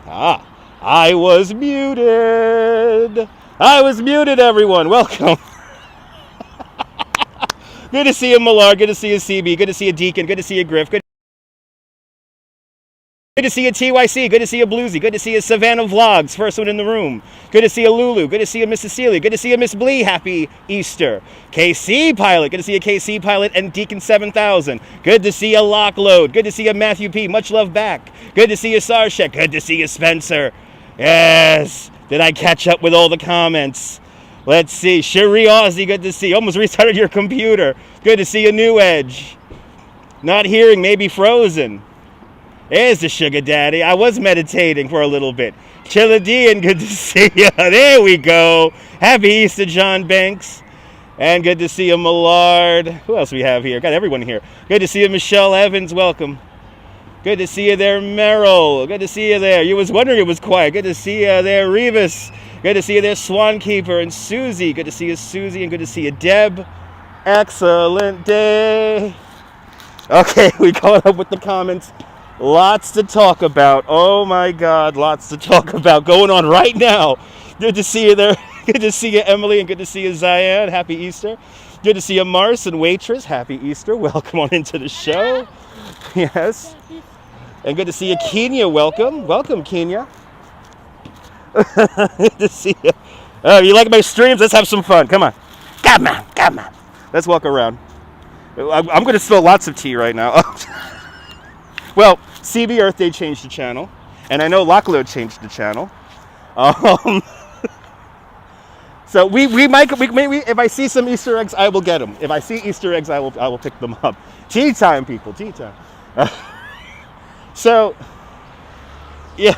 Ah, I was muted. I was muted, everyone. Welcome. Good to see you, Millard. Good to see you, CB. Good to see you, Deacon. Good to see you, Griff. Good to see you, TYC. Good to see you, Bluesy. Good to see you, Savannah Vlogs. First one in the room. Good to see you, Lulu. Good to see you, Miss Cecilia. Good to see you, Miss Blee. Happy Easter. KC Pilot. Good to see you, KC Pilot and Deacon 7000. Good to see you, Lockload. Good to see you, Matthew P. Much love back. Good to see you, Sarshek. Good to see you, Spencer. Yes. Did I catch up with all the comments? Let's see. Cherie Aussie, good to see you. Almost restarted your computer. Good to see you, New Edge. Not hearing, maybe frozen. There's the sugar daddy. I was meditating for a little bit. Chiladian, good to see you. There we go. Happy Easter, John Banks. And good to see you, Millard. Who else we have here? Got everyone here. Good to see you, Michelle Evans. Welcome. Good to see you there, Merrill. Good to see you there. You was wondering it was quiet. Good to see you there, Revis. Good to see you there, Swankeeper and Susie. Good to see you, Susie, and good to see you, Deb. Excellent day. Okay, we caught up with the comments. Lots to talk about. Oh my God, lots to talk about going on right now. Good to see you there. Good to see you, Emily, and good to see you, Zion. Happy Easter. Good to see you, Mars and Waitress. Happy Easter. Welcome on into the show. Yes. And good to see you, Kenya. Welcome. Welcome, Kenya. Good to see you. Oh, you like my streams? Let's have some fun. Come on. Come on. Come on. Let's walk around. I'm going to spill lots of tea right now. Well, CB Earth Day changed the channel. And I know Lockload changed the channel. So we might, if I see some Easter eggs, I will get them. If I see Easter eggs, I will pick them up. Tea time, people. Tea time. So, yeah.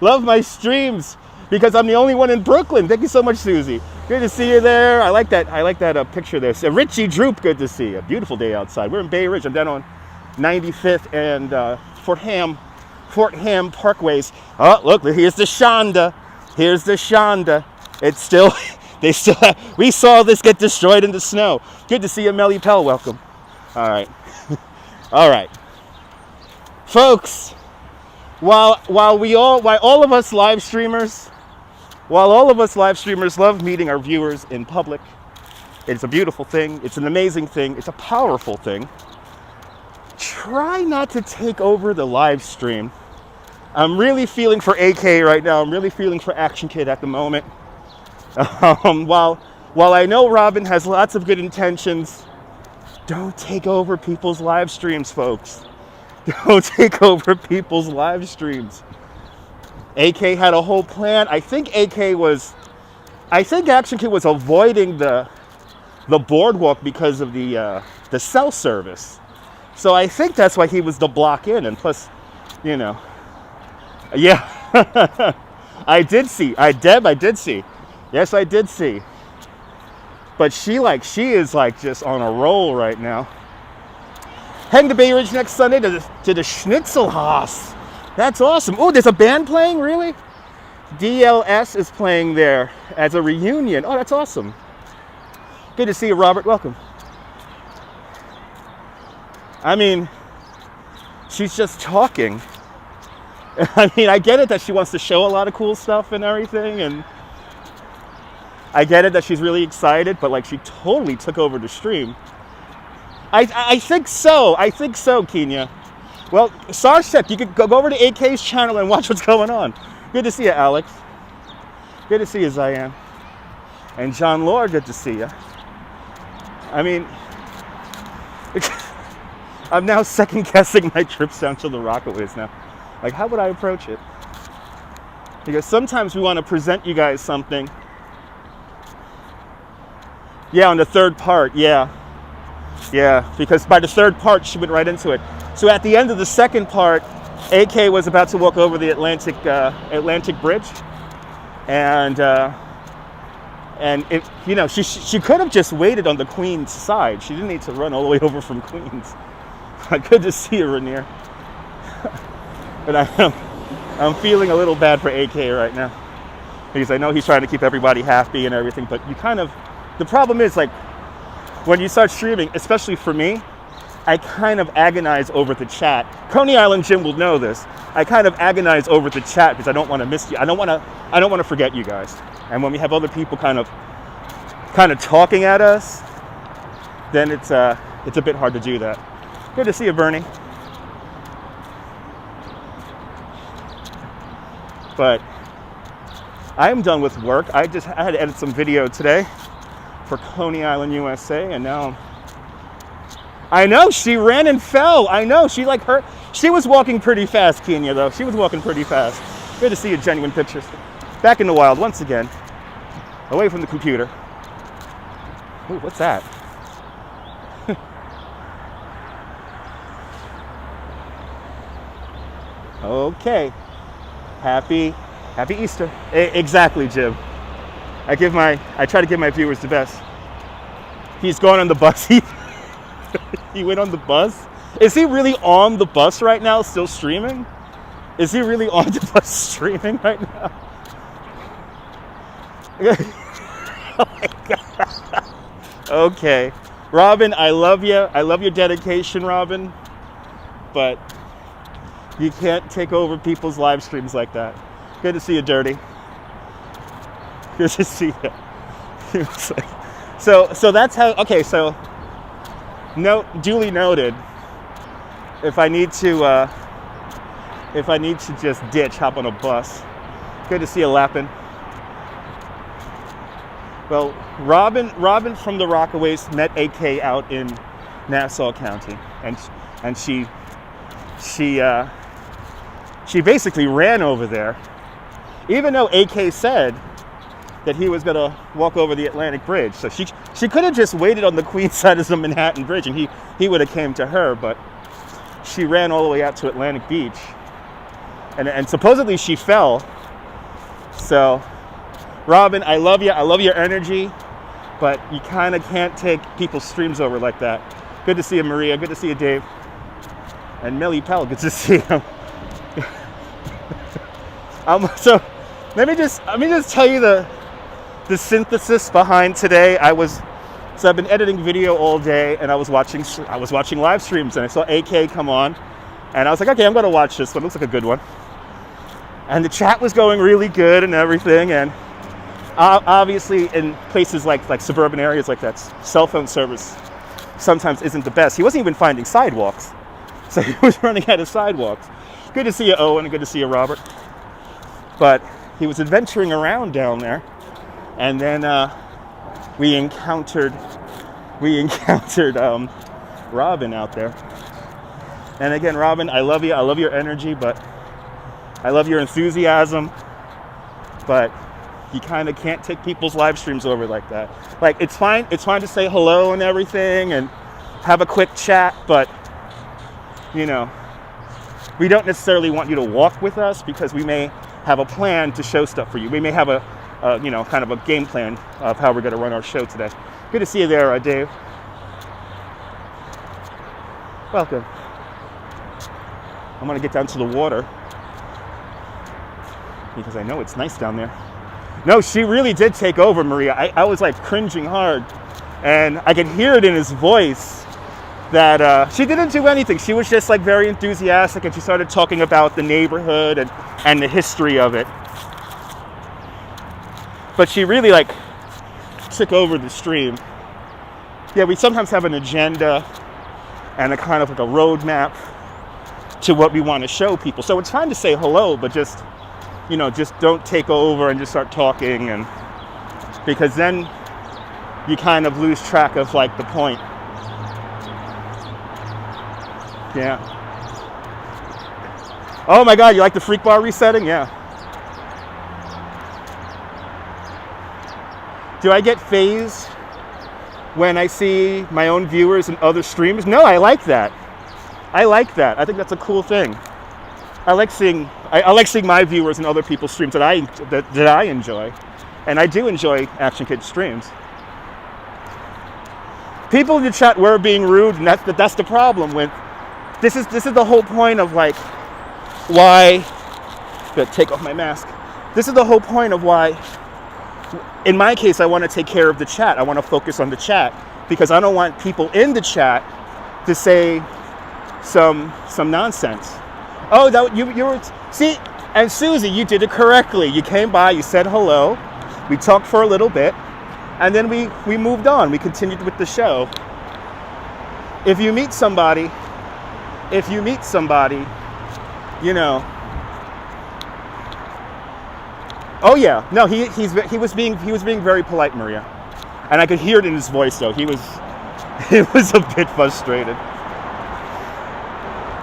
Love my streams because I'm the only one in Brooklyn. Thank you so much, Susie. Good to see you there. I like that picture there. So Richie Droop, good to see you. Beautiful day outside. We're in Bay Ridge. I'm down on 95th and Fort Ham Parkways. Oh, look, here's the Shonda. Here's the Shonda. It's still, we saw this get destroyed in the snow. Good to see you, Melly Pell. Welcome. All right. All right. Folks. While all of us live streamers love meeting our viewers in public, it's a beautiful thing, it's an amazing thing, it's a powerful thing. Try not to take over the live stream. I'm really feeling for AK right now. I'm really feeling for Action Kid at the moment. While I know Robin has lots of good intentions, don't take over people's live streams, folks. Don't take over people's live streams. AK had a whole plan. I think Action Kid was avoiding the boardwalk because of the cell service. So I think that's why he was the block in. And plus, you know, yeah, I did see. I did see. Yes, I did see. But she is just on a roll right now. Heading to Bay Ridge next Sunday to the Schnitzelhaus. That's awesome. Oh, there's a band playing, really? DLS is playing there as a reunion. Oh, that's awesome. Good to see you, Robert. Welcome. I mean, she's just talking. I mean, I get it that she wants to show a lot of cool stuff and everything, and I get it that she's really excited, but she totally took over the stream. I think so. I think so, Kenya. Well, Sarshek, you could go over to AK's channel and watch what's going on. Good to see you, Alex. Good to see you, Zion. And John Lord, good to see you. I mean, I'm now second-guessing my trips down to the Rockaways now. How would I approach it? Because sometimes we want to present you guys something. Yeah, on the third part, yeah. Yeah, because by the third part, she went right into it. So at the end of the second part, AK was about to walk over the Atlantic Bridge, and it, she could have just waited on the Queen's side. She didn't need to run all the way over from Queens. Good to see you, Rainier. But I'm feeling a little bad for AK right now because I know he's trying to keep everybody happy and everything. But the problem is when you start streaming, especially for me, I kind of agonize over the chat. Coney Island Jim will know this. I kind of agonize over the chat because I don't want to miss you. I don't want to forget you guys. And when we have other people kind of talking at us, then it's a bit hard to do that. Good to see you, Bernie. But I am done with work. I had to edit some video today for Coney Island, USA, and now I know she ran and fell. I know she was walking pretty fast, Kenya, though. She was walking pretty fast. Good to see you, genuine pictures. Back in the wild once again, away from the computer. Ooh, what's that? Okay. Happy Easter. Exactly, Jim. I try to give my viewers the best. He's gone on the bus. He went on the bus. Is he really on the bus right now, still streaming? Is he really on the bus streaming right now? Oh my God. Okay. Robin, I love you. I love your dedication, Robin. But you can't take over people's live streams like that. Good to see you, Dirty. Good to see you. So that's how, okay, so duly noted. If I need to just ditch, hop on a bus. Good to see you, Lappin. Well, Robin from the Rockaways met AK out in Nassau County, and she basically ran over there, even though AK said that he was gonna walk over the Atlantic Bridge. So she could have just waited on the Queens side of the Manhattan Bridge, and he would have came to her, but she ran all the way out to Atlantic Beach, and supposedly she fell. So, Robin, I love you. I love your energy, but you kind of can't take people's streams over like that. Good to see you, Maria. Good to see you, Dave. And Millie Pell, good to see you. So let me just tell you the synthesis behind today. So I've been editing video all day, and I was watching live streams, and I saw AK come on, and I was like, okay, I'm gonna watch this one. Looks like a good one. And the chat was going really good and everything, and obviously in places like suburban areas like that, cell phone service sometimes isn't the best. He wasn't even finding sidewalks, so he was running out of sidewalks. Good to see you, Owen, and good to see you, Robert. But he was adventuring around down there, and then we encountered Robin out there. And again, Robin, I love you. I love your energy, but I love your enthusiasm. But you kind of can't take people's live streams over like that. Like, it's fine to say hello and everything and have a quick chat, but you know, we don't necessarily want you to walk with us because we may have a plan to show stuff for you. We may have a kind of a game plan of how we're going to run our show today. Good to see you there, Dave. Welcome. I'm going to get down to the water because I know it's nice down there. No, she really did take over, Maria. I was like cringing hard, and I could hear it in his voice that she didn't do anything. She was just like very enthusiastic, and she started talking about the neighborhood and the history of it. But she really like took over the stream. Yeah, we sometimes have an agenda and a kind of like a roadmap to what we want to show people. So it's fine to say hello, but just don't take over and just start talking, and because then you kind of lose track of like the point. Yeah. Oh my God, you like the freak bar resetting? Yeah. Do I get phased when I see my own viewers and other streamers? No, I like that. I think that's a cool thing. I like seeing my viewers and other people's streams that I enjoy, and I do enjoy Action Kid streams. People in the chat were being rude, and that's the problem with this is the whole point of like why. Gotta take off my mask. This is the whole point of why. In my case, I want to take care of the chat. I want to focus on the chat because I don't want people in the chat to say some nonsense. Oh, that you were, see, and Susie, you did it correctly. You came by, you said hello, we talked for a little bit, and then we moved on. We continued with the show. If you meet somebody, you know. Oh yeah, no, he was being very polite, Maria, and I could hear it in his voice though. He was a bit frustrated,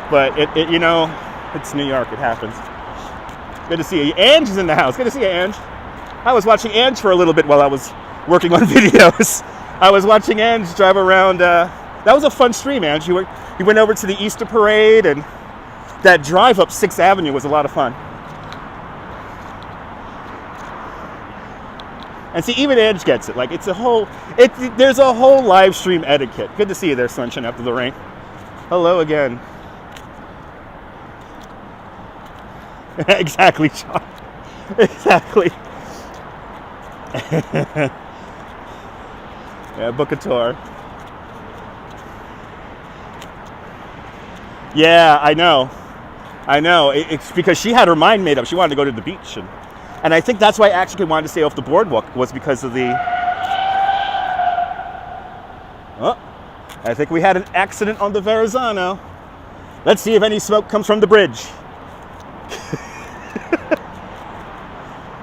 but it you know, it's New York. It happens. Good to see you. Ange is in the house. Good to see you, Ange. I was watching Ange for a little bit while I was working on videos. I was watching Ange drive around. That was a fun stream, Ange. He went over to the Easter parade, and that drive up 6th Avenue was a lot of fun. And see, even Ange gets it. Like, there's a whole live stream etiquette. Good to see you there, sunshine, after the rain. Hello again. Exactly, Sean. Exactly. Yeah, book a tour. Yeah, I know. It's because she had her mind made up. She wanted to go to the beach. And I think that's why I actually wanted to stay off the boardwalk, was because of the... Oh, I think we had an accident on the Verrazano. Let's see if any smoke comes from the bridge.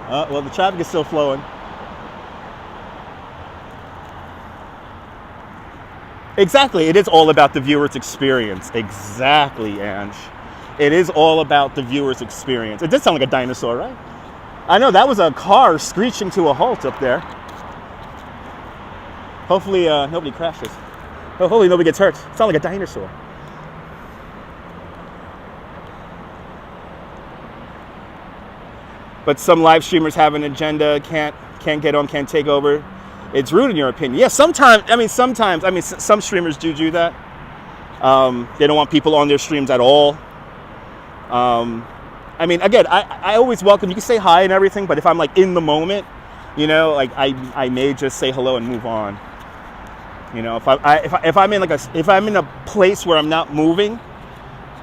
Well, the traffic is still flowing. Exactly, it is all about the viewer's experience. Exactly, Ange. It is all about the viewer's experience. It did sound like a dinosaur, right? I know, that was a car screeching to a halt up there. Hopefully nobody crashes. Hopefully nobody gets hurt. It sounds like a dinosaur. But some live streamers have an agenda, can't get on, can't take over. It's rude in your opinion. Yeah, sometimes, some streamers do that. They don't want people on their streams at all. I mean, again, I always welcome, you can say hi and everything, but if I'm like in the moment, you know, like I may just say hello and move on. You know, if I'm in a place where I'm not moving,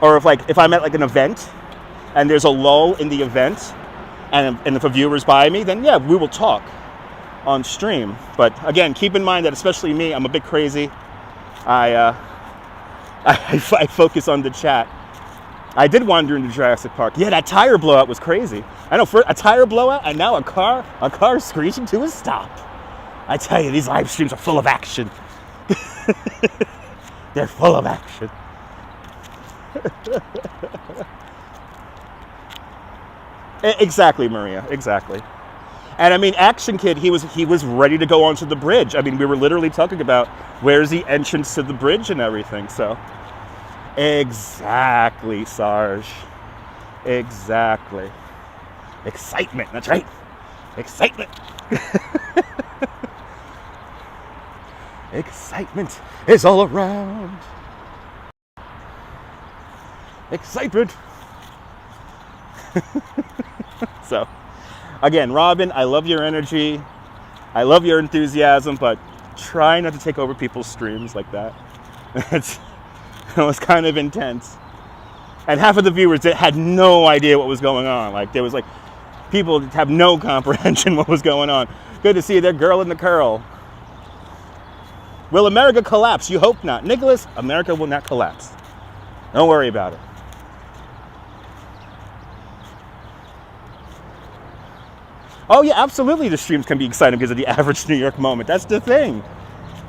or if I'm at like an event and there's a lull in the event, and if a viewer's by me, then yeah, we will talk on stream. But again, keep in mind that especially me, I'm a bit crazy. I focus on the chat. I did wander into Jurassic Park. Yeah, that tire blowout was crazy. I know, for a tire blowout, and now a car screeching to a stop. I tell you, these live streams are full of action. They're full of action. Exactly, Maria. Exactly. And I mean, Action Kid, he was ready to go onto the bridge. I mean, we were literally talking about where's the entrance to the bridge and everything. So, exactly, Sarge. Exactly. Excitement. That's right. Excitement. Excitement is all around. Excitement. So, again, Robin, I love your energy. I love your enthusiasm, but try not to take over people's streams like that. It was kind of intense. And half of the viewers had no idea what was going on. Like, there was like, people have no comprehension what was going on. Good to see you there, girl in the curl. Will America collapse? You hope not. Nicholas, America will not collapse. Don't worry about it. Oh yeah, absolutely the streams can be exciting because of the average New York moment. That's the thing.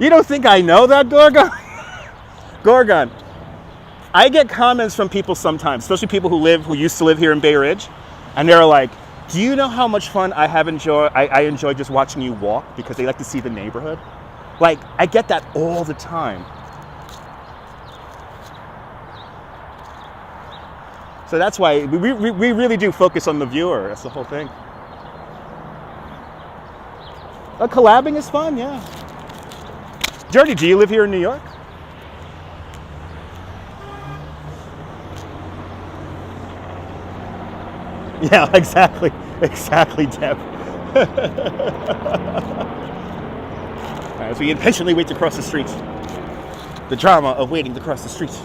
You don't think I know that, Gorgon? Gorgon, I get comments from people sometimes, especially people who used to live here in Bay Ridge, and they're like, do you know how much fun I enjoy just watching you walk, because they like to see the neighborhood? Like, I get that all the time. So that's why we really do focus on the viewer. That's the whole thing. Collabing is fun, yeah. Jordy, do you live here in New York? Yeah, exactly. Exactly, Deb. All right, so we intentionally wait to cross the street. The drama of waiting to cross the street.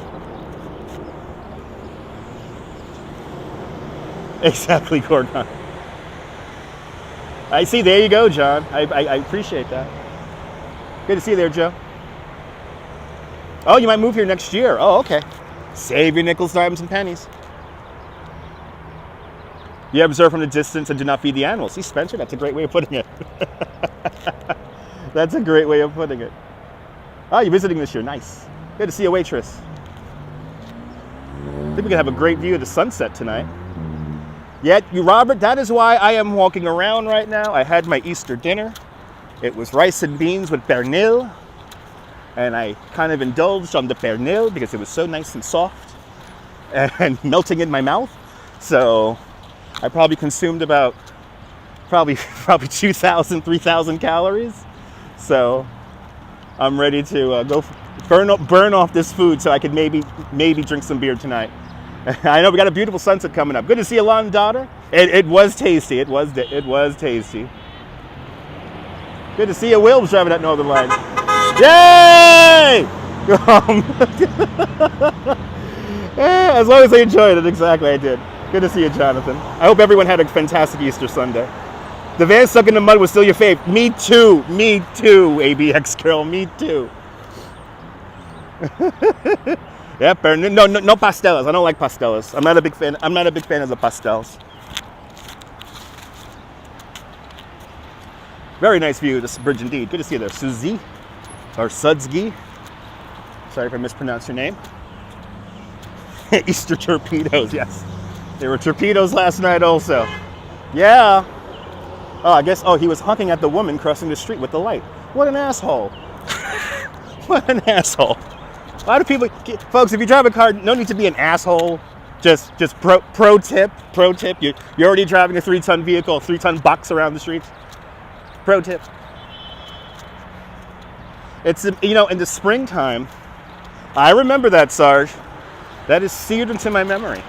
Exactly, Gordon. I see. There you go, John. I appreciate that. Good to see you there, Joe. Oh, you might move here next year. Oh, okay. Save your nickels, dimes, and pennies. You observe from the distance and do not feed the animals. See, Spencer, that's a great way of putting it. That's a great way of putting it. Oh, you're visiting this year. Nice. Good to see you, waitress. I think we can have a great view of the sunset tonight. Yet, you, Robert, that is why I am walking around right now. I had my Easter dinner. It was rice and beans with pernil. And I kind of indulged on the pernil because it was so nice and soft and melting in my mouth. So I probably consumed about probably 2,000, 3,000 calories. So I'm ready to burn off this food so I could maybe drink some beer tonight. I know we got a beautiful sunset coming up. Good to see you, Lon daughter. It was tasty. It was tasty. Good to see you, Wilbs, driving that Northern Line. Yay! As long as I enjoyed it, exactly, I did. Good to see you, Jonathan. I hope everyone had a fantastic Easter Sunday. The van stuck in the mud was still your fave. Me too, ABX girl, me too. Yep, no pastelas. I don't like pastelas. I'm not a big fan of the pastels. Very nice view of this bridge indeed. Good to see you there, Suzy. Or Sudsky. Sorry if I mispronounced your name. Easter torpedoes, yes. There were torpedoes last night also. Yeah. Oh, I guess, he was honking at the woman crossing the street with the light. What an asshole. What an asshole. A lot of people, folks, if you drive a car, no need to be an asshole. Just pro tip. You're already driving a 3-ton vehicle, a 3-ton box around the streets. Pro tip. It's, in the springtime, I remember that, Sarge. That is seared into my memory.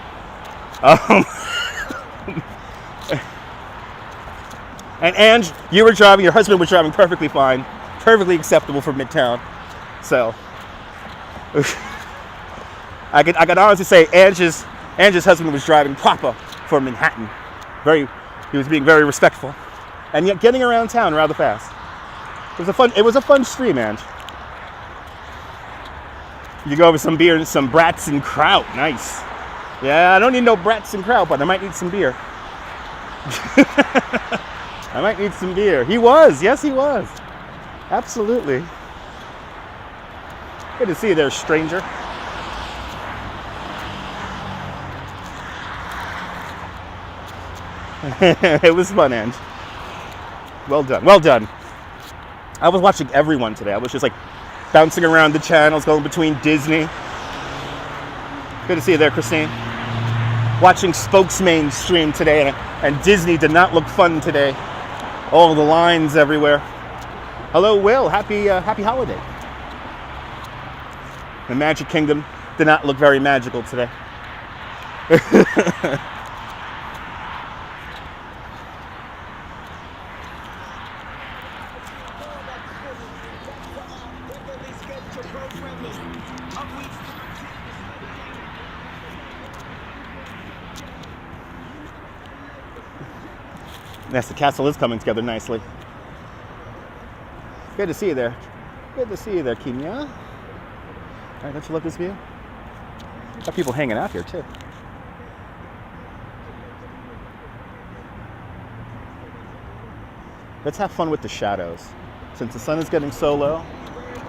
And Ange, your husband was driving perfectly fine, perfectly acceptable for Midtown. So, I could honestly say Ange's husband was driving proper for Manhattan. He was being very respectful, and yet getting around town rather fast. It was a fun stream, Ange. You go over some beer and some brats and kraut. Nice. Yeah, I don't need no brats and kraut, but I might need some beer. I might need some beer. He was. Yes, he was. Absolutely. Good to see you there, stranger. It was fun, Ange. Well done. Well done. I was watching everyone today. I was just bouncing around the channels, going between Disney. Good to see you there, Christine. Watching Spokesman stream today, and Disney did not look fun today. All the lines everywhere. Hello, Will. Happy holiday. The Magic Kingdom did not look very magical today. Yes, the castle is coming together nicely. Good to see you there. Good to see you there, Kenya. All right, don't you love this view? Got people hanging out here too. Let's have fun with the shadows. Since the sun is getting so low,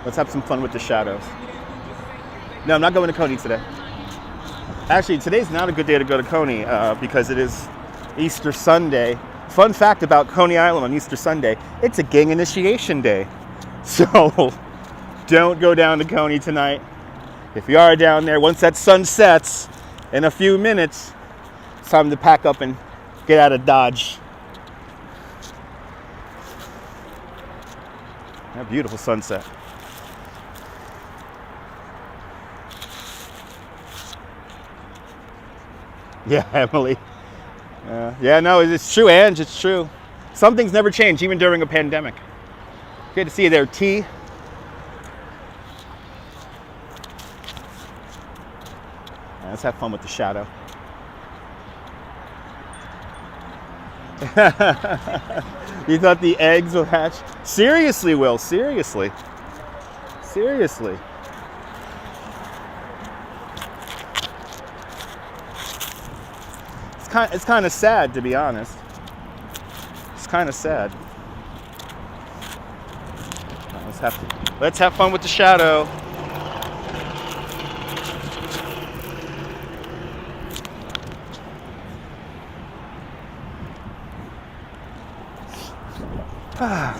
let's have some fun with the shadows. No, I'm not going to Coney today. Actually, today's not a good day to go to Coney because it is Easter Sunday. Fun fact about Coney Island on Easter Sunday, it's a gang initiation day. So don't go down to Coney tonight. If you are down there, once that sun sets in a few minutes, it's time to pack up and get out of Dodge. A beautiful sunset. Yeah, Emily. Yeah, no, it's true, Ange, it's true. Some things never change, even during a pandemic. Good to see you there, T. Let's have fun with the shadow. You thought the eggs will hatch? Seriously, Will, seriously. Seriously. It's kind of sad, to be honest. It's kind of sad. Let's have fun with the shadow.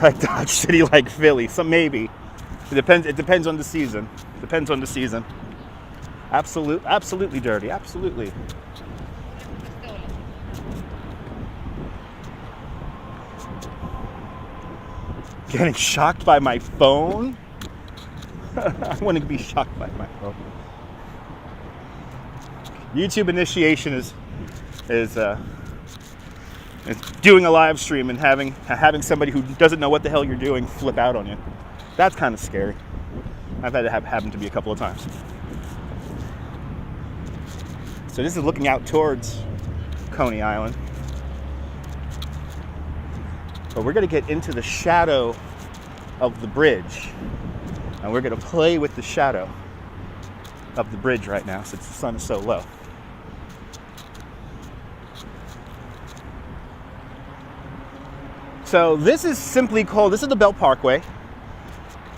Like Dodge City, like Philly, so maybe. It depends on the season. Depends on the season. Absolutely dirty. Absolutely. Getting shocked by my phone? I want to be shocked by my phone. YouTube initiation is doing a live stream and having somebody who doesn't know what the hell you're doing flip out on you. That's kind of scary. I've had it happen to me a couple of times. So this is looking out towards Coney Island. But we're going to get into the shadow of the bridge. And we're going to play with the shadow of the bridge right now since the sun is so low. So this is simply called, this is the Belt Parkway.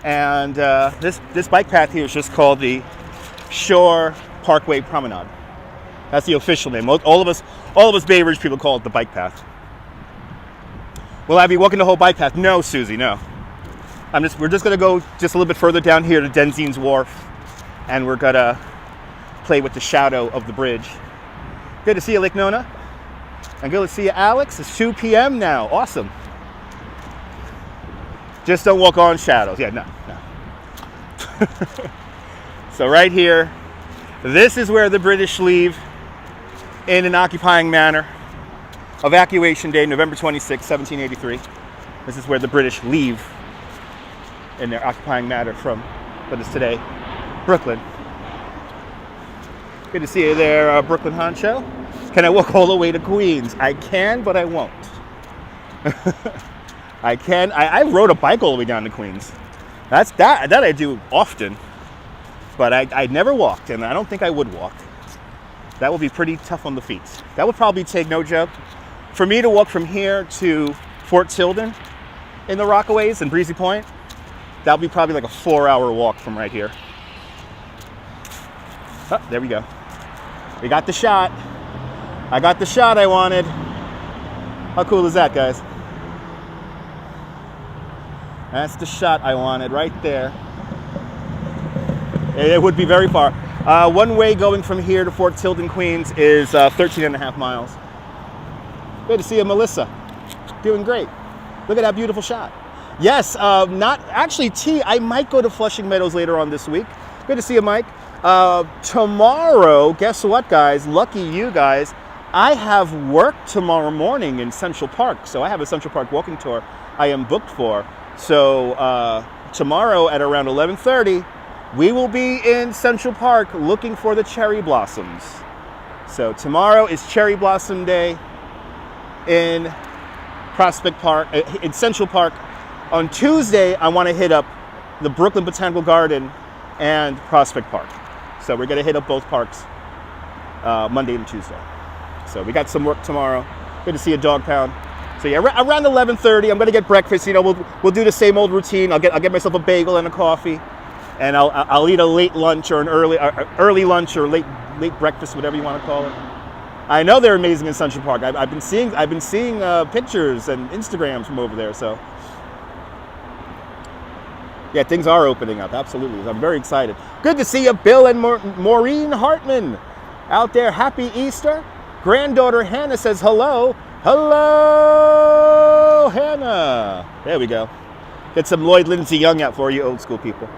And this bike path here is just called the Shore Parkway Promenade. That's the official name. All of us Bay Ridge people call it the bike path. Will I be walking the whole bike path? No, Susie, no. We're just gonna go just a little bit further down here to Denzin's Wharf, and we're gonna play with the shadow of the bridge. Good to see you, Lake Nona. And good to see you, Alex. It's 2 p.m. now. Awesome. Just don't walk on shadows. Yeah, no. So right here, this is where the British leave in an occupying manner. Evacuation day, November 26, 1783. This is where the British leave in their occupying manner from what is today Brooklyn. Good to see you there, Brooklyn Honcho. Can I walk all the way to Queens? I can, but I won't. I can. I rode a bike all the way down to Queens. That I do often, but I never walked, and I don't think I would walk. That would be pretty tough on the feet. That would probably take, no joke, for me to walk from here to Fort Tilden in the Rockaways and Breezy Point. That would be probably like a 4-hour walk from right here. Oh, there we go. We got the shot. I got the shot I wanted. How cool is that, guys? That's the shot I wanted right there. It would be very far. One way going from here to Fort Tilden, Queens is 13 and a half miles. Good to see you, Melissa. Doing great. Look at that beautiful shot. Yes, not actually T. I might go to Flushing Meadows later on this week. Good to see you, Mike. Tomorrow, guess what, guys? Lucky you guys. I have work tomorrow morning in Central Park. So I have a Central Park walking tour I am booked for. So tomorrow at around 11:30, we will be in Central Park looking for the cherry blossoms. So tomorrow is Cherry Blossom Day in Prospect Park, in Central Park. On Tuesday, I want to hit up the Brooklyn Botanical Garden and Prospect Park. So we're going to hit up both parks Monday and Tuesday. So we got some work tomorrow. Good to see a Dog Pound. So yeah, around 11:30, I'm going to get breakfast. You know, we'll do the same old routine. I'll get myself a bagel and a coffee, and I'll eat a late lunch or an early lunch or late breakfast, whatever you want to call it. I know they're amazing in Central Park. I've been seeing pictures and Instagrams from over there. So yeah, things are opening up. Absolutely, I'm very excited. Good to see you, Bill and Maureen Hartman, out there. Happy Easter. Granddaughter Hannah says hello. Hello, Hannah. There we go. Get some Lloyd Lindsay Young out for you old school people.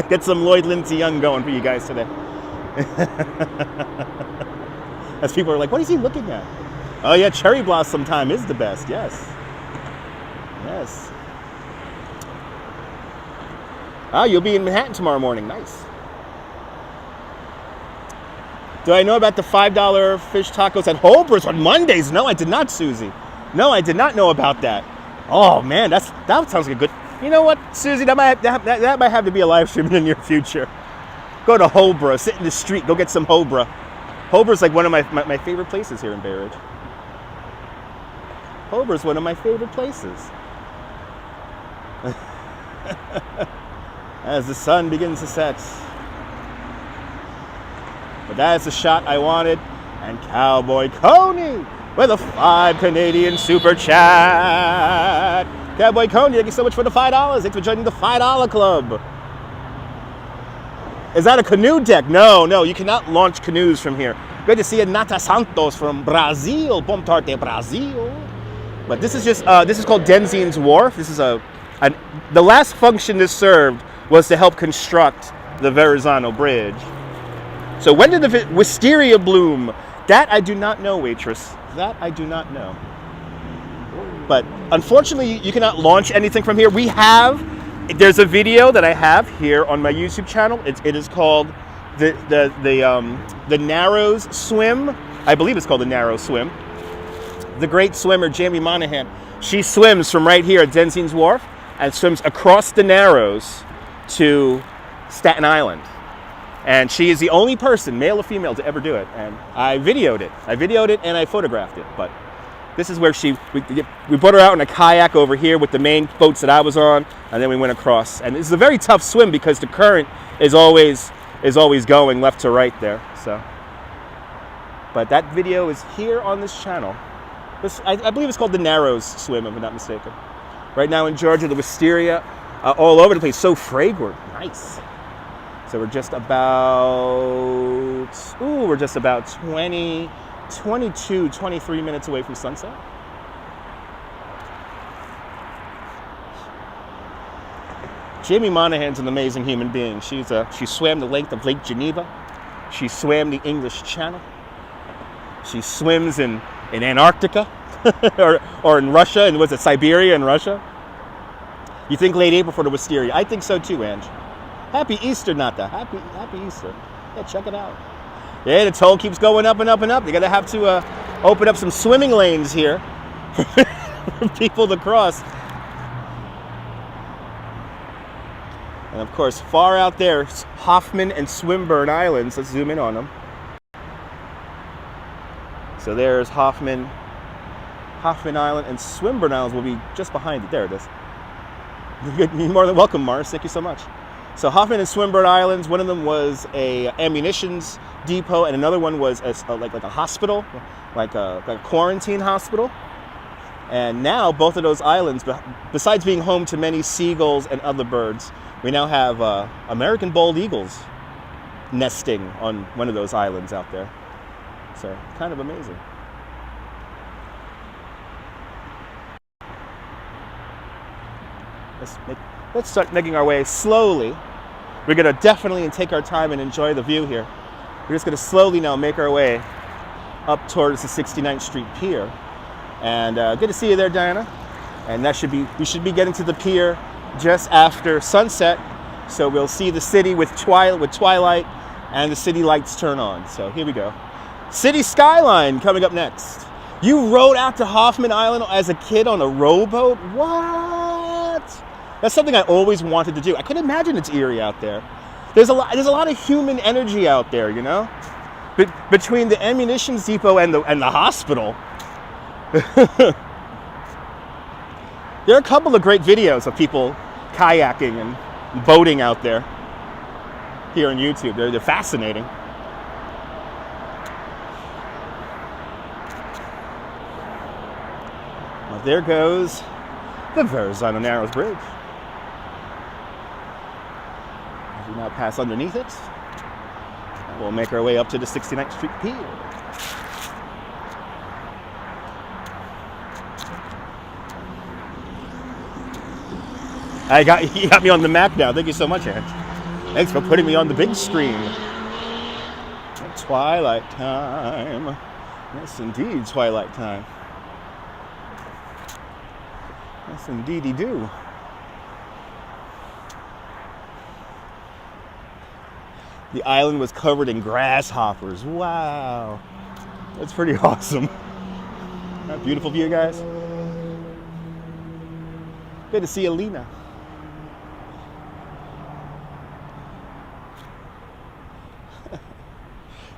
Get some Lloyd Lindsay Young going for you guys today. As people are like, what is he looking at? Oh yeah, cherry blossom time is the best. Yes. Yes. Ah, you'll be in Manhattan tomorrow morning. Nice. Do I know about the $5 fish tacos at Hober's on Mondays? No, I did not, Susie. No, I did not know about that. Oh man, that sounds like a good. You know what, Susie? That might have to be a live stream in the near future. Go to Hobra, sit in the street, go get some Hobra. Hobra's like one of my favorite places here in Bay Ridge. Hobra's one of my favorite places. As the sun begins to set. But that's the shot I wanted. And Cowboy Coney with a 5 Canadian super chat. Cowboy Coney, thank you so much for the $5. Thanks for joining the $5 club. Is that a canoe deck? No, you cannot launch canoes from here. Good to see you, Nata Santos from Brazil, Bom Tarte, Brazil. But this is just, this is called Denzin's Wharf. This is the last function this served was to help construct the Verrazano Bridge. So when did the wisteria bloom? That I do not know, waitress. That I do not know. But unfortunately, you cannot launch anything from here. There's a video that I have here on my YouTube channel. It is called the Narrows Swim. I believe it's called the Narrows Swim. The great swimmer Jamie Monahan, she swims from right here at Denzin's Wharf and swims across the Narrows to Staten Island. And she is the only person, male or female, to ever do it. And I videoed it and I photographed it. But this is where we put her out in a kayak over here with the main boats that I was on, and then we went across. And this is a very tough swim because the current is always going left to right there. So, but that video is here on this channel. I believe it's called the Narrows Swim, if I'm not mistaken. Right now in Georgia, the wisteria all over the place, so fragrant, nice. So we're just about 23 minutes away from sunset. Jamie Monahan's an amazing human being. She swam the length of Lake Geneva. She swam the English Channel. She swims in Antarctica or in Russia, and was it Siberia and Russia? You think late April for the wisteria? I think so too, Ange. Happy Easter, Nata. Happy Easter. Yeah, check it out. Yeah, the toll keeps going up and up and up. They're gonna have to open up some swimming lanes here for people to cross. And of course, far out there, Hoffman and Swinburne Islands. Let's zoom in on them. So there's Hoffman Island, and Swinburne Islands will be just behind it. There it is. You're more than welcome, Mars. Thank you so much. So Hoffman and Swinburne Islands, one of them was a ammunitions depot, and another one was like a hospital, like a quarantine hospital. And now both of those islands, besides being home to many seagulls and other birds, we now have American bald eagles nesting on one of those islands out there. So kind of amazing. Let's start making our way slowly. We're going to definitely take our time and enjoy the view here. We're just going to slowly now make our way up towards the 69th Street Pier. And good to see you there, Diana. And we should be getting to the pier just after sunset. So we'll see the city with twilight and the city lights turn on. So here we go. City skyline coming up next. You rode out to Hoffman Island as a kid on a rowboat? What? That's something I always wanted to do. I couldn't imagine it's eerie out there. There's a lot of human energy out there, you know? Between the ammunitions depot and the hospital. There are a couple of great videos of people kayaking and boating out there here on YouTube. They're fascinating. Well, there goes the Verrazano Narrows Bridge. As we now pass underneath it, we'll make our way up to the 69th Street Pier. You got me on the Mac now. Thank you so much, Ange. Thanks for putting me on the big screen. Twilight time. Yes, indeed, twilight time. Yes, indeedy do. The island was covered in grasshoppers. Wow. That's pretty awesome. That beautiful view, guys. Good to see Alina.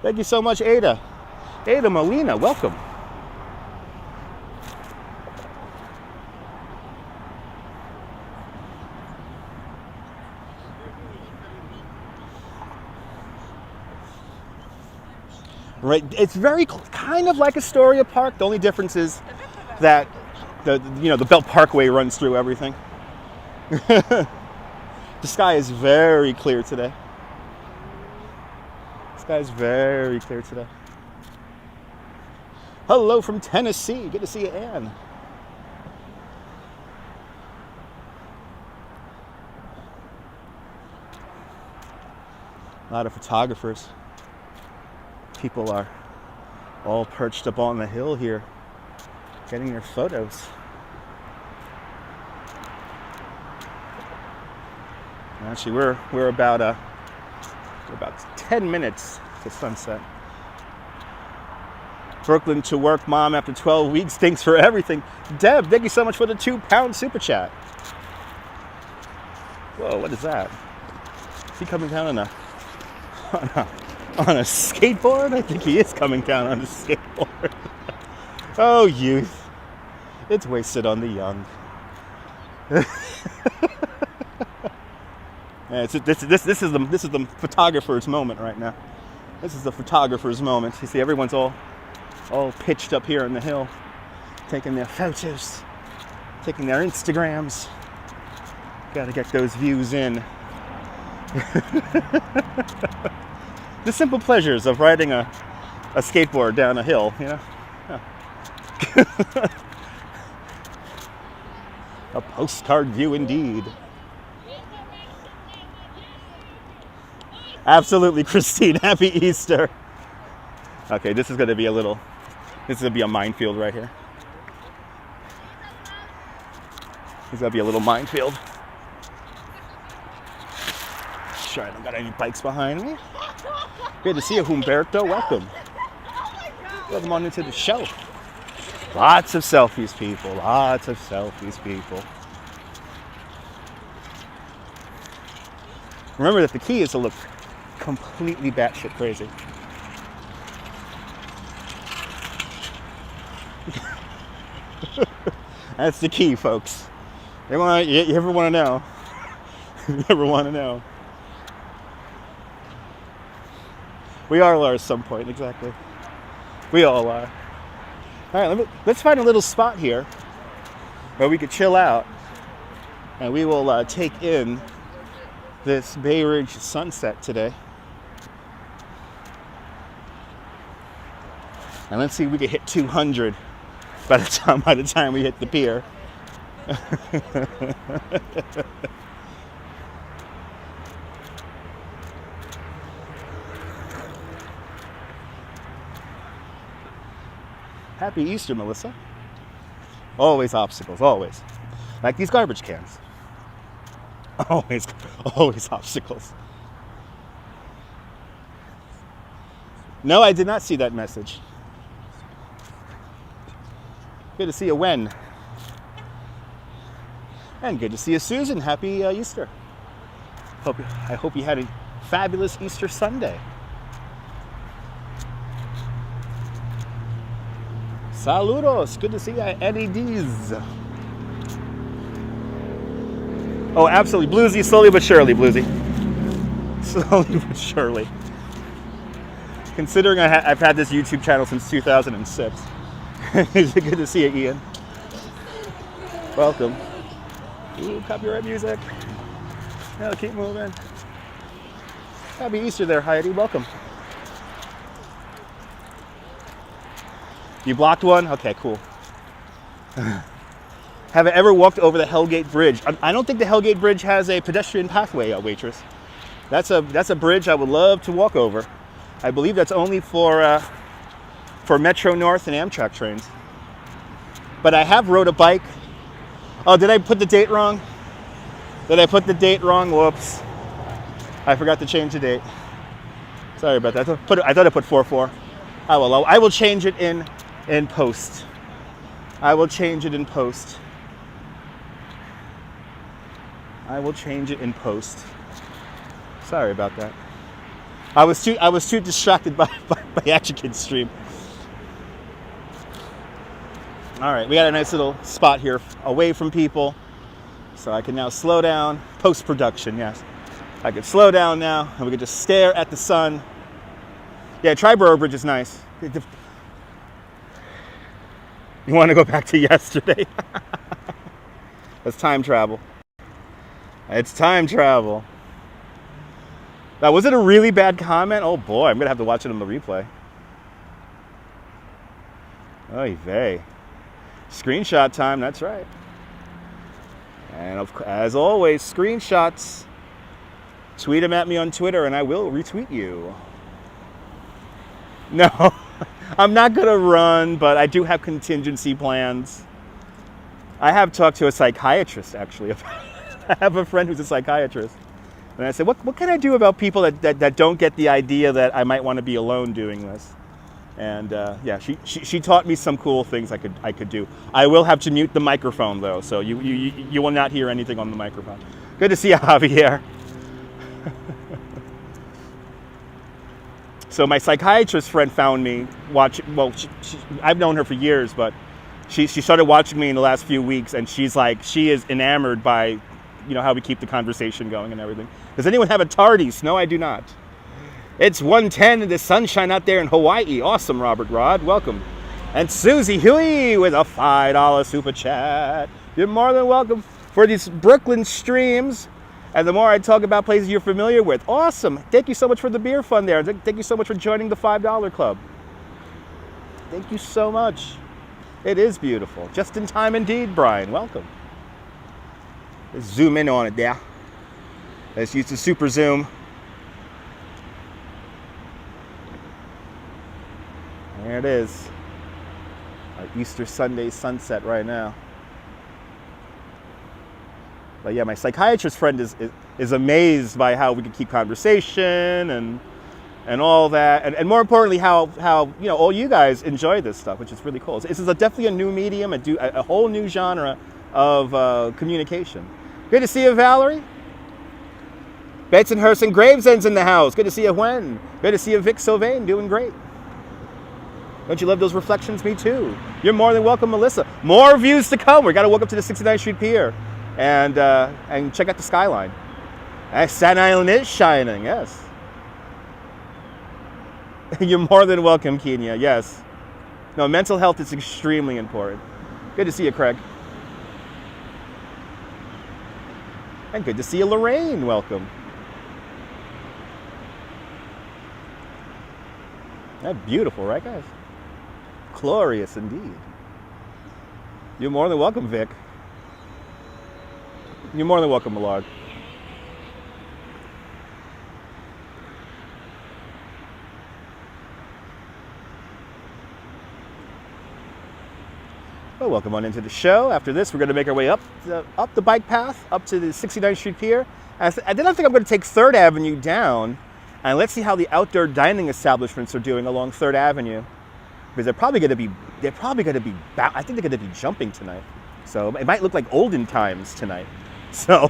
Thank you so much, Ada. Ada Molina, welcome. Right, it's very kind of like Astoria Park. The only difference is that the Belt Parkway runs through everything. The sky is very clear today. The sky is very clear today. Hello from Tennessee. Good to see you, Ann. A lot of photographers. People are all perched up on the hill here, getting their photos. Actually, we're about 10 minutes to sunset. Brooklyn to work, mom, after 12 weeks. Thanks for everything. Deb, thank you so much for the £2 super chat. Whoa, what is that? Is he coming down on a skateboard? I think he is coming down on a skateboard. Oh, youth. It's wasted on the young. Yeah, this is the photographer's moment right now. This is the photographer's moment. You see, everyone's all pitched up here on the hill, taking their photos, taking their Instagrams. Got to get those views in. The simple pleasures of riding a skateboard down a hill, you know? Yeah. A postcard view indeed. Absolutely, Christine. Happy Easter. Okay, this is going to be a minefield right here. This is going to be a little minefield. Sure, I don't got any bikes behind me. Good to see you, Humberto. Welcome. Welcome on into the show. Lots of selfies, people. Lots of selfies, people. Remember that the key is to look completely batshit crazy. That's the key, folks. You ever want to know? You ever want to know? We all are at some point, exactly. We all are. All right, let's find a little spot here where we could chill out, and we will take in this Bay Ridge sunset today. And let's see if we can hit 200 by the time we hit the pier. Happy Easter, Melissa. Always obstacles, always. Like these garbage cans. Always obstacles. No, I did not see that message. Good to see you, Wen. And good to see you, Susan. Happy Easter. I hope you had a fabulous Easter Sunday. Saludos. Good to see you, Eddie D's. Oh, absolutely. Bluesy, slowly but surely, Bluesy. Slowly but surely. Considering I've had this YouTube channel since 2006. Is it good to see you, Ian? Welcome. Ooh, copyright music. No, keep moving. Happy Easter there, Heidi. Welcome. You blocked one? Okay, cool. Have I ever walked over the Hellgate Bridge? I don't think the Hellgate Bridge has a pedestrian pathway, waitress. That's a bridge I would love to walk over. I believe that's only for Metro North and Amtrak trains. But I have rode a bike. Oh, did I put the date wrong? Did I put the date wrong? Whoops. I forgot to change the date. Sorry about that. I thought I put 4-4. I will change it in post. I will change it in post. I will change it in post. Sorry about that. I was too distracted by Etiquette stream. All right, we got a nice little spot here away from people, so I can now slow down. Post-production, yes. I could slow down now, and we could just stare at the sun. Yeah, Triborough Bridge is nice. You want to go back to yesterday? That's time travel. It's time travel. Now, was it a really bad comment? Oh boy, I'm gonna have to watch it on the replay. Oy vey. Screenshot time, that's right. And as always, screenshots. Tweet them at me on Twitter and I will retweet you. No, I'm not gonna run, but I do have contingency plans. I have talked to a psychiatrist, actually. I have a friend who's a psychiatrist. And I said, what can I do about people that don't get the idea that I might want to be alone doing this? And yeah, she taught me some cool things I could do. I will have to mute the microphone though, so you will not hear anything on the microphone. Good to see you, Javier. So my psychiatrist friend found me watching. Well, I've known her for years, but she started watching me in the last few weeks, and she is enamored by, how we keep the conversation going and everything. Does anyone have a TARDIS? No, I do not. It's 1:10 in the sunshine out there in Hawaii. Awesome, Robert Rod. Welcome. And Susie Huey with a $5 super chat. You're more than welcome for these Brooklyn streams. And the more I talk about places you're familiar with. Awesome. Thank you so much for the beer fund there. Thank you so much for joining the $5 club. Thank you so much. It is beautiful. Just in time indeed, Brian. Welcome. Let's zoom in on it there. Let's use the super zoom. There it is. Our Easter Sunday sunset right now. But yeah, my psychiatrist friend is amazed by how we can keep conversation and all that, and more importantly, how all you guys enjoy this stuff, which is really cool. This is definitely a new medium, a whole new genre of communication. Good to see you, Valerie. Bensonhurst and Gravesend's in the house. Good to see you, Gwen. Good to see you, Vic Sylvain, doing great. Don't you love those reflections? Me too. You're more than welcome, Melissa. More views to come. We got to walk up to the 69th Street Pier and check out the skyline. Staten Island is shining, yes. You're more than welcome, Kenya, yes. No, mental health is extremely important. Good to see you, Craig. And good to see you, Lorraine. Welcome. That's beautiful, right, guys? Glorious indeed. You're more than welcome, Vic. You're more than welcome, Millard. Well, welcome on into the show. After this, we're going to make our way up the bike path, up to the 69th Street Pier. And then I think I'm going to take 3rd Avenue down, and let's see how the outdoor dining establishments are doing along 3rd Avenue. Because they're probably going to be, I think they're going to be jumping tonight. So it might look like olden times tonight. So,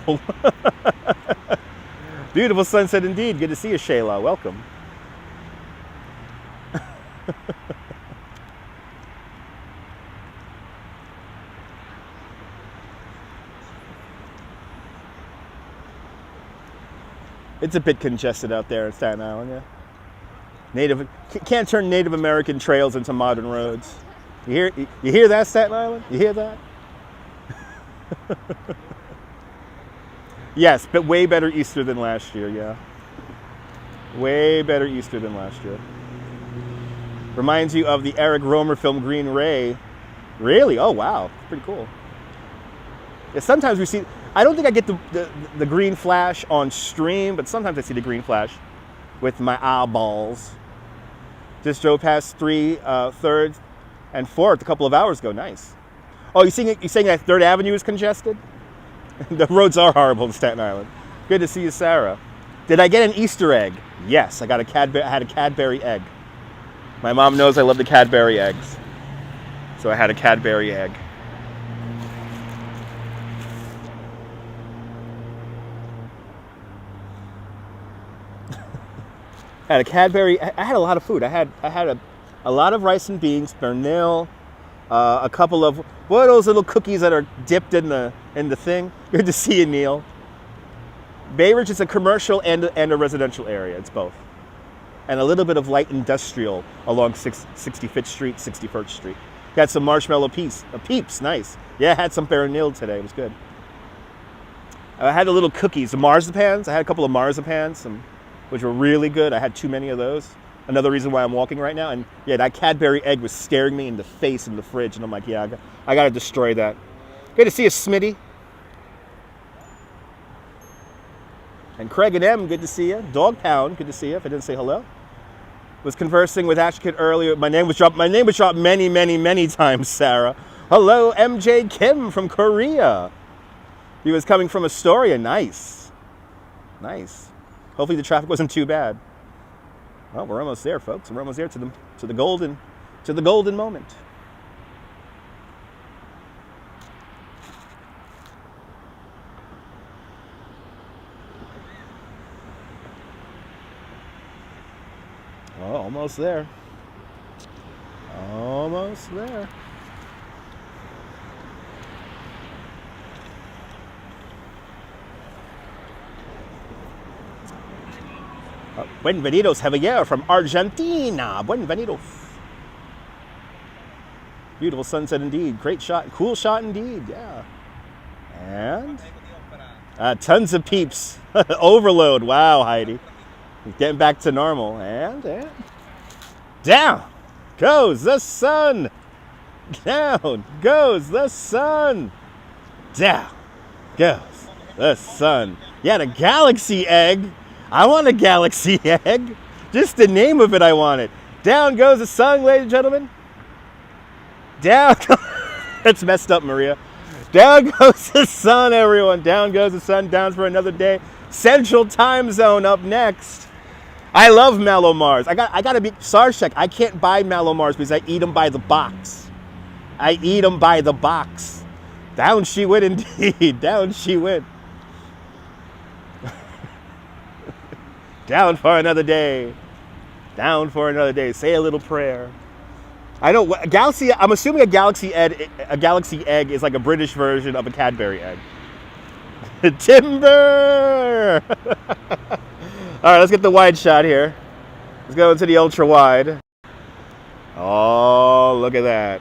beautiful sunset indeed. Good to see you, Shayla. Welcome. It's a bit congested out there in Staten Island, yeah. Can't turn Native American trails into modern roads. You hear that, Staten Island? You hear that? Yes, but way better Easter than last year, yeah. Way better Easter than last year. Reminds you of the Eric Romer film Green Ray. Really? Oh, wow. Pretty cool. Yeah, sometimes we see, I don't think I get the green flash on stream, but sometimes I see the green flash with my eyeballs. Just drove past 3rd and 4th a couple of hours ago. Nice. Oh, you're saying that 3rd Avenue is congested? The roads are horrible in Staten Island. Good to see you, Sarah. Did I get an Easter egg? Yes, I had a Cadbury egg. My mom knows I love the Cadbury eggs. So I had a Cadbury egg. I had a Cadbury. I had a lot of food. I had a lot of rice and beans, bernil, a couple of what are those little cookies that are dipped in the thing? Good to see you, Neil. Bay Ridge is a commercial and a residential area. It's both, and a little bit of light industrial along 65th Street, 61st Street. Got some marshmallow peeps, nice. Yeah, I had some bernil today. It was good. I had the little cookies, the marzipans. I had a couple of marzipans, which were really good. I had too many of those. Another reason why I'm walking right now. And yeah, that Cadbury egg was staring me in the face in the fridge. And I'm like, yeah, I got to destroy that. Good to see you, Smitty. And Craig and M, good to see you. Dog Pound, good to see you. If I didn't say hello. Was conversing with Ashkit earlier. My name was dropped many, many, many times, Sarah. Hello, MJ Kim from Korea. He was coming from Astoria. Nice. Nice. Hopefully the traffic wasn't too bad. Well, we're almost there, folks. We're almost there to the golden moment. Oh, almost there. Almost there. Buenvenidos, Javier from Argentina. Buenvenidos. Beautiful sunset indeed. Great shot. Cool shot indeed. Yeah. And tons of peeps. Overload. Wow, Heidi. Getting back to normal. And down goes the sun. Down goes the sun. Down goes the sun. Yeah, the galaxy egg. I want a galaxy egg. Just the name of it, I want it. Down goes the sun, ladies and gentlemen. Down. It's messed up, Maria. Down goes the sun, everyone. Down goes the sun. Down for another day. Central Time Zone up next. I love Malomars. I got to be Sarshek. I can't buy Malomars because I eat them by the box. I eat them by the box. Down she went indeed. Down she went. Down for another day. Down for another day. Say a little prayer. I know Galaxy. I'm assuming a Galaxy egg is like a British version of a Cadbury egg. Timber. All right, let's get the wide shot here. Let's go into the ultra wide. Oh, look at that.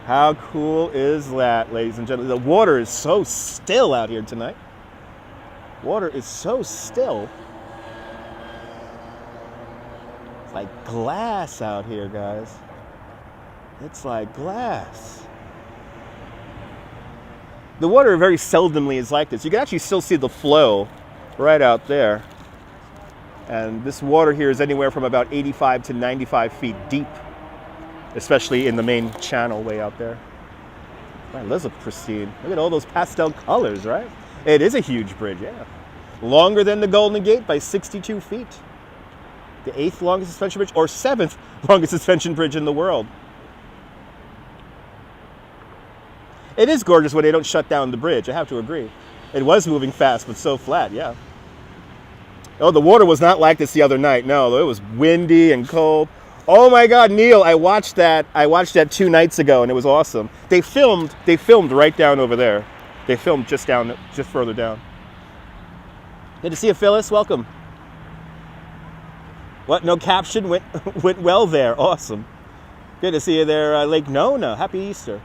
How cool is that, ladies and gentlemen? The water is so still out here tonight. Water is so still. It's like glass out here, guys. It's like glass. The water very seldomly is like this. You can actually still see the flow right out there. And this water here is anywhere from about 85 to 95 feet deep, especially in the main channel way out there. Man, those look pristine. Look at all those pastel colors, right? It is a huge bridge, yeah. Longer than the Golden Gate by 62 feet. The 8th longest suspension bridge, or 7th longest suspension bridge in the world. It is gorgeous when they don't shut down the bridge, I have to agree. It was moving fast, but so flat, yeah. Oh, the water was not like this the other night. No, it was windy and cold. Oh my God, Neil, I watched that 2 nights ago, and it was awesome. They filmed right down over there. They filmed just further down. Good to see you, Phyllis. Welcome. What? No caption went well there. Awesome. Good to see you there, Lake Nona. Happy Easter.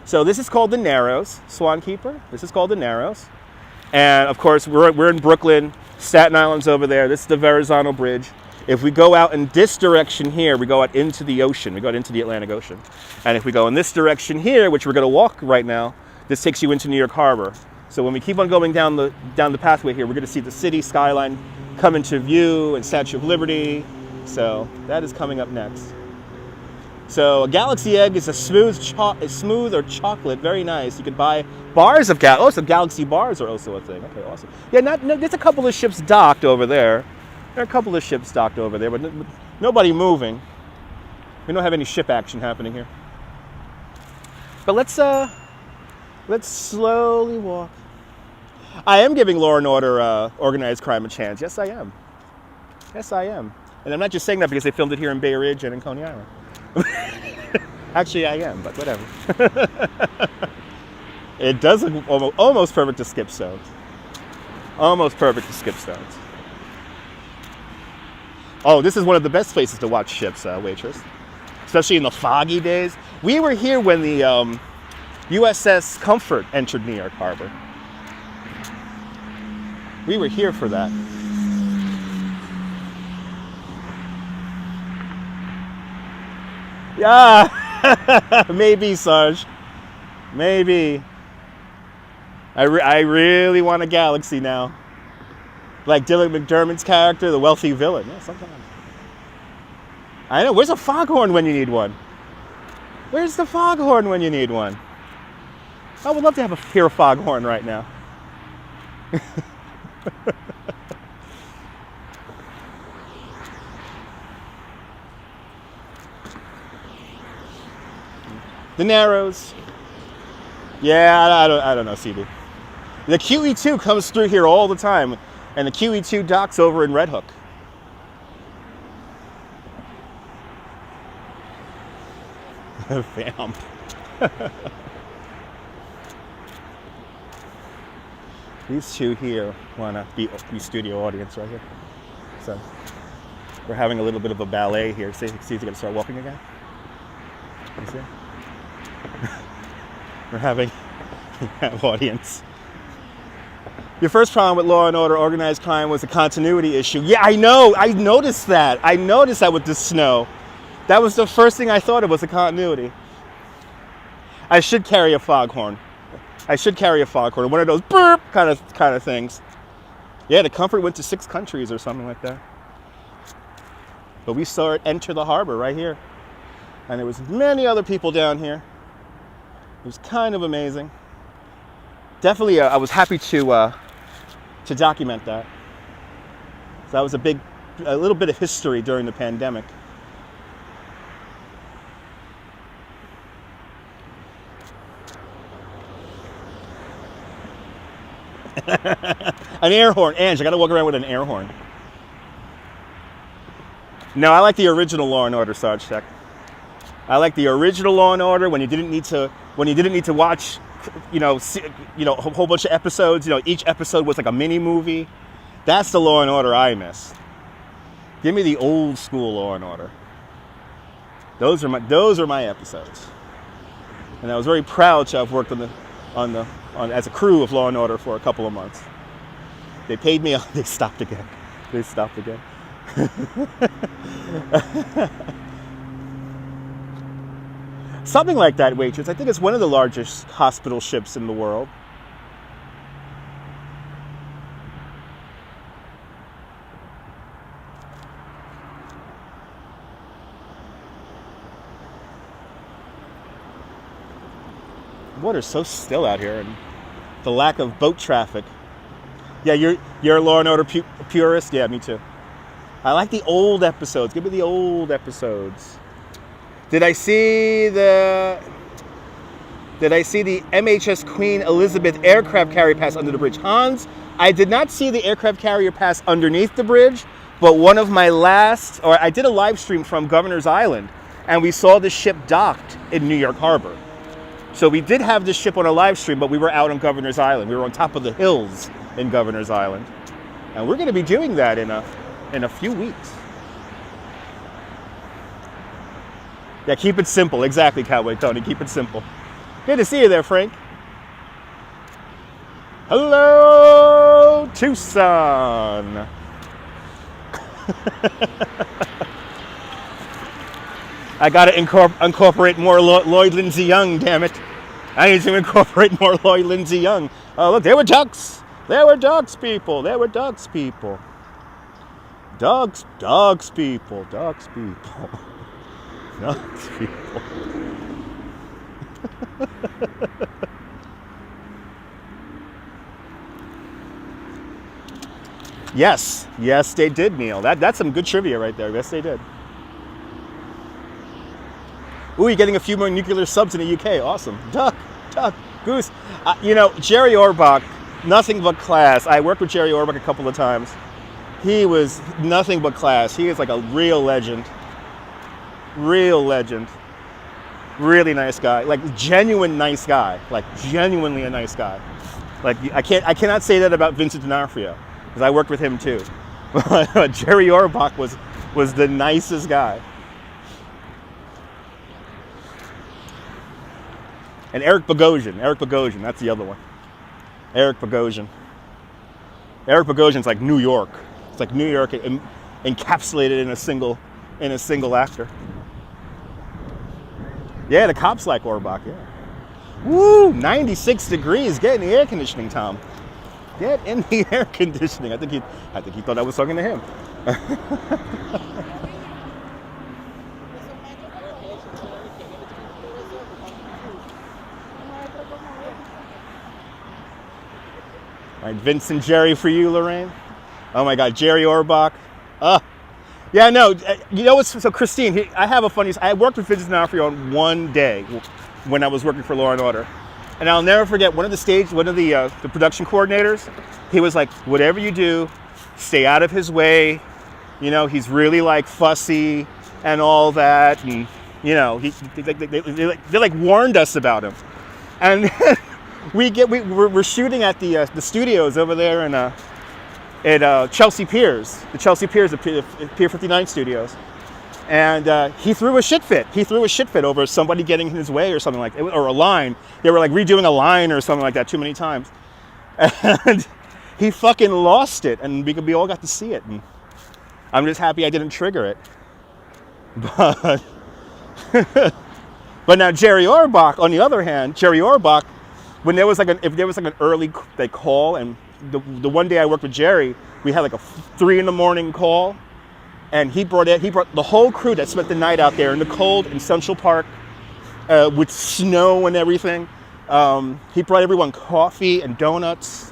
So this is called the Narrows, Swankeeper. This is called the Narrows, and of course we're in Brooklyn. Staten Island's over there. This is the Verrazano Bridge. If we go out in this direction here, we go out into the ocean. We go out into the Atlantic Ocean. And if we go in this direction here, which we're going to walk right now, this takes you into New York Harbor. So when we keep on going down the pathway here, we're going to see the city skyline come into view and Statue of Liberty. So that is coming up next. So a Galaxy egg is a smooth or chocolate, very nice. You can buy bars of some Galaxy bars are also a thing. Okay, awesome. Yeah, there's a couple of ships docked over there. There are a couple of ships docked over there, but nobody moving. We don't have any ship action happening here. But let's slowly walk. I am giving Law and Order Organized Crime a chance. Yes, I am. Yes, I am. And I'm not just saying that because they filmed it here in Bay Ridge and in Coney Island. Actually, I am, but whatever. It does look almost perfect to skip stones. Almost perfect to skip stones. Oh, this is one of the best places to watch ships, waitress. Especially in the foggy days. We were here when the USS Comfort entered New York Harbor. We were here for that. Yeah, maybe, Sarge. Maybe. I really want a Galaxy now. Like Dylan McDermott's character, the wealthy villain. Yeah, sometimes. I know. Where's a foghorn when you need one? Where's the foghorn when you need one? I would love to have a Pier foghorn right now. The Narrows. Yeah, I don't know, CB. The QE2 comes through here all the time, and the QE2 docks over in Red Hook. Vamp. These two here want to be studio audience right here. So we're having a little bit of a ballet here. See if they're going to start walking again. You see? We're having audience. Your first problem with Law and Order Organized Crime was a continuity issue. Yeah, I know. I noticed that. I noticed that with the snow. That was the first thing I thought of was a continuity. I should carry a foghorn. One of those burp kind of things. Yeah, the Comfort went to 6 countries or something like that. But we saw it enter the harbor right here. And there was many other people down here. It was kind of amazing. Definitely, I was happy to document that. So that was a little bit of history during the pandemic. An air horn. Ange, I gotta walk around with an air horn. No, I like the original Law and Order, Sarge Tech. I like the original Law and Order when you didn't need to watch, a whole bunch of episodes. Each episode was like a mini movie. That's the Law and Order I miss. Give me the old school Law and Order. Those are my episodes. And I was very proud to have worked as a crew of Law and Order for a couple of months. They paid me. They stopped again. Something like that, waitress. I think it's one of the largest hospital ships in the world. Water's so still out here, and the lack of boat traffic. Yeah, you're a Law and Order purist. Yeah, me too. I like the old episodes. Give me the old episodes. Did I see the MHS Queen Elizabeth aircraft carrier pass under the bridge? Hans, I did not see the aircraft carrier pass underneath the bridge, but I did a live stream from Governor's Island, and we saw the ship docked in New York Harbor. So we did have this ship on a live stream, but we were out on Governor's Island. We were on top of the hills in Governor's Island. And we're going to be doing that in a few weeks. Yeah, keep it simple. Exactly, Cowboy Tony. Keep it simple. Good to see you there, Frank. Hello, Tucson. I got to incorporate more Lloyd Lindsay Young, damn it. I need to incorporate more Lloyd Lindsay Young. Oh, look, there were ducks. There were ducks, people. There were ducks, people. Dogs, people. Dogs, people. No, it's people. Yes, yes, they did, Neil. That's some good trivia right there. Yes, they did. Ooh, you're getting a few more nuclear subs in the UK. Awesome. Duck, goose. You know, Jerry Orbach, nothing but class. I worked with Jerry Orbach a couple of times. He was nothing but class. He is like a real legend. Real legend. Really nice guy. Like genuine nice guy. Like genuinely a nice guy. Like I cannot say that about Vincent D'Onofrio because I worked with him too. But Jerry Orbach was the nicest guy. And Eric Bogosian, that's the other one. Eric Bogosian's like New York. It's like New York encapsulated in a single actor. Yeah, the cops like Orbach, yeah. Woo, 96 degrees. Get in the air conditioning, Tom. Get in the air conditioning. I think he thought I was talking to him. All right, Vince and Jerry for you, Lorraine. Oh my God, Jerry Orbach. Yeah, no, you know what's, so Christine, I have a funny, I worked with Vincent D'Onofrio on one day when I was working for Law & Order. And I'll never forget, one of the production coordinators, he was like, whatever you do, stay out of his way. You know, he's really like fussy and all that. And, you know, they like warned us about him. And we're shooting at the studios over there in at Chelsea Piers, the Pier 59 studios. And he threw a shit fit. He threw a shit fit over somebody getting in his way or something like that, or a line. They were like redoing a line or something like that too many times. And he fucking lost it, and we all got to see it. And I'm just happy I didn't trigger it. But but now Jerry Orbach, on the other hand, when there was if there was like an early call, and the one day I worked with Jerry, we had like a 3 a.m. call. And he brought the whole crew that spent the night out there in the cold in Central Park with snow and everything. He brought everyone coffee and donuts,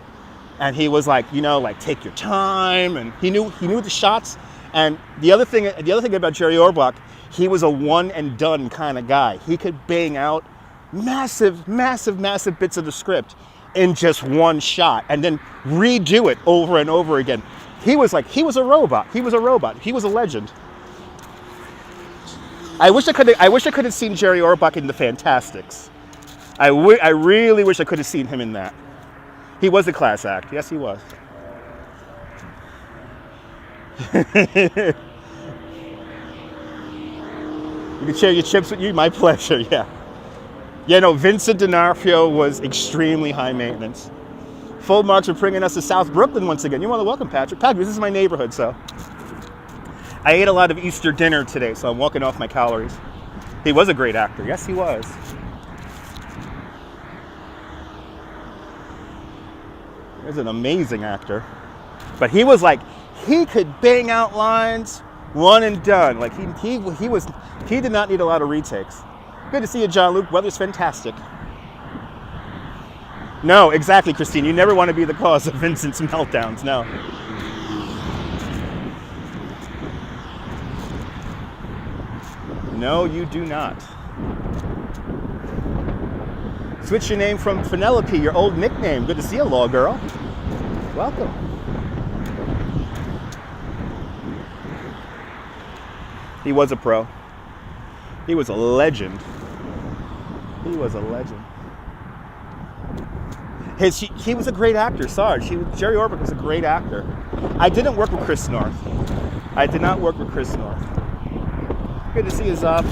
and he was like, you know, like take your time. And he knew the shots. And the other thing about Jerry Orbach, he was a one and done kind of guy. He could bang out massive bits of the script in just one shot, and then redo it over and over again. He was a robot. He was a legend. I wish I could have seen Jerry Orbach in The Fantastics. I really wish I could have seen him in that. He was a class act. Yes, he was. You can share your chips with you? My pleasure, yeah. Yeah, no, Vincent D'Onofrio was extremely high maintenance. Full marks for bringing us to South Brooklyn once again. You're more than welcome, Patrick. Patrick, this is my neighborhood, so. I ate a lot of Easter dinner today, so I'm walking off my calories. He was a great actor. Yes, he was. He was an amazing actor. But he was like, he could bang out lines, one and done. Like he did not need a lot of retakes. Good to see you, John Luke. Weather's fantastic. No, exactly, Christine. You never want to be the cause of Vincent's meltdowns, no. No, you do not. Switch your name from Penelope, your old nickname. Good to see you, Law Girl. Welcome. He was a pro. He was a legend. He was a legend. He was a great actor, Sarge. Jerry Orbach was a great actor. I didn't work with Chris North. I did not work with Chris North. Good to see you, Zob.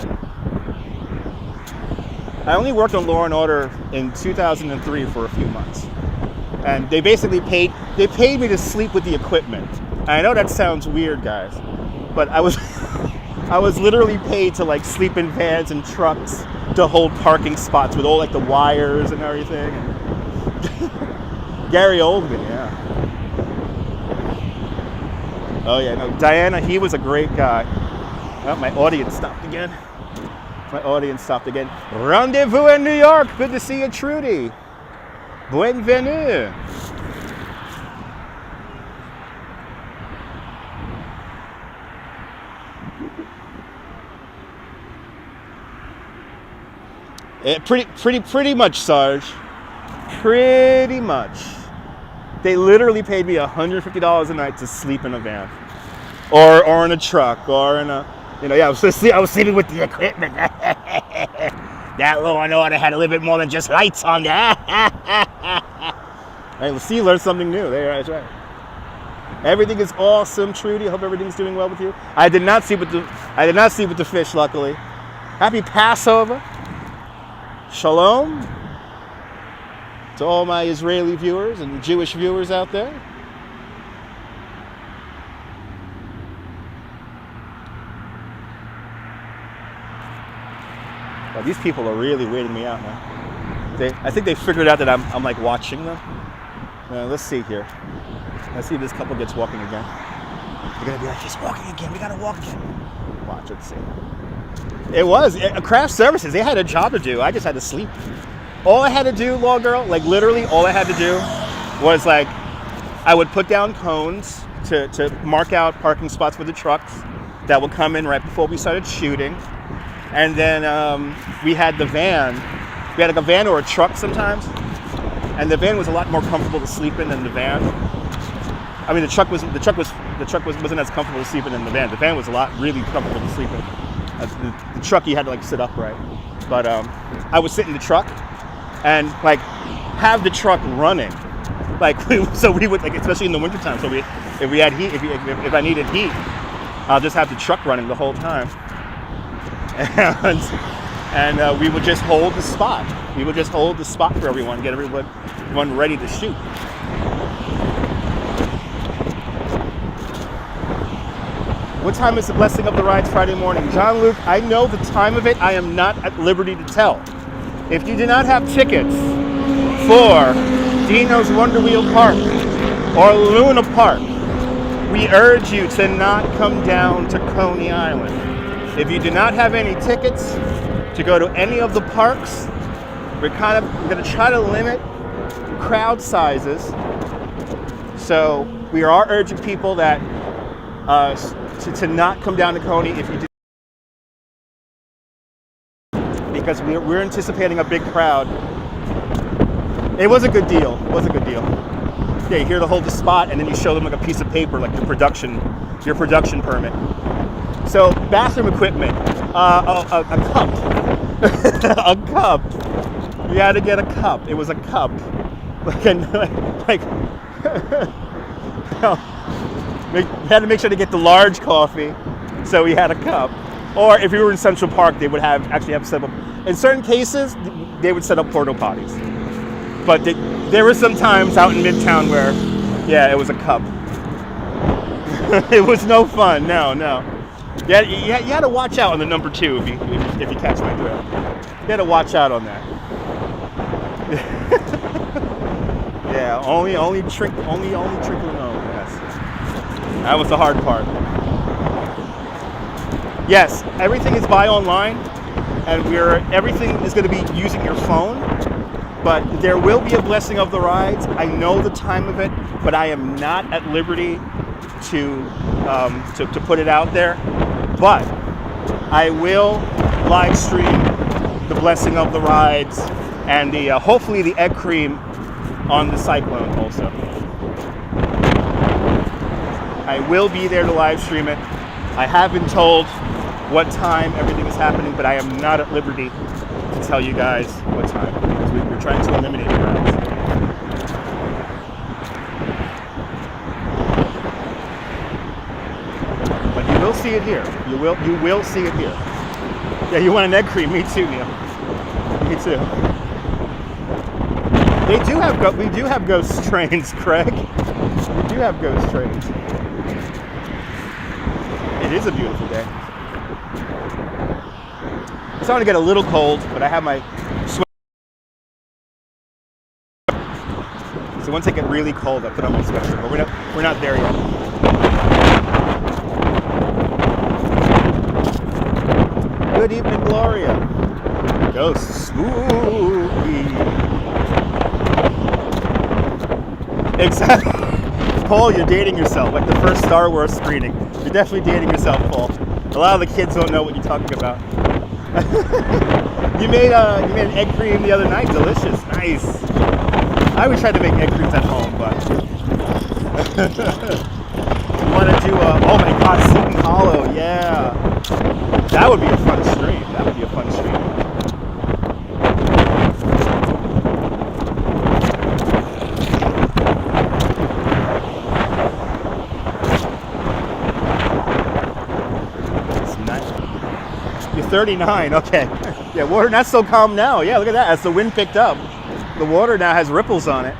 I only worked on Law & Order in 2003 for a few months. And they basically paid me to sleep with the equipment. And I know that sounds weird, guys, but I was literally paid to like sleep in vans and trucks to hold parking spots with all like the wires and everything. Gary Oldman, yeah. Oh yeah, no, Diana, he was a great guy. Oh, my audience stopped again. My audience stopped again. Rendezvous in New York. Good to see you, Trudy. Bienvenue. Pretty much, Sarge. Pretty much. They literally paid me $150 a night to sleep in a van, or in a truck, or in a, I was sleeping with the equipment. That Law and Order had a little bit more than just lights on there. Hey, see, learn something new. There, that's right. Everything is awesome, Trudy. I hope everything's doing well with you. I did not sleep with the fish, luckily. Happy Passover. Shalom to all my Israeli viewers and Jewish viewers out there. Well, these people are really waiting me out now. I think they figured out that I'm like watching them. Let's see here. Let's see if this couple gets walking again. They're gonna be like, he's walking again. We gotta walk again. Watch, let's see. It was craft services. They had a job to do. I just had to sleep. All I had to do, Law Girl, like literally all I had to do was like, I would put down cones to mark out parking spots for the trucks that would come in right before we started shooting. And then we had the van. We had like a van or a truck sometimes. And the van was a lot more comfortable to sleep in than the van. I mean, the truck wasn't as comfortable to sleep in than the van. The van was really comfortable to sleep in. The truck, you had to like sit upright. But I would sit in the truck and like have the truck running. Like so we would like, especially in the wintertime. So if we had heat, if I needed heat, I'll just have the truck running the whole time. And we would just hold the spot. We would just hold the spot for everyone, get everyone ready to shoot. What time is the blessing of the rides Friday morning? John Luke, I know the time of it. I am not at liberty to tell. If you do not have tickets for Dino's Wonder Wheel Park or Luna Park, we urge you to not come down to Coney Island. If you do not have any tickets to go to any of the parks, we're going to try to limit crowd sizes. So we are urging people that to not come down to Coney if you do, because we're anticipating a big crowd. It was a good deal. Yeah, you hear to hold the spot, and then you show them like a piece of paper, like your production permit. So bathroom equipment, a cup, a cup. We had to get a cup. It was a cup, we had to make sure to get the large coffee, so we had a cup. Or if we were in Central Park, they would actually have set up. In certain cases, they would set up porta potties. But there were some times out in Midtown where, yeah, it was a cup. It was no fun. No. Yeah, you had to watch out on the number 2 if you catch my drift. You had to watch out on that. Yeah, only trickling home. Yes, that was the hard part. Yes, everything is buy online, and everything is going to be using your phone. But there will be a blessing of the rides. I know the time of it, but I am not at liberty to put it out there. But I will live stream the blessing of the rides and the hopefully the egg cream on the Cyclone also. I will be there to live stream it. I have been told what time everything is happening, but I am not at liberty to tell you guys what time, because we're trying to eliminate crowds. But you will see it here. You will see it here. Yeah, you want an egg cream? Me too, Neil. Me too. We do have ghost trains, Craig. We do have ghost trains. It is a beautiful day. It's starting to get a little cold, but I have my sweater. So once I get really cold, I put on my sweatshirt. But we're not there yet. Good evening, Gloria. Go spooky. Exactly. Paul, you're dating yourself. Like the first Star Wars screening. You're definitely dating yourself, Paul. A lot of the kids don't know what you're talking about. You made an egg cream the other night. Delicious. Nice. I would try to make egg creams at home, but you want to do oh my God, Seton Hollow. Yeah. That would be a fun stream. That would be a fun stream. It's nice. You're 39. Okay. Yeah, water not so calm now. Yeah, look at that. As the wind picked up, the water now has ripples on it.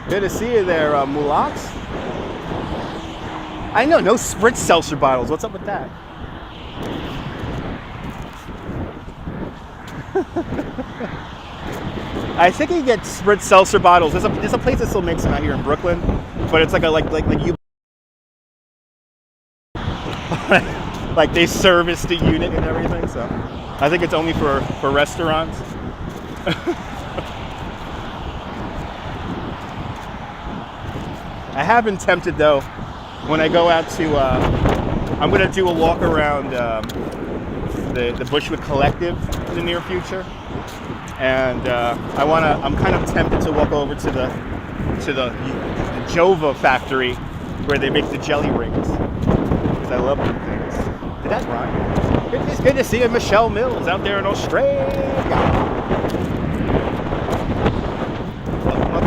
Good to see you there, Mulaks. I know, no spritz seltzer bottles. What's up with that? I think you get spritz seltzer bottles. There's a place that still makes them out here in Brooklyn, but it's like you like they service the unit and everything. So I think it's only for restaurants. I have been tempted though. When I go out to, I'm gonna do a walk around the Bushwick Collective in the near future, and I'm kind of tempted to walk over to the Jova factory where they make the jelly rings, because I love them things. Did that rhyme? It's good to see you, Michelle Mills, out there in Australia.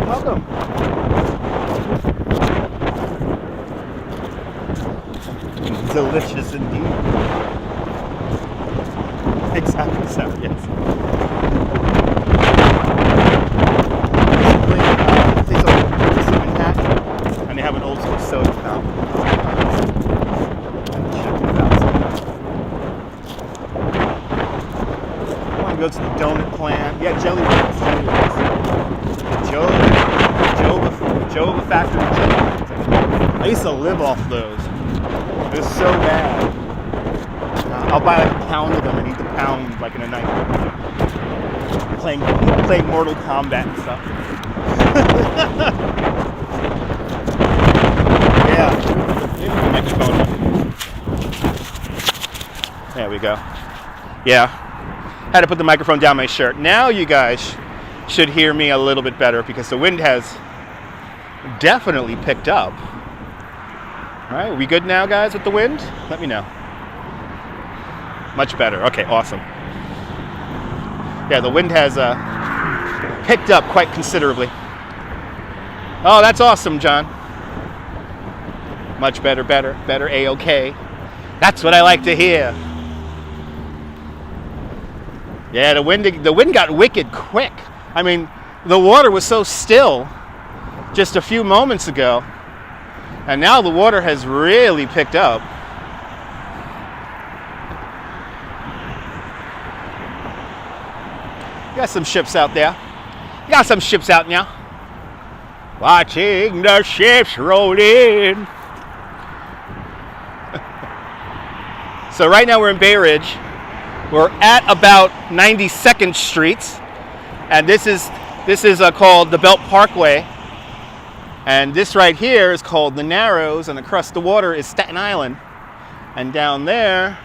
Welcome. Delicious indeed. Exactly so, yes. It's a hat, and they have an old school soda fountain. I want to go to the donut plant. Yeah, jelly rolls. Jova factory jelly rolls. I used to live off those. It was so bad. I'll buy like a pound of them and eat the pound like in a night. Playing Mortal Kombat and stuff. Yeah. There we go. Yeah. Had to put the microphone down my shirt. Now you guys should hear me a little bit better because the wind has definitely picked up. All right, are we good now, guys, with the wind? Let me know. Much better. Okay, awesome. Yeah, the wind has picked up quite considerably. Oh, that's awesome, John. Much better, A-OK. That's what I like to hear. Yeah, the wind got wicked quick. I mean, the water was so still just a few moments ago. And now the water has really picked up. You got some ships out there. You got some ships out now. Watching the ships roll in. So right now we're in Bay Ridge. We're at about 92nd Street. And this is called the Belt Parkway. And this right here is called the Narrows, and across the water is Staten Island. And down there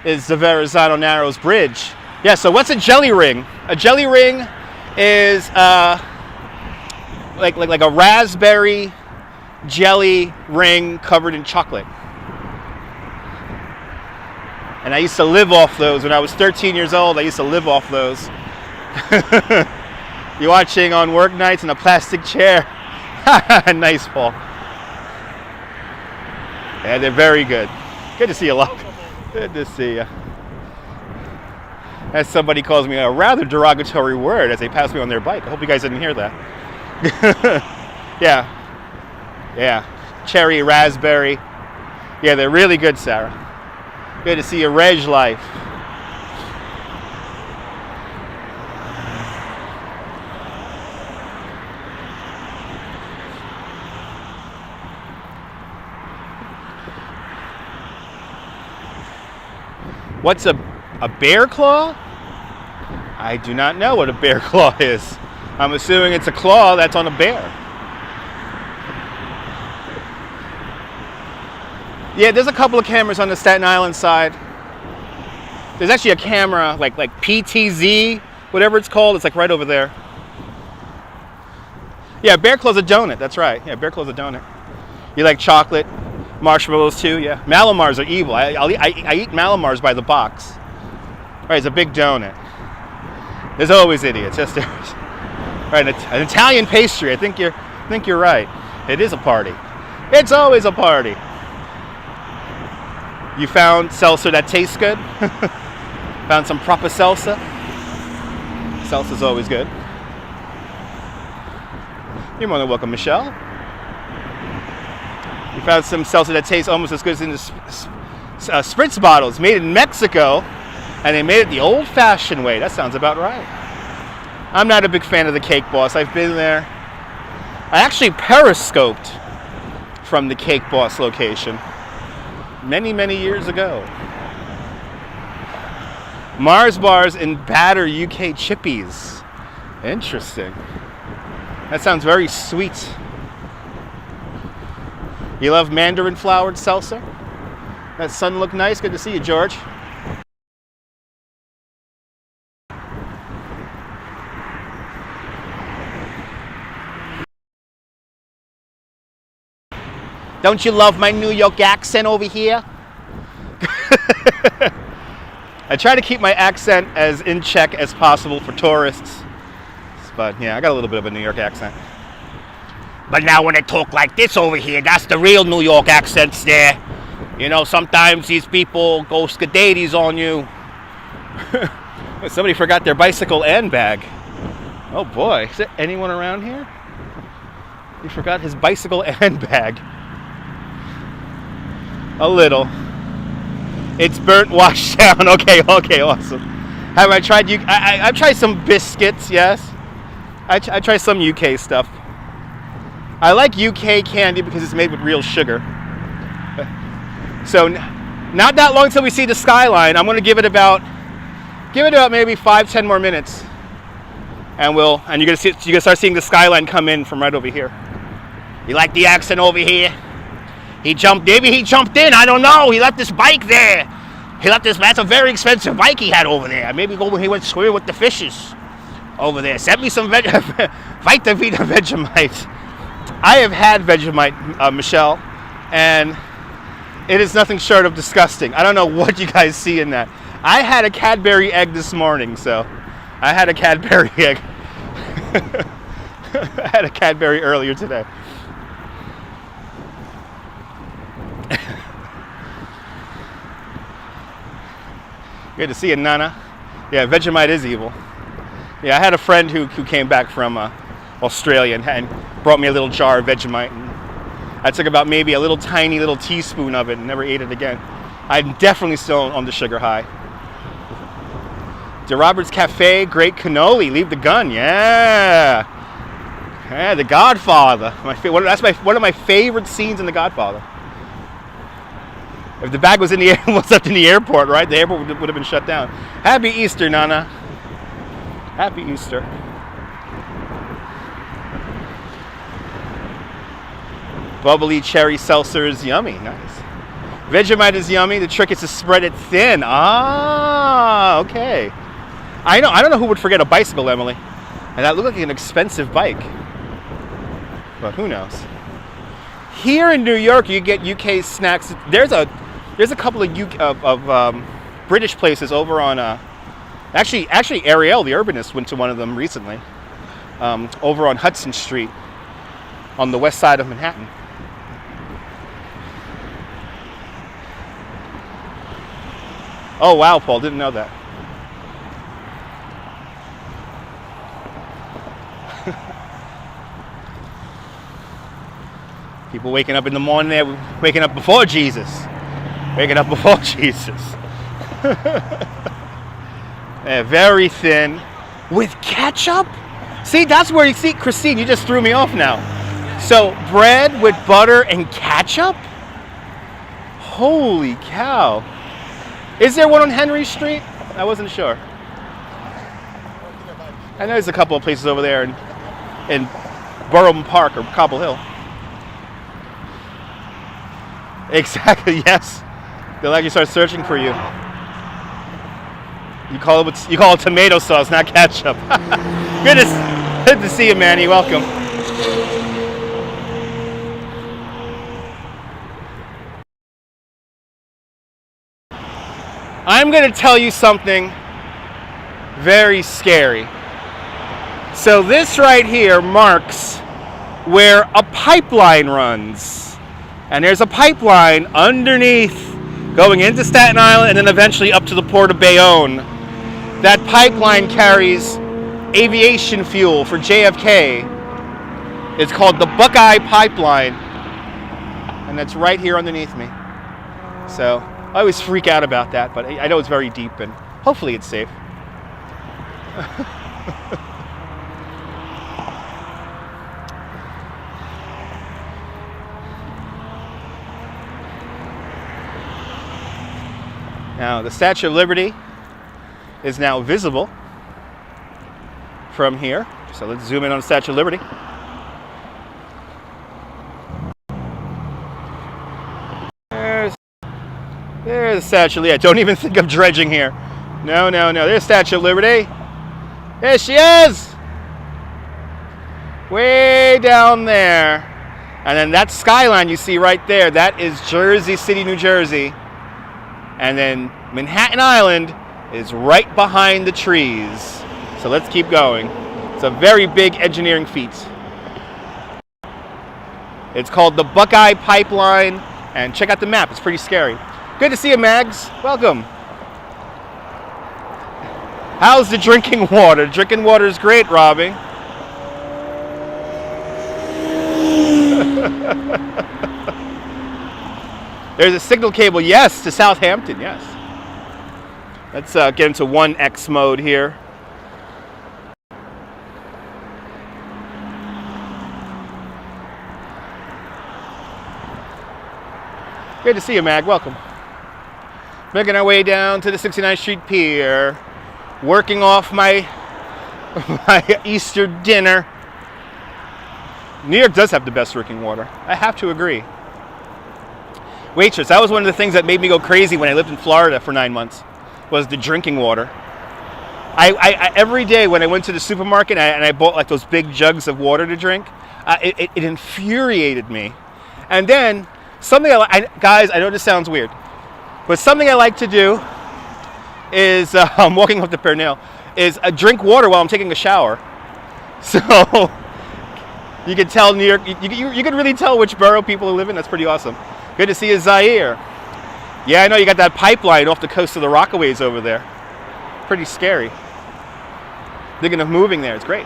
is the Verrazano Narrows Bridge. Yeah, so what's a jelly ring? A jelly ring is like a raspberry jelly ring covered in chocolate. And I used to live off those. When I was 13 years old, I used to live off those. You're watching on work nights in a plastic chair. Nice, Paul. Yeah, they're very good. Good to see you, Locke. Good to see you. As somebody calls me a rather derogatory word as they pass me on their bike. I hope you guys didn't hear that. Yeah. Cherry, raspberry. Yeah, they're really good, Sarah. Good to see you, Reg Life. A bear claw? I do not know what a bear claw is. I'm assuming it's a claw that's on a bear. Yeah, there's a couple of cameras on the Staten Island side. There's actually a camera, like PTZ, whatever it's called. It's like right over there. Yeah, bear claw's a donut. That's right. Yeah, bear claw's a donut. You like chocolate, marshmallows too? Yeah. Malamars are evil. I eat Malamars by the box. Right, it's a big donut. There's always idiots. Yes, there is. Right, an Italian pastry. I think you're right. It is a party. It's always a party. You found seltzer that tastes good? Found some proper salsa? Salsa's always good. You're more than welcome, Michelle. You found some seltzer that tastes almost as good as in the spritz bottles, made in Mexico, and they made it the old-fashioned way. That sounds about right. I'm not a big fan of the Cake Boss. I've been there. I actually periscoped from the Cake Boss location many, many years ago. Mars bars and batter UK chippies. Interesting. That sounds very sweet. You love mandarin flowered salsa? That sun looked nice. Good to see you, George. Don't you love my New York accent over here? I try to keep my accent as in check as possible for tourists. But yeah, I got a little bit of a New York accent. But now when I talk like this over here, that's the real New York accents there. You know, sometimes these people go skadadies on you. Somebody forgot their bicycle and bag. Oh boy, is there anyone around here? He forgot his bicycle and bag. A little. It's burnt, washed down. Okay, awesome. Have I tried I've tried some biscuits, yes. I try some UK stuff. I like UK candy because it's made with real sugar. So not that long until we see the skyline. I'm going to give it about maybe 5-10 more minutes, and you're going to start seeing the skyline come in from right over here. You like the accent over here? Maybe he jumped in. I don't know. He left this bike there. That's a very expensive bike he had over there. Maybe he went swimming with the fishes over there. Send me some Vita Vita Vegemite. I have had Vegemite, Michelle, and it is nothing short of disgusting. I don't know what you guys see in that. I had a Cadbury egg this morning, so I had a Cadbury egg. I had a Cadbury earlier today. Good to see you, Nana. Yeah, Vegemite is evil. Yeah, I had a friend who came back from Australia and brought me a little jar of Vegemite. And I took about maybe a tiny little teaspoon of it and never ate it again. I'm definitely still on the sugar high. De Roberts Cafe, great cannoli. Leave the gun, yeah. Yeah, The Godfather. That's one of my favorite scenes in The Godfather. If the bag was left in the airport, right? The airport would have been shut down. Happy Easter, Nana. Happy Easter. Bubbly cherry seltzer is yummy. Nice. Vegemite is yummy. The trick is to spread it thin. Ah, okay. I don't know who would forget a bicycle, Emily. And that looked like an expensive bike. But who knows? Here in New York, you get UK snacks. There's a couple of British places over on actually Ariel, the urbanist, went to one of them recently. Over on Hudson Street, on the west side of Manhattan. Oh wow, Paul, didn't know that. People waking up in the morning there, waking up before Jesus. Waking up before Jesus. Yeah, very thin. With ketchup? See, that's where you see, Christine, you just threw me off now. So, bread with butter and ketchup? Holy cow. Is there one on Henry Street? I wasn't sure. I know there's a couple of places over there in Borough Park or Cobble Hill. Exactly, yes. They'll actually start searching for you. You call it tomato sauce, not ketchup. Good to see you, Manny. Welcome. I'm going to tell you something very scary. So this right here marks where a pipeline runs. And there's a pipeline underneath going into Staten Island and then eventually up to the port of Bayonne. That pipeline carries aviation fuel for JFK. It's called the Buckeye Pipeline. And that's right here underneath me. So I always freak out about that, but I know it's very deep and hopefully it's safe. Now, the Statue of Liberty is now visible from here. So let's zoom in on the Statue of Liberty. There's the Statue of Liberty. Don't even think of dredging here. No. There's Statue of Liberty. There she is! Way down there. And then that skyline you see right there, that is Jersey City, New Jersey. And then Manhattan Island is right behind the trees. So let's keep going. It's a very big engineering feat. It's called the Buckeye Pipeline. And check out the map. It's pretty scary. Good to see you, Mags. Welcome. How's the drinking water? Drinking water is great, Robbie. There's a signal cable, yes, to Southampton, yes. Let's get into 1X mode here. Great to see you, Mag. Welcome. Making our way down to the 69th Street Pier. Working off my Easter dinner. New York does have the best drinking water. I have to agree. Waitress, that was one of the things that made me go crazy when I lived in Florida for 9 months, was the drinking water. I every day when I went to the supermarket and I bought like those big jugs of water to drink, it infuriated me. And then something guys, I know this sounds weird, but something I like to do is I'm walking up the Pernell, is drink water while I'm taking a shower. So you can tell New York, you can really tell which borough people live in. That's pretty awesome. Good to see you, Zaire. Yeah, I know you got that pipeline off the coast of the Rockaways over there. Pretty scary. Thinking of moving there. It's great.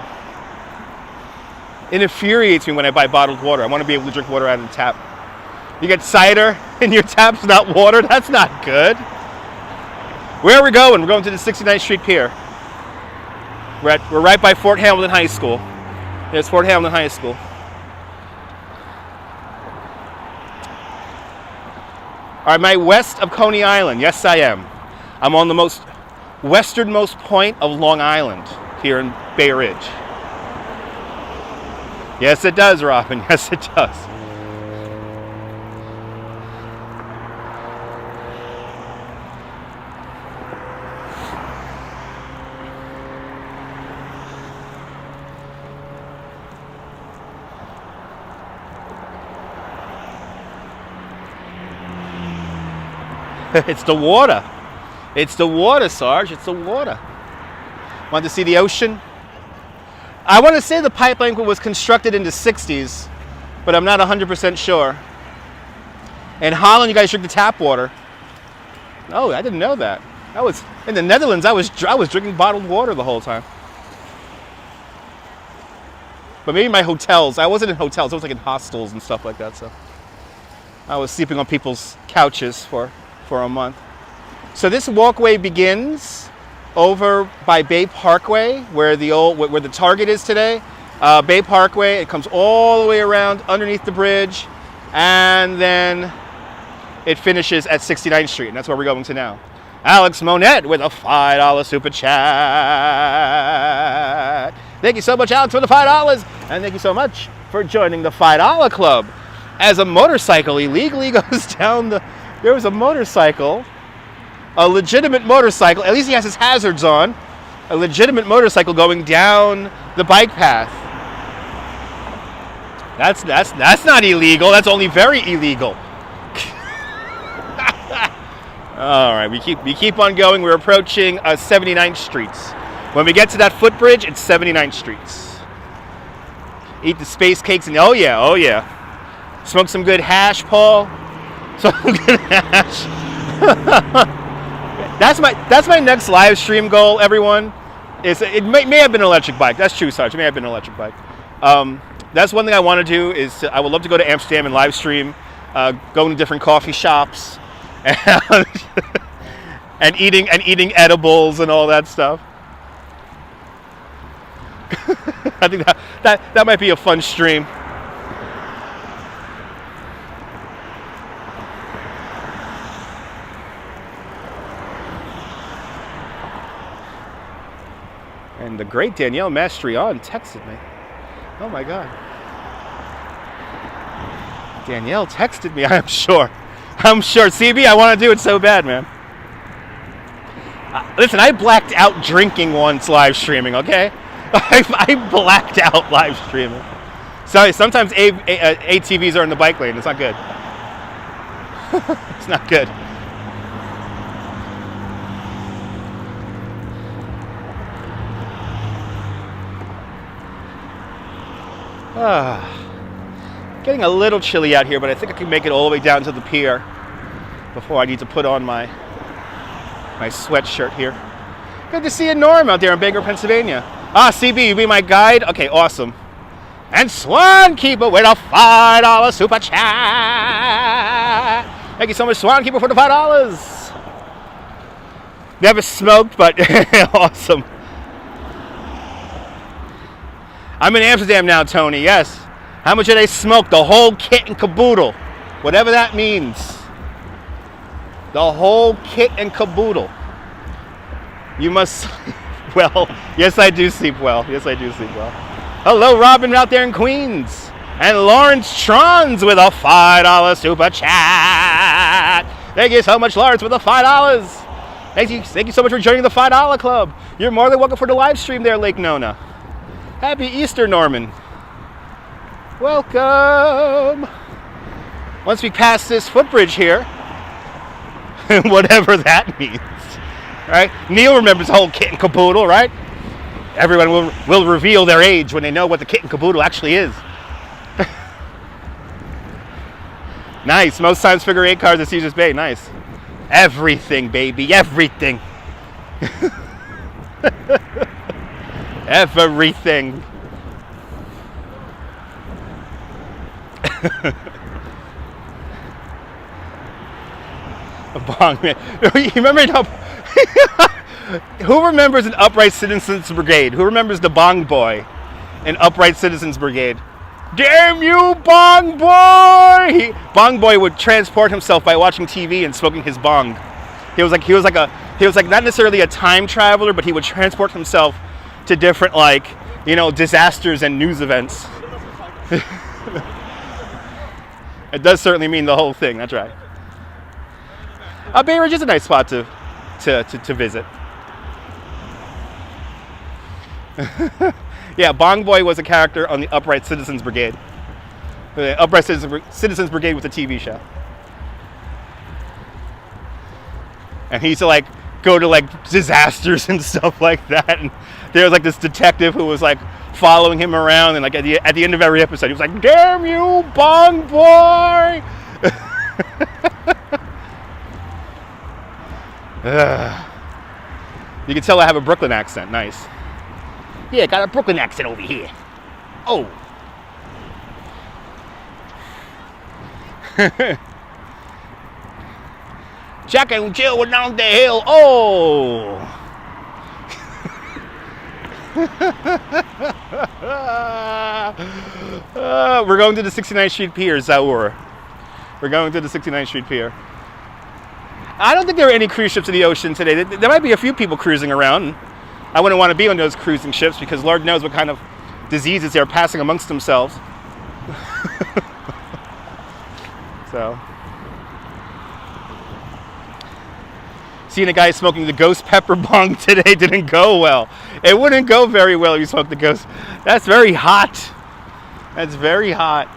It infuriates me when I buy bottled water. I want to be able to drink water out of the tap. You get cider in your taps, not water. That's not good. Where are we going? We're going to the 69th Street Pier. We're right by Fort Hamilton High School. There's Fort Hamilton High School. All right, am I west of Coney Island? Yes, I am. I'm on the most westernmost point of Long Island here in Bay Ridge. Yes, it does, Robin. Yes, it does. It's the water. It's the water, Sarge. It's the water. Want to see the ocean? I want to say the pipeline was constructed in the 60s, but I'm not 100% sure. In Holland, you guys drink the tap water. Oh, I didn't know that. I was in the Netherlands. I was drinking bottled water the whole time. But maybe my hotels. I wasn't in hotels. I was like in hostels and stuff like that. So I was sleeping on people's couches for a month. So this walkway begins over by Bay Parkway, where the Target is today. Bay Parkway. It comes all the way around underneath the bridge, and then it finishes at 69th Street, and that's where we're going to now. Alex Monette with a $5 super chat. Thank you so much, Alex, for the $5. And thank you so much for joining the $5 club. As a motorcycle illegally goes down the... There was a motorcycle, a legitimate motorcycle, at least he has his hazards on, a legitimate motorcycle going down the bike path. That's not illegal, that's only very illegal. All right, we keep on going. We're approaching 79th Streets. When we get to that footbridge, it's 79th Streets. Eat the space cakes and oh yeah. Smoke some good hash, Paul. Some good hash. That's my next live stream goal, everyone. It may have been an electric bike. That's true, Sarge. It may have been an electric bike. That's one thing I want to do is I would love to go to Amsterdam and live stream, go to different coffee shops. And eating edibles and all that stuff. I think that might be a fun stream. And the great Danielle Mastrion texted me. Oh my God. Danielle texted me, I'm sure. CB, I want to do it so bad, man. Listen, I blacked out drinking once live streaming, okay? I blacked out live streaming. Sorry, sometimes ATVs are in the bike lane. It's not good. It's not good. Getting a little chilly out here, but I think I can make it all the way down to the pier before I need to put on my sweatshirt here. Good to see you, Norm, out there in Bangor, Pennsylvania. CB, you be my guide? Okay, awesome. And Swan Keeper with a $5 super chat. Thank you so much, Swan Keeper, for the $5. Never smoked, but awesome. I'm in Amsterdam now, Tony, yes. How much did they smoke? The whole kit and caboodle. Whatever that means. The whole kit and caboodle. You must... Well, yes, I do sleep well. Yes, I do sleep well. Hello, Robin, out there in Queens. And Lawrence Trons with a $5 super chat. Thank you so much, Lawrence, with the $5. Thank you so much for joining the $5 club. You're more than welcome for the live stream there, Lake Nona. Happy Easter, Norman. Welcome. Once we pass this footbridge here, whatever that means, right? Neil remembers the whole kit and caboodle, right? Everyone will reveal their age when they know what the kit and caboodle actually is. Nice. Most times figure 8 cars at Caesars Bay. Nice. Everything, baby. Everything. Everything. A bong man. You remember who remembers an Upright Citizens Brigade? Who remembers the bong boy in Upright Citizens Brigade? Damn you, bong boy! Bong boy would transport himself by watching TV and smoking his bong. He was like not necessarily a time traveler, but he would transport himself to different disasters and news events. It does certainly mean the whole thing. That's right. Bay Ridge is a nice spot to visit. Yeah, Bong Boy was a character on the Upright Citizens Brigade. The Upright Citizens Brigade was a TV show. And he used to go to disasters and stuff like that. And there was this detective who was following him around, and at the end of every episode, he was like, "Damn you, Bong Boy!" You can tell I have a Brooklyn accent. Nice. Yeah, got a Brooklyn accent over here. Oh. Jack and Jill were down the hill. Oh. We're going to the 69th Street Pier, Zaur. We're going to the 69th Street Pier. I don't think there are any cruise ships in the ocean today. There might be a few people cruising around. I wouldn't want to be on those cruising ships because Lord knows what kind of diseases they're passing amongst themselves. So, seeing a guy smoking the ghost pepper bong today didn't go well. It wouldn't go very well if you smoked the ghost. That's very hot. That's very hot.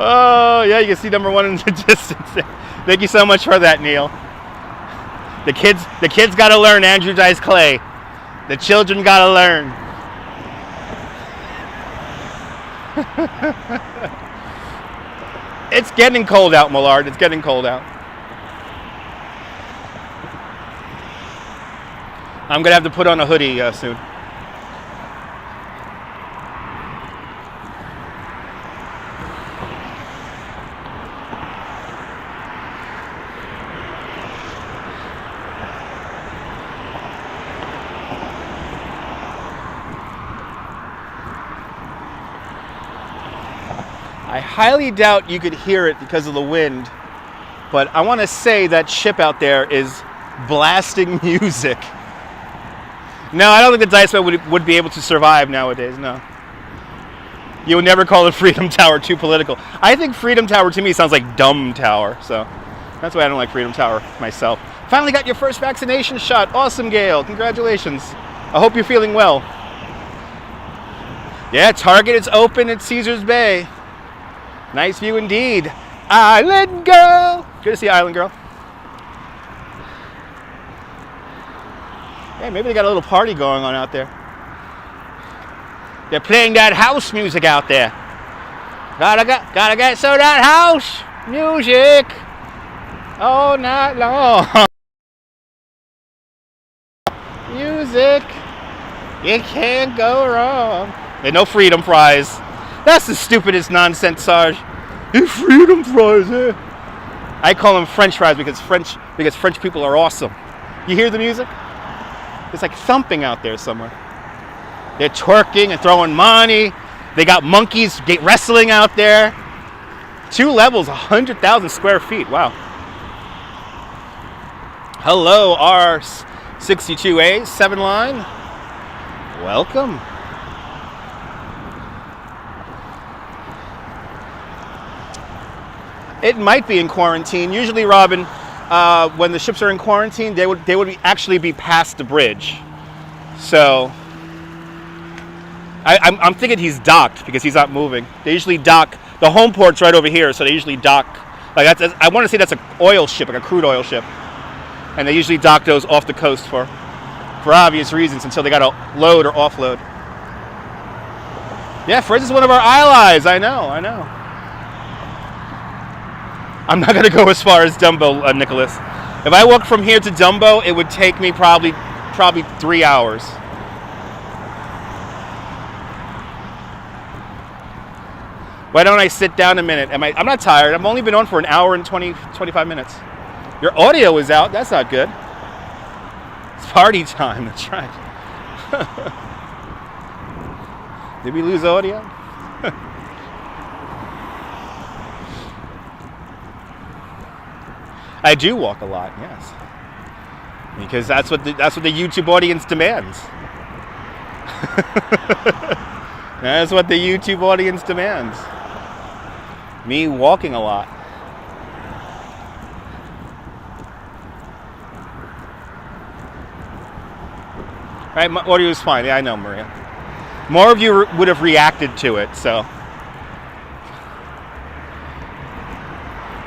Oh, yeah, you can see number one in the distance. Thank you so much for that, Neil. The kids got to learn Andrew Dice Clay. The children got to learn. It's getting cold out, Millard. It's getting cold out. I'm going to have to put on a hoodie soon. I highly doubt you could hear it because of the wind, but I want to say that ship out there is blasting music. No, I don't think the Dice Man would be able to survive nowadays, no. You would never call the Freedom Tower too political. I think Freedom Tower to me sounds like Dumb Tower, so that's why I don't like Freedom Tower myself. Finally got your first vaccination shot. Awesome, Gail. Congratulations. I hope you're feeling well. Yeah, Target is open at Caesars Bay. Nice view indeed. Island Girl. Good to see you, Island Girl. Yeah, maybe they got a little party going on out there. They're playing that house music out there. Gotta get some of that house music all night long. Music, you can't go wrong. There's no freedom fries. That's the stupidest nonsense, Sarge. Freedom fries, eh? I call them French fries because French people are awesome. You hear the music? It's like thumping out there somewhere. They're twerking and throwing money. They got monkeys wrestling out there. 2 levels, 100,000 square feet. Wow. Hello, R62A 7 line. Welcome. It might be in quarantine. Usually, Robin, when the ships are in quarantine, they would actually be past the bridge. So I'm thinking he's docked because he's not moving. They usually dock. The home port's right over here, so they usually dock. Like I want to say that's an oil ship, like a crude oil ship, and they usually dock those off the coast for obvious reasons until they got to load or offload. Yeah, Frizz is one of our allies. I know. I'm not going to go as far as Dumbo, Nicholas. If I walked from here to Dumbo, it would take me probably 3 hours. Why don't I sit down a minute? I'm not tired. I've only been on for an hour and 25 minutes. Your audio is out. That's not good. It's party time. That's right. Did we lose audio? I do walk a lot, yes, because that's what the YouTube audience demands. That's what the YouTube audience demands. Me walking a lot. Right, my audio is fine. Yeah, I know, Maria. More of you would have reacted to it, so.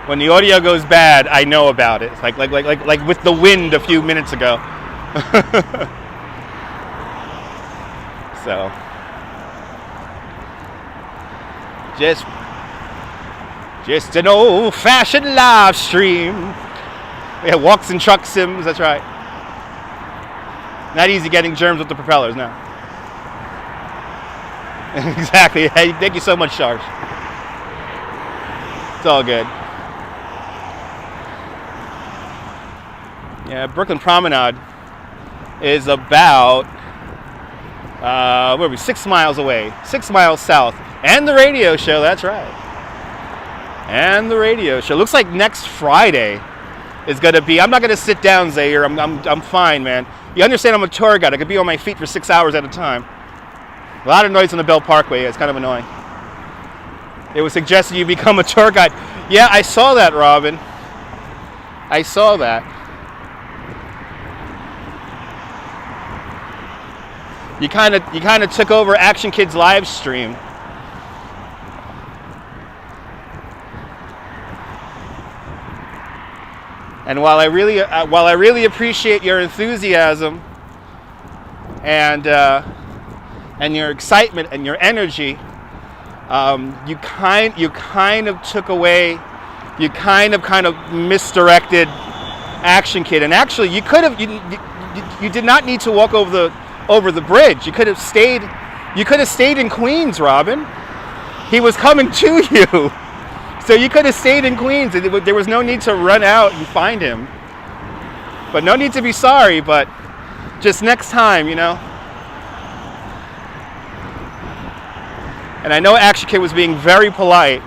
When the audio goes bad, I know about it. Like with the wind a few minutes ago. So, just an old-fashioned live stream. Yeah, walks and truck sims. That's right. Not easy getting germs with the propellers now. Exactly. Hey, thank you so much, Charge. It's all good. Yeah, Brooklyn Promenade is about, where are we, 6 miles away, 6 miles south. And the radio show, that's right. And the radio show. Looks like next Friday is going to be, I'm not going to sit down, Zaire. I'm fine, man. You understand I'm a tour guide. I could be on my feet for 6 hours at a time. A lot of noise on the Bell Parkway. It's kind of annoying. It was suggested you become a tour guide. Yeah, I saw that, Robin. I saw that. You kind of took over Action Kids live stream. And while I really appreciate your enthusiasm and your excitement and your energy, you kind of took away, you kind of misdirected Action Kid. And actually, you could have you did not need to walk over the bridge. You could have stayed in Queens, Robin. He was coming to you. So you could have stayed in Queens. There was no need to run out and find him. But no need to be sorry, but just next time, you know. And I know Action Kid was being very polite,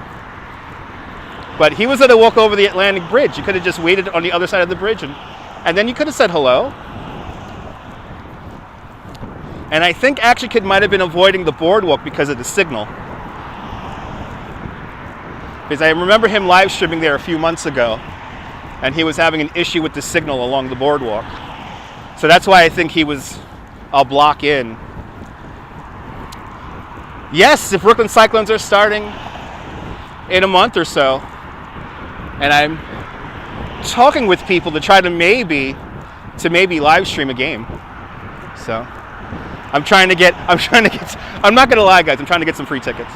but he was going to walk over the Atlantic Bridge. You could have just waited on the other side of the bridge, and then you could have said hello. And I think Action Kid might have been avoiding the boardwalk because of the signal. Because I remember him live streaming there a few months ago, and he was having an issue with the signal along the boardwalk. So that's why I think he was a block in. Yes, the Brooklyn Cyclones are starting in a month or so, and I'm talking with people to try to maybe live stream a game. So I'm not gonna lie, guys, I'm trying to get some free tickets.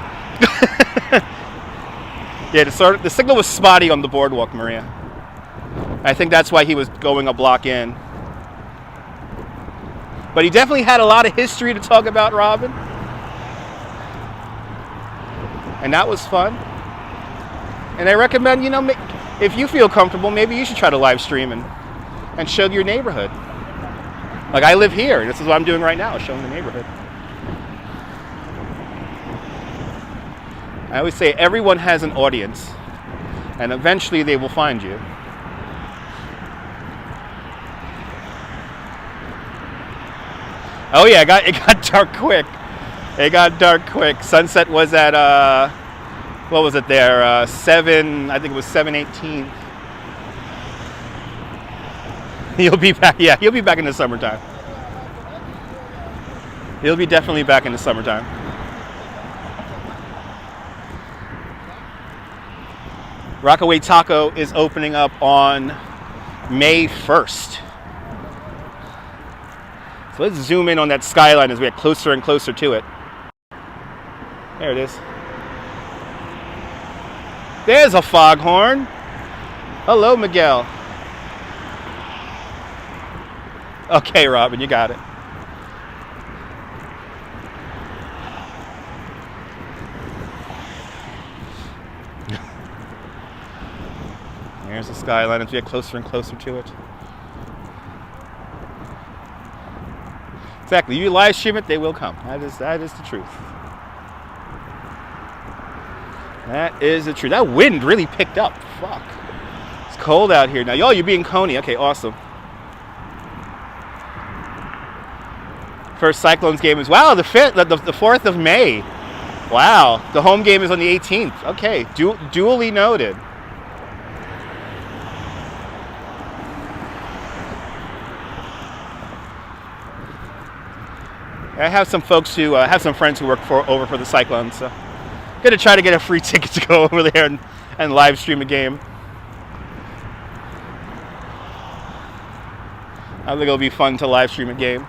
Yeah, the signal was spotty on the boardwalk, Maria. I think that's why he was going a block in. But he definitely had a lot of history to talk about, Robin. And that was fun. And I recommend, you know, if you feel comfortable, maybe you should try to live stream and show your neighborhood. Like, I live here. This is what I'm doing right now, showing the neighborhood. I always say everyone has an audience, and eventually they will find you. Oh yeah, it got dark quick. It got dark quick. Sunset was at what was it there? I think it was 7:18. He'll be back. Yeah, he'll be back in the summertime. He'll be definitely back in the summertime. Rockaway Taco is opening up on May 1st. So let's zoom in on that skyline as we get closer and closer to it. There it is. There's a foghorn. Hello, Miguel. Okay, Robin, you got it. There's the skyline as we get closer and closer to it. Exactly. You live stream it, they will come. That is the truth. That is the truth. That wind really picked up. Fuck. It's cold out here now. Yo, you're being Coney. Okay, awesome. First Cyclones game is, wow, the 4th of May. Wow. The home game is on the 18th. Okay, duly noted. I have some folks who have some friends who work over for the Cyclones, so I'm gonna try to get a free ticket to go over there and live stream a game. I think it'll be fun to live stream a game.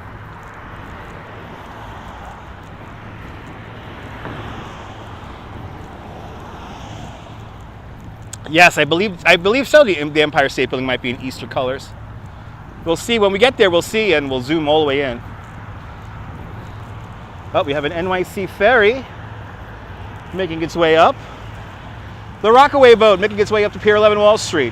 Yes, I believe so. The Empire State Building might be in Easter colors. We'll see when we get there. We'll see, and we'll zoom all the way in. Oh, we have an NYC ferry making its way up. The Rockaway boat making its way up to Pier 11 Wall Street.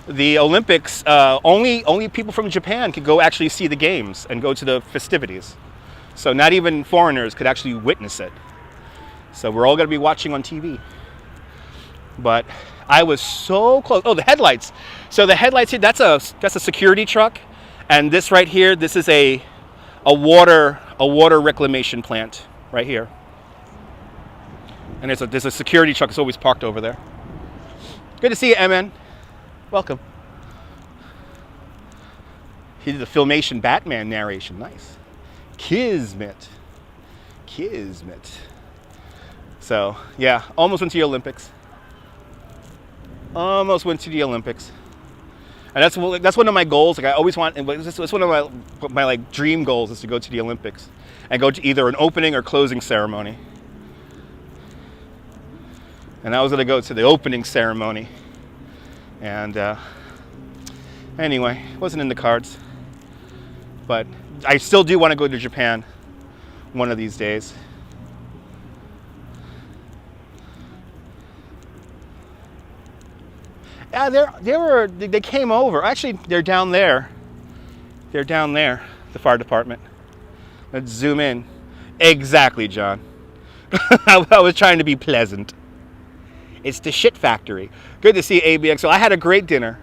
the Olympics, only people from Japan could go actually see the games and go to the festivities. So not even foreigners could actually witness it. So we're all going to be watching on TV. But I was so close. Oh, the headlights. So the headlights here, that's a security truck. And this right here, this is a water reclamation plant right here. And there's a security truck that's always parked over there. Good to see you, MN. Welcome. He did the Filmation Batman narration. Nice. Kismet. So, yeah, almost went to the Olympics. Almost went to the Olympics. And that's one of my goals. Like I always want, it's one of my like dream goals is to go to the Olympics and go to either an opening or closing ceremony. And I was going to go to the opening ceremony. And anyway, it wasn't in the cards. But I still do want to go to Japan one of these days. Yeah, they came over. Actually, they're down there. They're down there, the fire department. Let's zoom in. Exactly, John. I was trying to be pleasant. It's the shit factory. Good to see ABX. So I had a great dinner.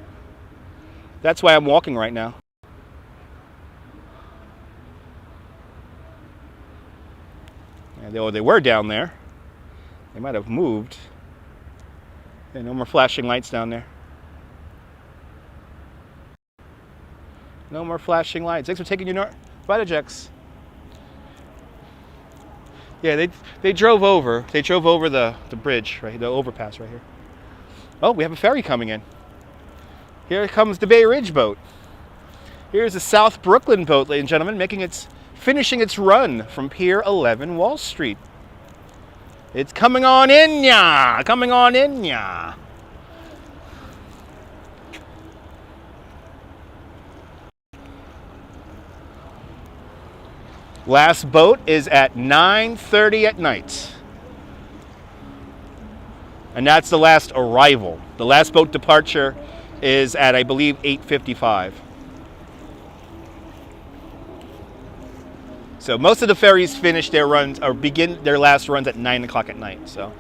That's why I'm walking right now. Yeah, they were down there. They might have moved. Yeah, no more flashing lights down there. No more flashing lights. Thanks for taking your Vitajex. Yeah, they drove over. They drove over the bridge, right? The overpass right here. Oh, we have a ferry coming in. Here comes the Bay Ridge boat. Here's the South Brooklyn boat, ladies and gentlemen, finishing its run from Pier 11 Wall Street. It's coming on in ya! Coming on in ya! Last boat is at 9:30 at night. And that's the last arrival. The last boat departure is at, I believe, 8:55. So most of the ferries finish their runs or begin their last runs at 9 o'clock at night. So,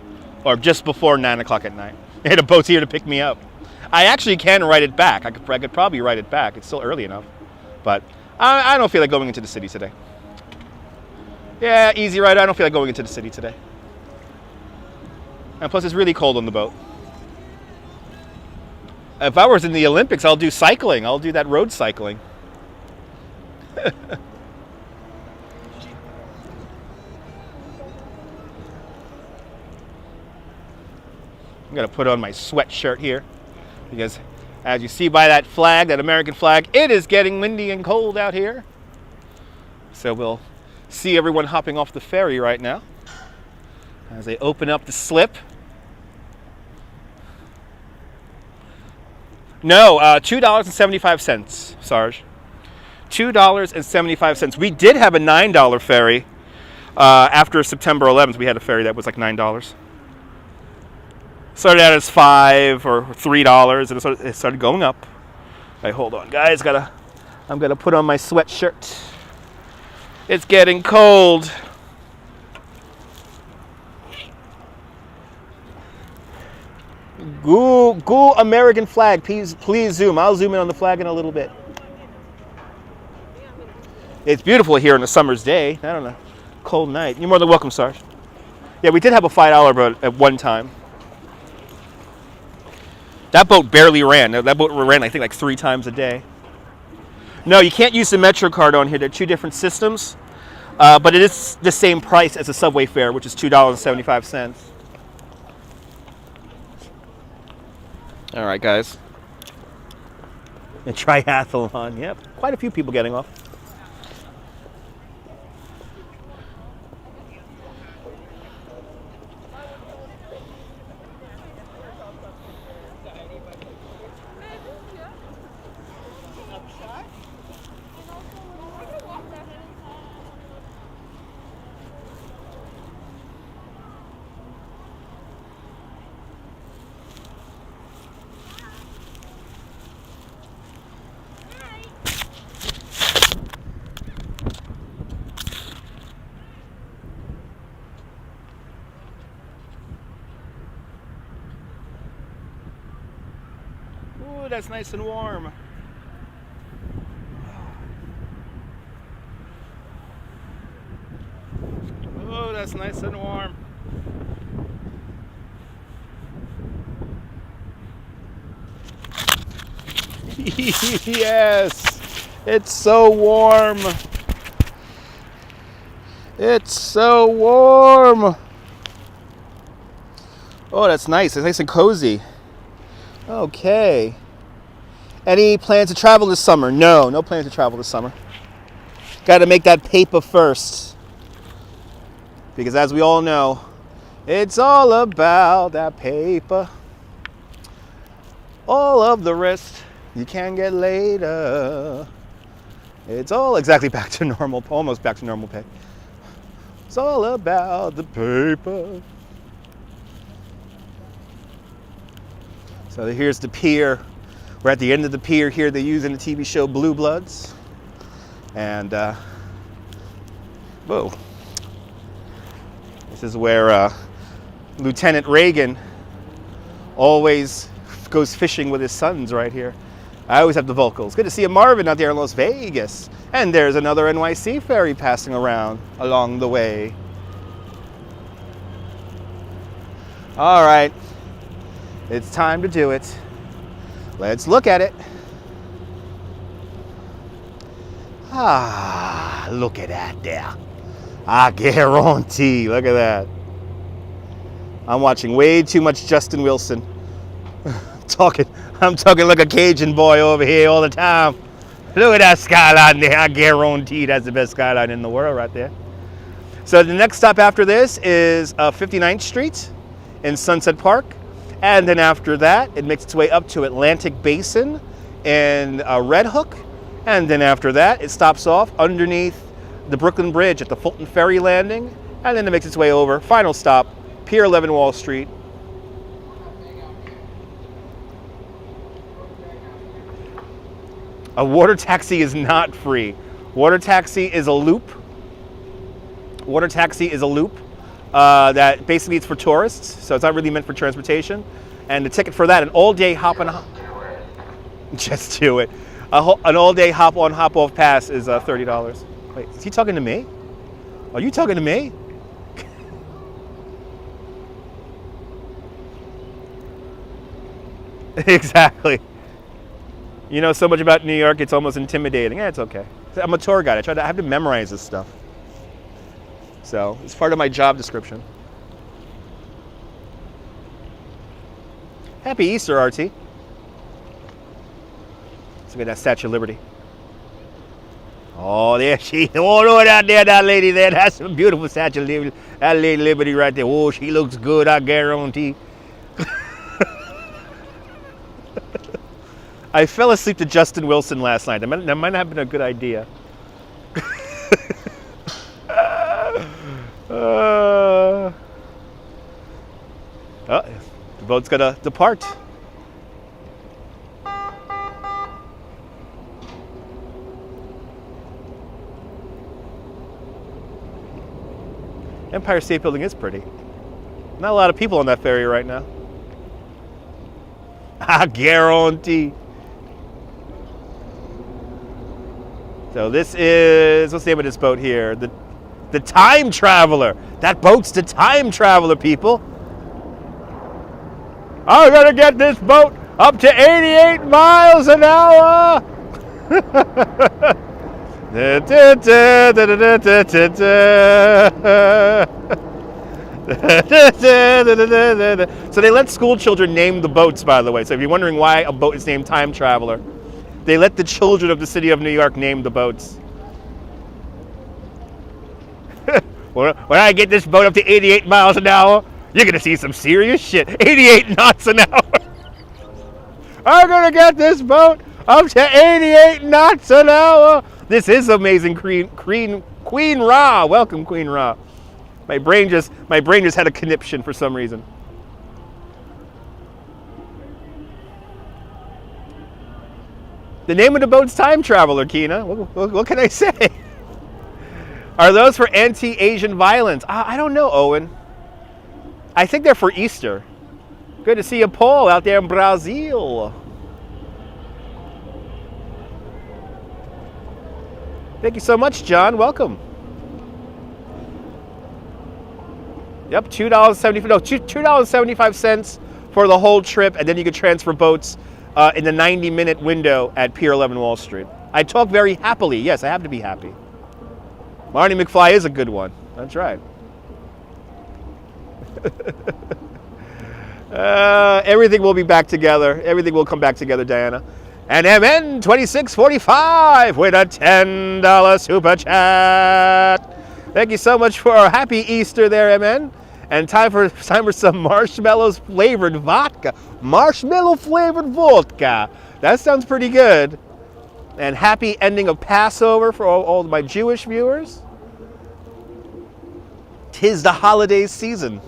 or just before 9 o'clock at night. And a boat's here to pick me up. I actually can ride it back. I could probably ride it back. It's still early enough. But I don't feel like going into the city today. Yeah, easy ride. I don't feel like going into the city today. And plus, it's really cold on the boat. If I was in the Olympics, I'll do cycling. I'll do that road cycling. I'm going to put on my sweatshirt here because as you see by that flag, that American flag, it is getting windy and cold out here. So we'll see everyone hopping off the ferry right now as they open up the slip. No, $2.75, Sarge. $2.75. We did have a $9 ferry. After September 11th, we had a ferry that was like $9. Started out as $5 or $3, and it started going up. All right, hold on, guys. I'm gonna put on my sweatshirt. It's getting cold. Go American flag. Please zoom. I'll zoom in on the flag in a little bit. It's beautiful here on a summer's day. I don't know. Cold night. You're more than welcome, Sarge. Yeah, we did have a $5 boat at one time. That boat barely ran. That boat ran, I think, like 3 times a day. No, you can't use the Metro card on here. They're 2 different systems. But it is the same price as a subway fare, which is $2.75. All right, guys. A triathlon. Yep, quite a few people getting off. Ooh, that's nice and warm. Oh, that's nice and warm. Yes, it's so warm. It's so warm. Oh, that's nice. It's nice and cozy. Okay. Any plans to travel this summer? No, no plans to travel this summer. Got to make that paper first. Because as we all know, it's all about that paper. All of the rest you can get later. It's all exactly back to normal, almost back to normal pay. It's all about the paper. So here's the pier. We're at the end of the pier here they use in the TV show Blue Bloods. And, whoa. This is where Lieutenant Reagan always goes fishing with his sons right here. I always have the vocals. Good to see a Marvin out there in Las Vegas. And there's another NYC ferry passing around along the way. All right, it's time to do it. Let's look at it. Ah, look at that there. I guarantee, look at that. I'm watching way too much Justin Wilson. I'm talking like a Cajun boy over here all the time. Look at that skyline there. I guarantee that's the best skyline in the world right there. So the next stop after this is 59th Street in Sunset Park. And then after that, it makes its way up to Atlantic Basin in Red Hook. And then after that, it stops off underneath the Brooklyn Bridge at the Fulton Ferry Landing. And then it makes its way over. Final stop, Pier 11 Wall Street. A water taxi is not free. Water taxi is a loop. Water taxi is a loop that basically it's for tourists, so it's not really meant for transportation. And the ticket for that, an all-day hop on, just do it. An all-day hop on, hop off pass is $30. Wait, is he talking to me? Are you talking to me? Exactly. You know so much about New York, it's almost intimidating. Yeah, it's okay. I'm a tour guide. I have to memorize this stuff. So it's part of my job description. Happy Easter, RT. Let's look at that Statue of Liberty. Oh, there she. Oh, look at that there, that lady there. That's a beautiful Statue of Liberty. That Lady Liberty right there. Oh, she looks good, I guarantee. I fell asleep to Justin Wilson last night. That might have been a good idea. The boat's gonna depart. Empire State Building is pretty. Not a lot of people on that ferry right now. I guarantee. So this is, what's the name of this boat here? The Time Traveler. That boat's the Time Traveler, people. I'm gonna get this boat up to 88 miles an hour. So they let school children name the boats, by the way. So if you're wondering why a boat is named Time Traveler, they let the children of the city of New York name the boats. When I get this boat up to 88 miles an hour, you're going to see some serious shit. 88 knots an hour. I'm going to get this boat up to 88 knots an hour. This is amazing, Queen Ra. Welcome, Queen Ra. My brain just had a conniption for some reason. The name of the boat's Time Traveler, Keena. What can I say? Are those for anti-Asian violence? I don't know, Owen. I think they're for Easter. Good to see you, Paul, out there in Brazil. Thank you so much, John. Welcome. Yep, $2.75 for the whole trip, and then you can transfer boats in the 90-minute window at Pier 11 Wall Street. I talk very happily. Yes, I have to be happy. Marty McFly is a good one. That's right. Everything will be back together. Everything will come back together, Diana. And MN 2645 with a $10 super chat. Thank you so much for a happy Easter there, MN. And time for some marshmallows flavored vodka. Marshmallow flavored vodka. That sounds pretty good. And happy ending of Passover for all my Jewish viewers. 'Tis the holiday season.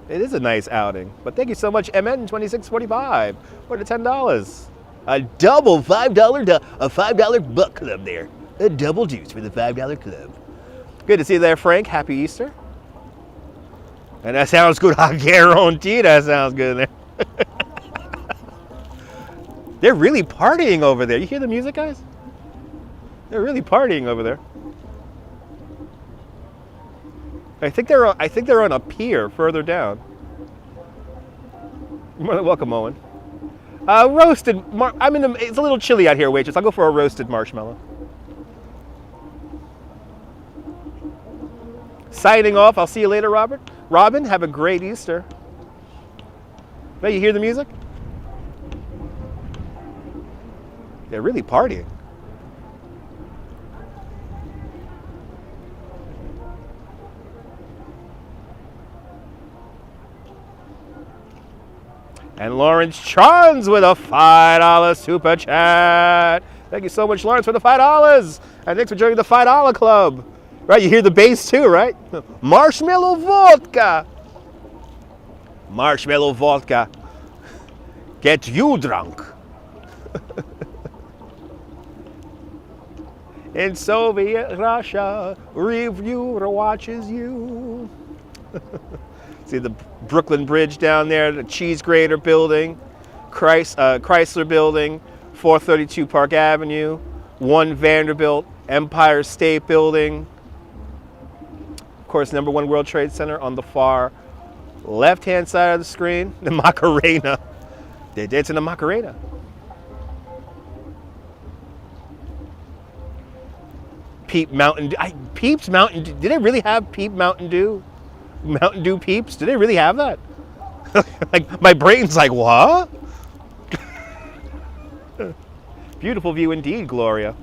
It is a nice outing. But thank you so much, MN2645 for the $10. A double $5 buck club there. A double juice for the $5 club. Good to see you there, Frank. Happy Easter. And that sounds good. I guarantee that sounds good there. They're really partying over there. You hear the music, guys? They're really partying over there. I think they're on a pier further down. You're more than welcome, Owen. Roasted. It's a little chilly out here, waitress. I'll go for a roasted marshmallow. Signing off. I'll see you later, Robert. Robin, have a great Easter. Hey, you hear the music? They're really partying. And Lawrence Charns with a $5 super chat. Thank you so much, Lawrence, for the $5. And thanks for joining the $5 club. Right, you hear the bass too, right? Marshmallow vodka. Marshmallow vodka. Get you drunk. In Soviet Russia, reviewer watches you. See the Brooklyn Bridge down there, the cheese grater building, Chrysler building, 432 Park Avenue, 1 Vanderbilt, Empire State Building. Of course, #1 World Trade Center on the far left-hand side of the screen, the Macarena. They're dancing the Macarena. Peep Mountain Dew. Peeps Mountain Dew. Did they really have Peep Mountain Dew? Mountain Dew Peeps? Did they really have that? Like, my brain's like, what? Beautiful view indeed, Gloria.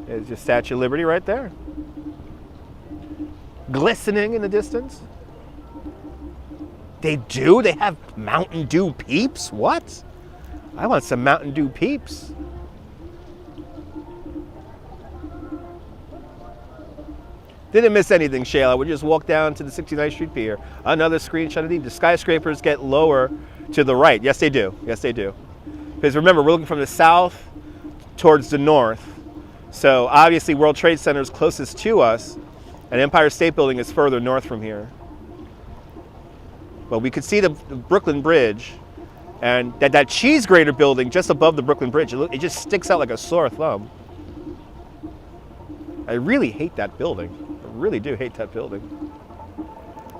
There's your Statue of Liberty right there. Glistening in the distance. They do? They have Mountain Dew Peeps? What? I want some Mountain Dew Peeps. Didn't miss anything, Shayla. We just walked down to the 69th Street Pier. Another screenshot of the skyscrapers get lower to the right. Yes, they do. Yes, they do. Because remember, we're looking from the south towards the north. So obviously World Trade Center is closest to us, and Empire State Building is further north from here. But we could see the Brooklyn Bridge, and that cheese grater building just above the Brooklyn Bridge. It just sticks out like a sore thumb. I really hate that building. I really do hate that building.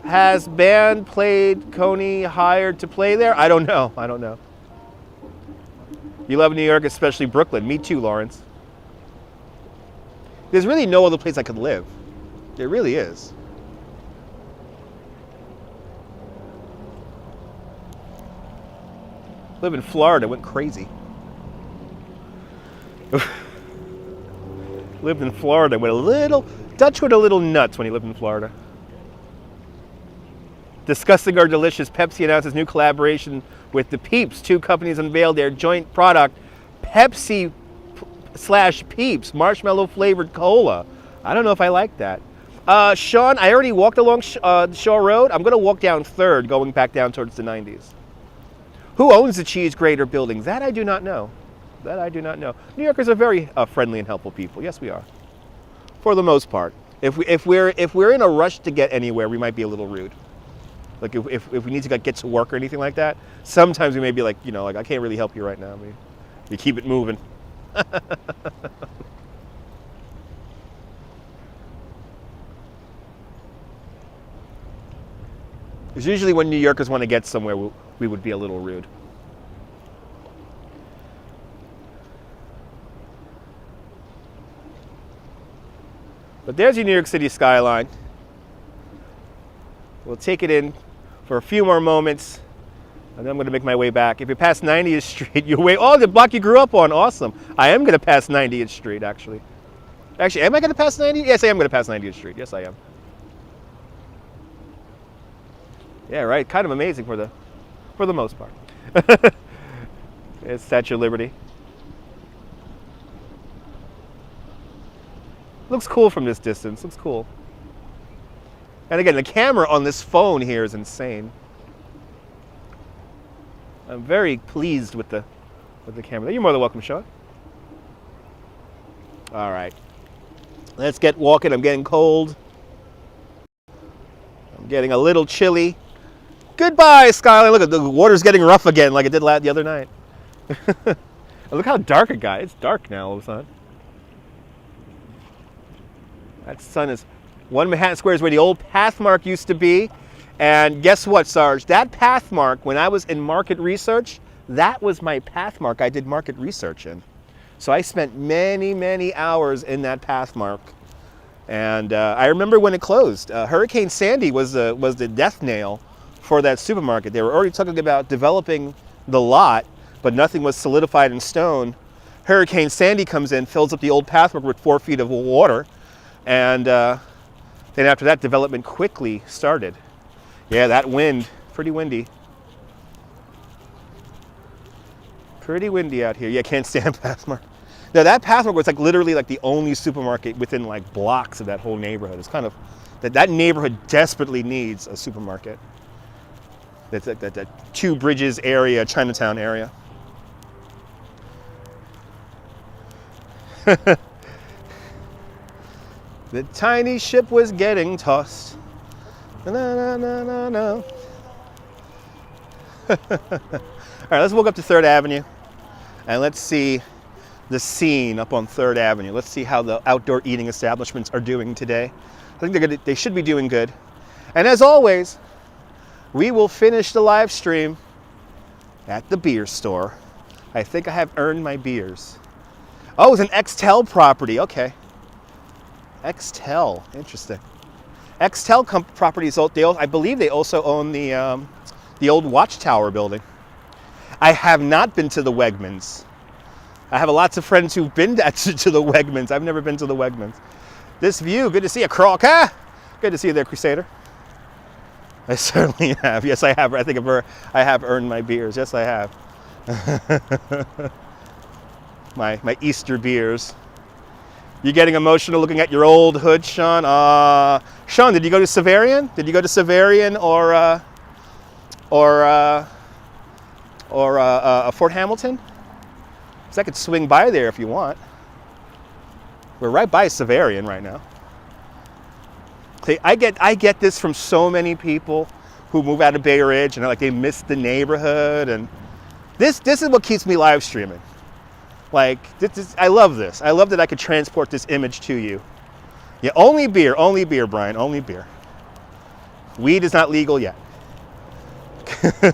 Has band played Coney hired to play there? I don't know. I don't know. You love New York, especially Brooklyn. Me too, Lawrence. There's really no other place I could live. There really is. Live in Florida, went crazy. Lived in Florida, Dutch went a little nuts when he lived in Florida. Discussing our delicious, Pepsi announces new collaboration with the Peeps. 2 companies unveiled their joint product, Pepsi/Peeps marshmallow flavored cola. I don't know if I like that. Sean, I already walked along Shaw Road. I'm going to walk down 3rd, going back down towards the 90s. Who owns the cheese grater building? That I do not know. That I do not know. New Yorkers are very friendly and helpful people. Yes, we are. For the most part. If we're in a rush to get anywhere, we might be a little rude. Like if we need to like, get to work or anything like that, sometimes we may be like, you know, like I can't really help you right now. We keep it moving. Because usually when New Yorkers want to get somewhere, we would be a little rude. But there's your New York City skyline. We'll take it in for a few more moments, and then I'm going to make my way back. If you pass 90th Street, you're way... Oh, the block you grew up on. Awesome. I am going to pass 90th Street, actually. Actually, am I going to pass 90th? Yes, I am going to pass 90th Street. Yes, I am. Yeah, right. Kind of amazing for the most part. It's Statue of Liberty. Looks cool from this distance. Looks cool. And again, the camera on this phone here is insane. I'm very pleased with the camera. You're more than welcome, Sean. All right. Let's get walking. I'm getting cold. I'm getting a little chilly. Goodbye, skyline. Look, the water's getting rough again like it did the other night. Look how dark it got. It's dark now all of a sudden. That sun is... 1 Manhattan Square is where the old Pathmark used to be. And guess what, Sarge? That Pathmark, when I was in market research, that was my Pathmark I did market research in. So I spent many, many hours in that Pathmark. And I remember when it closed. Hurricane Sandy was the death nail for that supermarket. They were already talking about developing the lot, but nothing was solidified in stone. Hurricane Sandy comes in, fills up the old Pathmark with 4 feet of water, and then after that, development quickly started. Yeah, that wind, pretty windy. Pretty windy out here. Yeah, can't stand Pathmark. Now that Pathmark was like literally like the only supermarket within like blocks of that whole neighborhood. It's kind of, that neighborhood desperately needs a supermarket. That's like that Two Bridges area, Chinatown area. The tiny ship was getting tossed. Na, na, na, na, na. All right, let's walk up to 3rd Avenue and let's see the scene up on 3rd Avenue. Let's see how the outdoor eating establishments are doing today. I think they should be doing good. And as always, we will finish the live stream at the beer store. I think I have earned my beers. Oh, it's an Xtel property. Okay. Xtel, interesting. Xtel properties, I believe they also own the old Watchtower building. I have not been to the Wegmans. I have lots of friends who've been to the Wegmans. I've never been to the Wegmans. This view, good to see you, Crocker. Good to see you there, Crusader. I certainly have. Yes, I have. I think I have earned my beers. Yes, I have. my Easter beers. You getting emotional looking at your old hood, Sean? Sean, did you go to Severian? Did you go to Severian or Fort Hamilton? Because I could swing by there if you want. We're right by Severian right now. See, I get this from so many people who move out of Bay Ridge and like they miss the neighborhood, and this is what keeps me live streaming. Like, I love this. I love that I could transport this image to you. Yeah, only beer, Brian, only beer. Weed is not legal yet.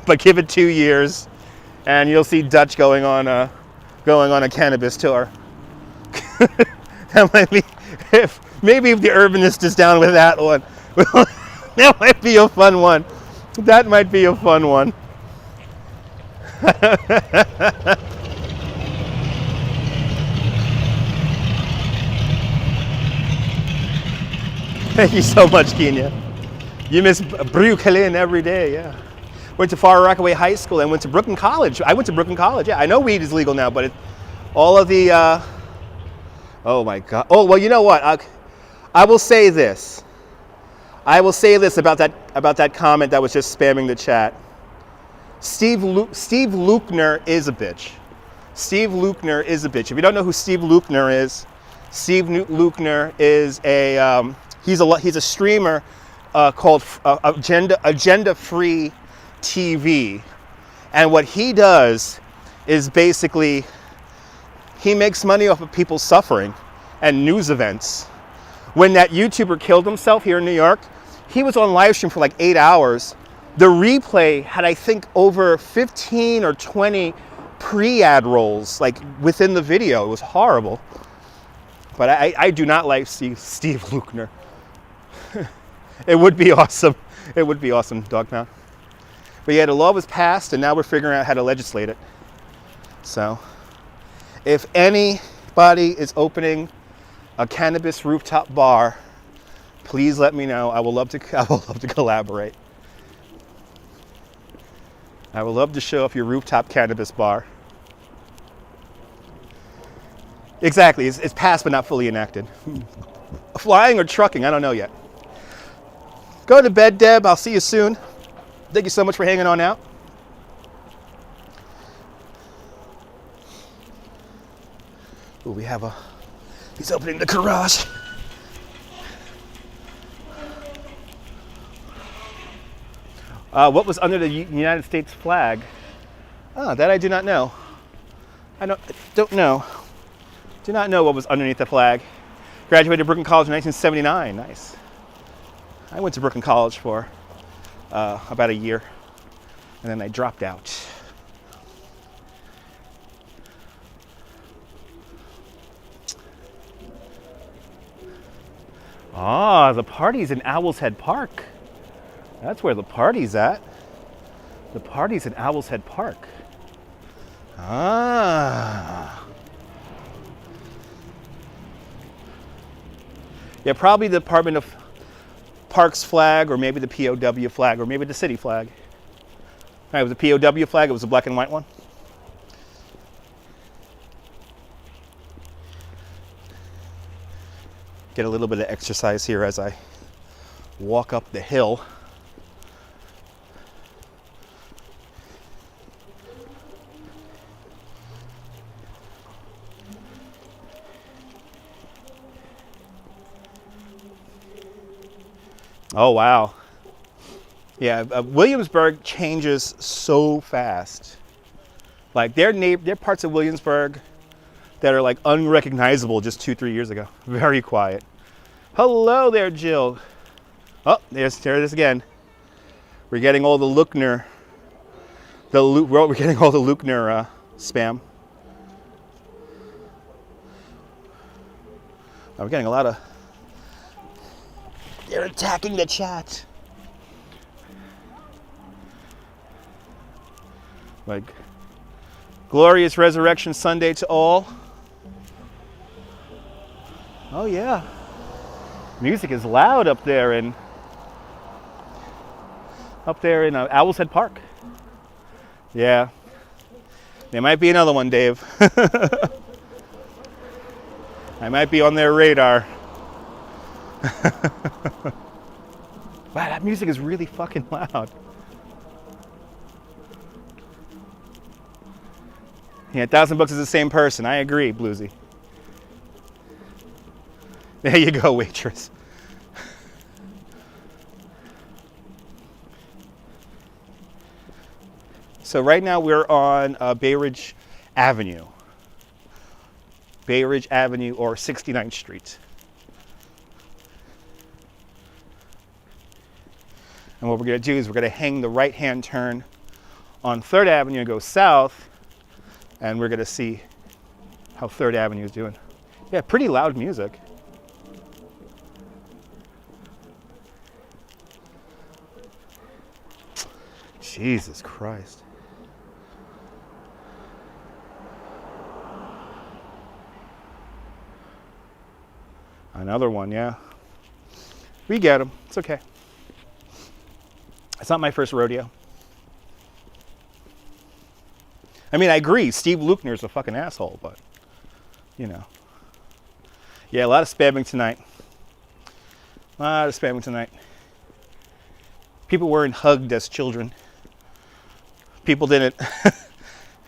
But give it 2 years and you'll see Dutch going on a cannabis tour. That might be, maybe if the urbanist is down with that one. That might be a fun one. That might be a fun one. Thank you so much, Kenya. You miss Brooklyn every day, yeah. Went to Far Rockaway High School and went to Brooklyn College. I went to Brooklyn College, yeah. I know weed is legal now, but all of the, oh my God. Oh, well, you know what? I will say this. I will say this about that comment that was just spamming the chat. Steve Luckner is a bitch. Steve Luckner is a bitch. If you don't know who Steve Luckner is, Steve Luckner is a, he's a streamer called Agenda Free TV. And what he does is basically, he makes money off of people suffering and news events. When that YouTuber killed himself here in New York, he was on live stream for like 8 hours. The replay had, I think, over 15 or 20 pre-ad rolls, like within the video. It was horrible. But I do not like Steve Luckner. It would be awesome. It would be awesome, Dog Pound. But yeah, the law was passed, and now we're figuring out how to legislate it. So, if anybody is opening a cannabis rooftop bar, please let me know. I will love to collaborate. I would love to show off your rooftop cannabis bar. Exactly, it's passed but not fully enacted. Flying or trucking, I don't know yet. Go to bed, Deb. I'll see you soon. Thank you so much for hanging on out. Ooh, he's opening the garage. What was under the United States flag? That I do not know. I don't know. Do not know what was underneath the flag. Graduated Brooklyn College in 1979. Nice. I went to Brooklyn College for about a year, and then I dropped out. Ah, the party's in Owl's Head Park. That's where the party's at. The party's in Owl's Head Park. Ah. Yeah, probably the Department of Parks flag, or maybe the POW flag, or maybe the city flag. All right, it was a POW flag. It was a black and white one. Get a little bit of exercise here as I walk up the hill. Oh, wow. Yeah, Williamsburg changes so fast. Like, there are parts of Williamsburg that are like unrecognizable just 2-3 years ago. Very quiet. Hello there, Jill. Oh, there it is again. We're getting all the Luckner, we're getting all the Luckner spam. I'm getting a lot of. They're attacking the chat. Like, glorious Resurrection Sunday to all. Oh yeah, music is loud up there in Owl's Head Park. Yeah, there might be another one, Dave. I might be on their radar. Wow, that music is really fucking loud. Yeah, 1,000 Bucks is the same person. I agree, Bluesy. There you go, waitress. So right now we're on Bay Ridge Avenue. Bay Ridge Avenue or 69th Street. And what we're going to do is we're going to hang the right-hand turn on 3rd Avenue and go south, and we're going to see how 3rd Avenue is doing. Yeah, pretty loud music. Jesus Christ. Another one, yeah. We get them. It's okay. It's not my first rodeo. I mean, I agree. Steve Luckner's a fucking asshole, but, you know. Yeah, a lot of spamming tonight. A lot of spamming tonight. People weren't hugged as children. People didn't.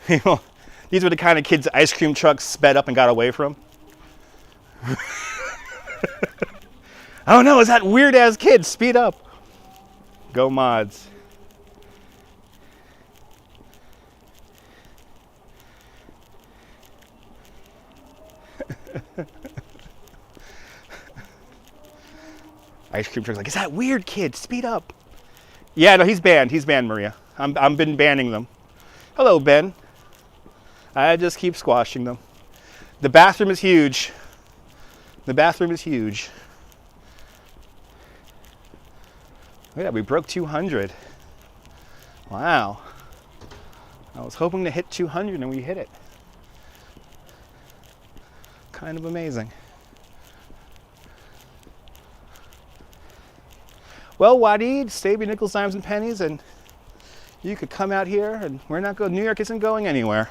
These were the kind of kids ice cream trucks sped up and got away from. Oh no, it's that weird ass kid. Speed up. Go mods. Ice cream truck's like, is that weird, kid? Speed up. Yeah, no, he's banned. He's banned, Maria. I'm been banning them. Hello, Ben. I just keep squashing them. The bathroom is huge. The bathroom is huge. Look at that, we broke 200. Wow. I was hoping to hit 200 and we hit it. Kind of amazing. Well, Wadid, save your nickels, dimes, and pennies, and you could come out here, and we're not going. New York isn't going anywhere.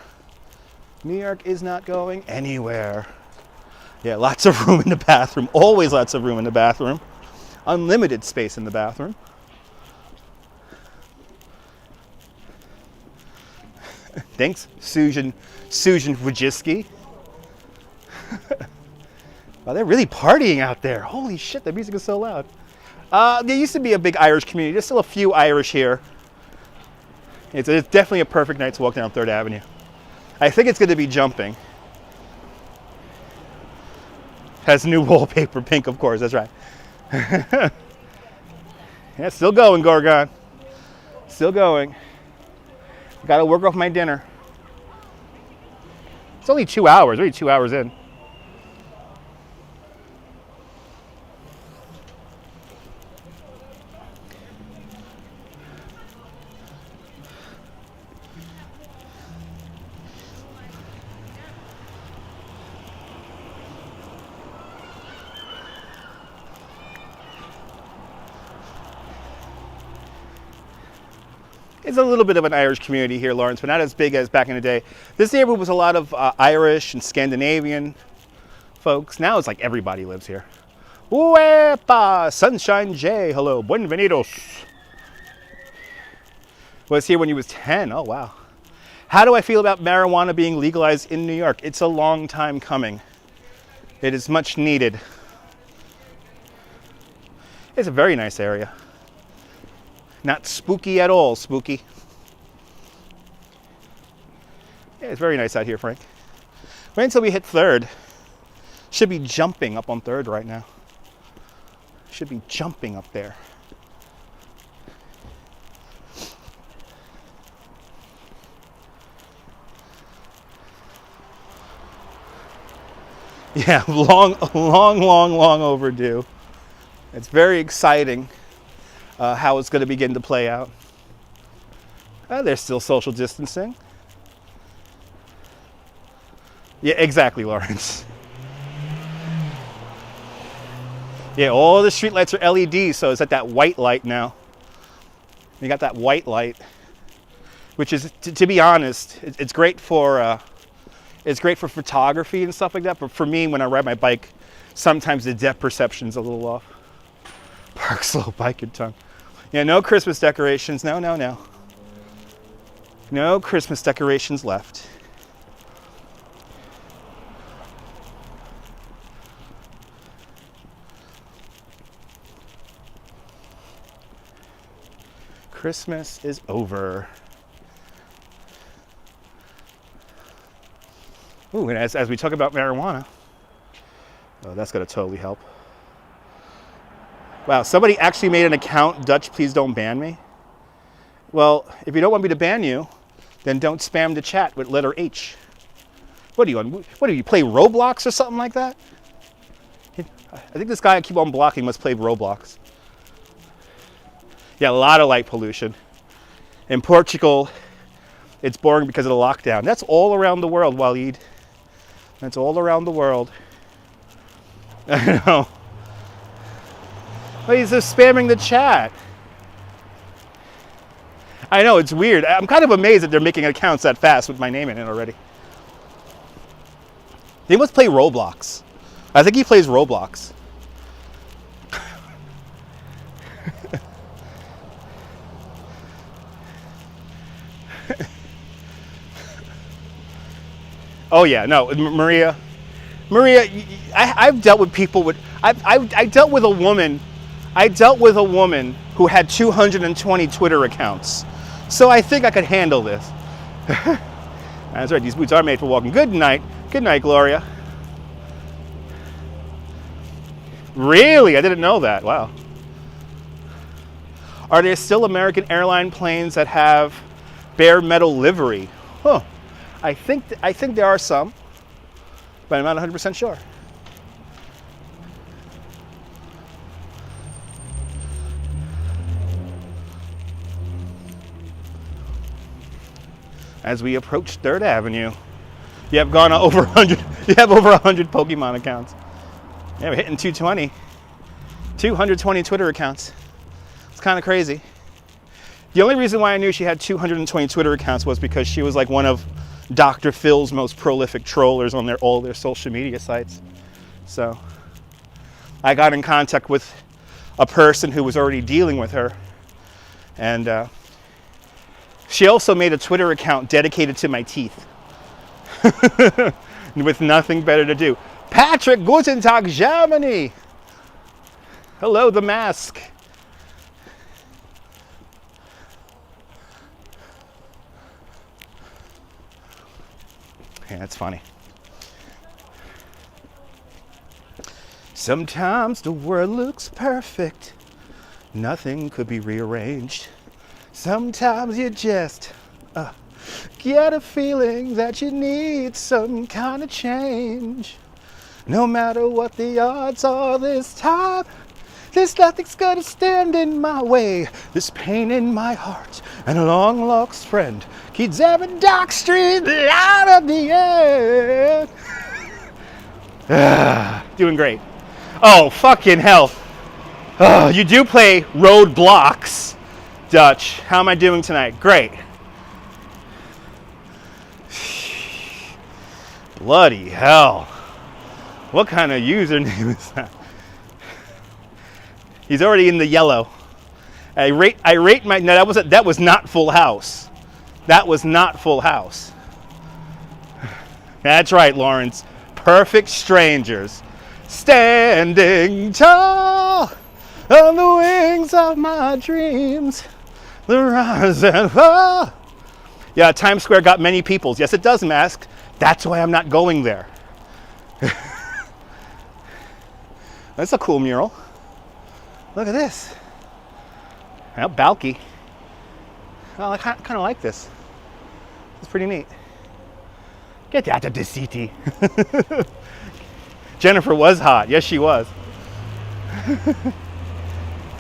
New York is not going anywhere. Yeah, lots of room in the bathroom. Always lots of room in the bathroom. Unlimited space in the bathroom. Thanks, Susan Wojcicki. Wow, they're really partying out there. Holy shit, the music is so loud. There used to be a big Irish community. There's still a few Irish here. It's definitely a perfect night to walk down 3rd Avenue. I think it's going to be jumping. Has new wallpaper, pink, of course. That's right. Yeah, still going, Gorgon. Still going. Got to work off my dinner. It's only 2 hours. We're already 2 hours in. It's a little bit of an Irish community here, Lawrence, but not as big as back in the day. This neighborhood was a lot of Irish and Scandinavian folks. Now it's like everybody lives here. Uepa! Sunshine J, hello, buenvenidos. Was here when he was 10, oh wow. How do I feel about marijuana being legalized in New York? It's a long time coming. It is much needed. It's a very nice area. Not spooky at all, spooky. Yeah, it's very nice out here, Frank. Wait until we hit 3rd. Should be jumping up on 3rd right now. Should be jumping up there. Yeah, long overdue. It's very exciting. How it's going to begin to play out. There's still social distancing. Yeah, exactly, Lawrence. Yeah, all the street lights are LED, so it's at that white light now. You got that white light, which is, to be honest, it's great for photography and stuff like that. But for me, when I ride my bike, sometimes the depth perception's a little off. Park slow, bite your tongue. Yeah, no Christmas decorations. No. No Christmas decorations left. Christmas is over. Ooh, and as we talk about marijuana, oh, that's going to totally help. Wow, somebody actually made an account, Dutch, please don't ban me. Well, if you don't want me to ban you, then don't spam the chat with letter H. What do you play Roblox or something like that? I think this guy I keep on blocking must play Roblox. Yeah, a lot of light pollution. In Portugal, it's boring because of the lockdown. That's all around the world, Waleed. That's all around the world. I know. Well, he's just spamming the chat. I know, it's weird. I'm kind of amazed that they're making accounts that fast with my name in it already. They must play Roblox. I think he plays Roblox. Oh yeah, no, Maria, I've dealt with people with, I dealt with a woman. I dealt with a woman who had 220 Twitter accounts. So I think I could handle this. That's right, these boots are made for walking. Good night. Good night, Gloria. Really? I didn't know that. Wow. Are there still American airline planes that have bare metal livery? Huh. I think there are some, but I'm not 100% sure. As we approach 3rd Avenue, you have gone over 100. You have over 100 Pokemon accounts. Yeah, we're hitting 220. 220 Twitter accounts. It's kind of crazy. The only reason why I knew she had 220 Twitter accounts was because she was like one of Dr. Phil's most prolific trollers on all their social media sites. So I got in contact with a person who was already dealing with her, and she also made a Twitter account dedicated to my teeth. With nothing better to do. Patrick, guten Tag, Germany. Hello, the mask. Yeah, that's funny. Sometimes the world looks perfect. Nothing could be rearranged. Sometimes you just get a feeling that you need some kind of change. No matter what the odds are this time, there's nothing's gonna stand in my way. This pain in my heart and a long lost friend keeps every dark street light of the end. Doing great. Oh, fucking hell. You do play Roadblocks, Dutch. How am I doing tonight? Great. Bloody hell. What kind of username is that? He's already in the yellow. I rate my, no, that was not Full House. That was not Full House. That's right, Lawrence. Perfect strangers. Standing tall on the wings of my dreams. The rise and fall. Yeah, Times Square got many peoples. Yes, it does, Mask. That's why I'm not going there. That's a cool mural. Look at this. Well, Balky. Well, I kind of like this. It's pretty neat. Get out of the city. Jennifer was hot. Yes, she was.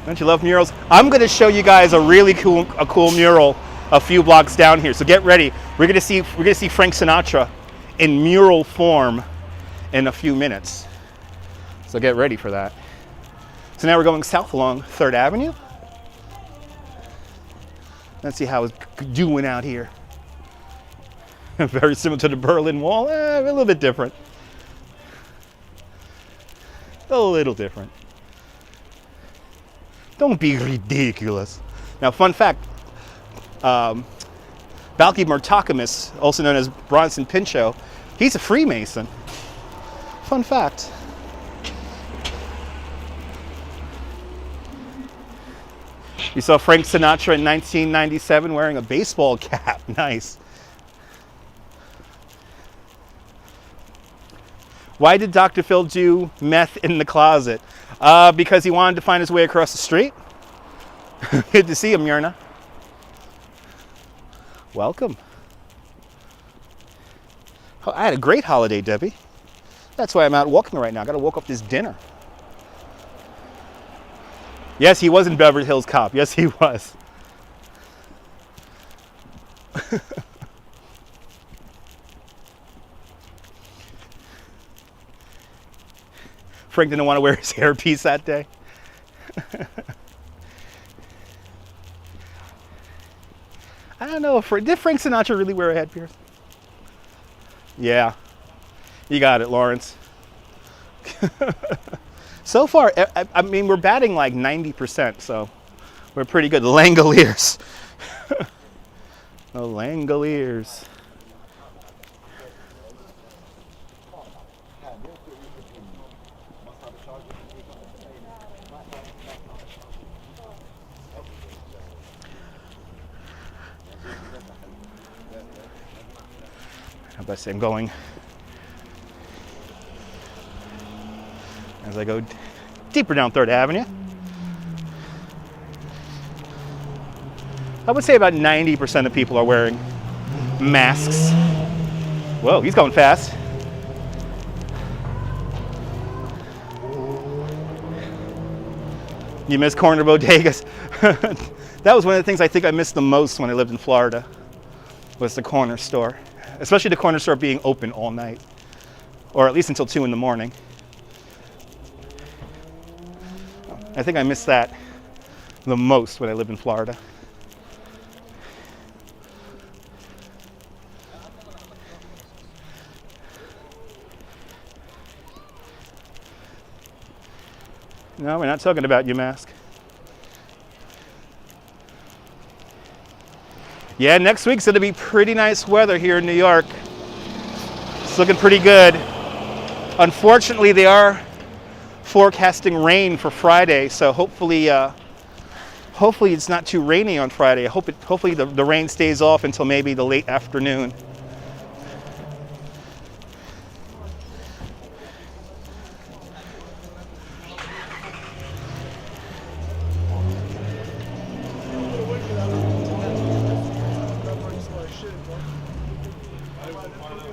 Don't you love murals? I'm going to show you guys a really cool mural a few blocks down here. So get ready. We're going to see Frank Sinatra in mural form in a few minutes. So get ready for that. So now we're going south along 3rd Avenue. Let's see how it's doing out here. Very similar to the Berlin Wall. A little bit different. A little different. Don't be ridiculous. Now, fun fact. Balky Martakamis, also known as Bronson Pinchot, he's a Freemason. Fun fact. You saw Frank Sinatra in 1997 wearing a baseball cap. Nice. Why did Dr. Phil do meth in the closet? Because he wanted to find his way across the street. Good to see you, Myrna. Welcome. Oh, I had a great holiday, Debbie. That's why I'm out walking right now. I got to walk up this dinner. Yes, he was in Beverly Hills Cop. Yes, he was. Frank didn't want to wear his hairpiece that day. I don't know. Did Frank Sinatra really wear a headpiece? Yeah. You got it, Lawrence. So far, I mean, we're batting like 90%, so we're pretty good. Langoliers. The Langoliers. But I'm going as I go deeper down 3rd Avenue. I would say about 90% of people are wearing masks. Whoa, he's going fast. You miss corner bodegas. That was one of the things I think I missed the most when I lived in Florida, was the corner store. Especially the corner store being open all night, or at least until 2 in the morning. I think I missed that the most when I lived in Florida. No, we're not talking about your mask. Yeah, next week's gonna be pretty nice weather here in New York. It's looking pretty good. Unfortunately, they are forecasting rain for Friday, so hopefully it's not too rainy on Friday. Hopefully the rain stays off until maybe the late afternoon.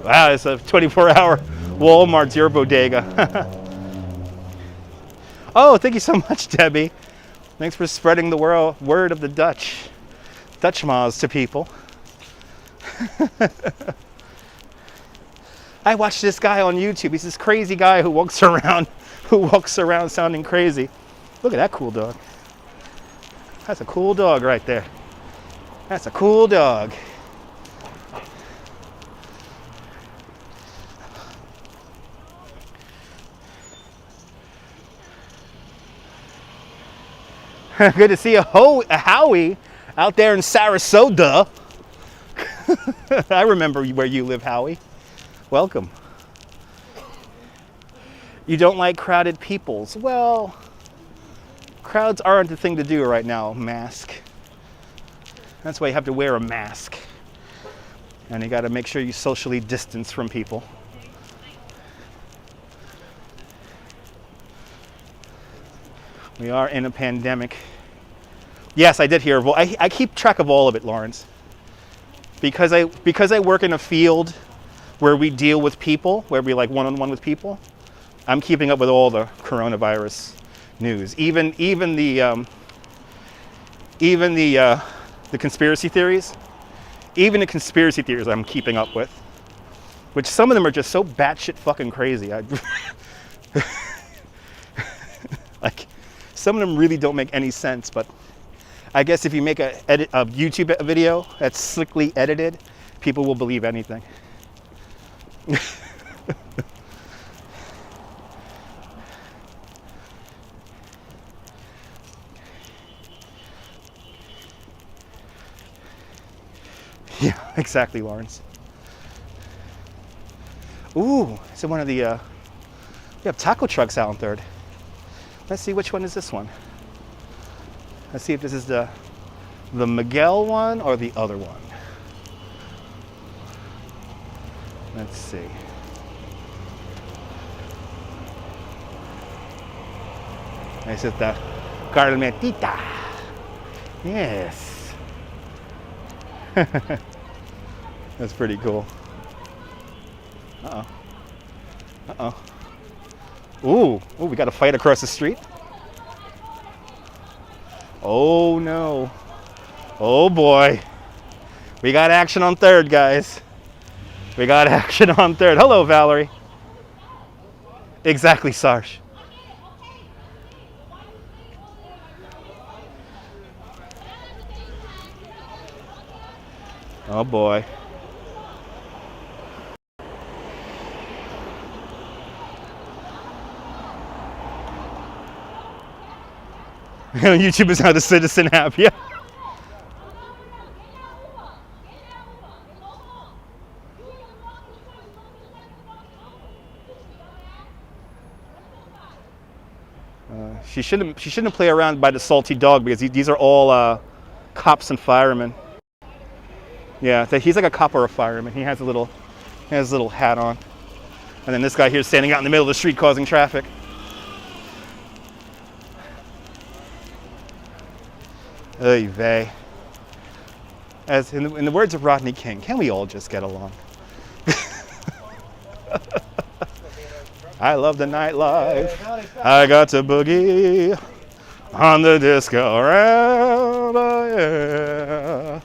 Wow, it's a 24-hour Walmart's your bodega. Oh, thank you so much, Debbie. Thanks for spreading the word of the Dutch Maas to people. I watched this guy on YouTube. He's this crazy guy who walks around sounding crazy. Look at that cool dog. That's a cool dog right there. That's a cool dog. Good to see a Howie out there in Sarasota. I remember where you live, Howie. Welcome. You don't like crowded peoples. Well, crowds aren't the thing to do right now, mask. That's why you have to wear a mask. And you got to make sure you socially distance from people. We are in a pandemic. Yes, I did hear. I keep track of all of it, Lawrence. Because I work in a field where we deal with people, where we like one-on-one with people. I'm keeping up with all the coronavirus news, even the conspiracy theories. Even the conspiracy theories I'm keeping up with, which some of them are just so batshit fucking crazy. Like, some of them really don't make any sense, but I guess if you make a YouTube video that's slickly edited, people will believe anything. Yeah, exactly, Lawrence. Ooh, so one of the, we have taco trucks out on 3rd. Let's see, which one is this one? Let's see if this is the Miguel one or the other one. Let's see. This is the Carmetita. Yes. That's pretty cool. Uh-oh. Uh-oh. Ooh, we got a fight across the street. Oh no. Oh boy. We got action on 3rd, guys. We got action on 3rd. Hello, Valerie. Exactly, Sarge. Oh boy. YouTube is not a citizen app, yeah. She shouldn't play around by the salty dog because these are all cops and firemen. Yeah, he's like a cop or a fireman. He has a little He has his little hat on. And then this guy here is standing out in the middle of the street causing traffic. Oy vey. As in the words of Rodney King, can we all just get along? I love the nightlife. I got to boogie on the disco around, oh yeah.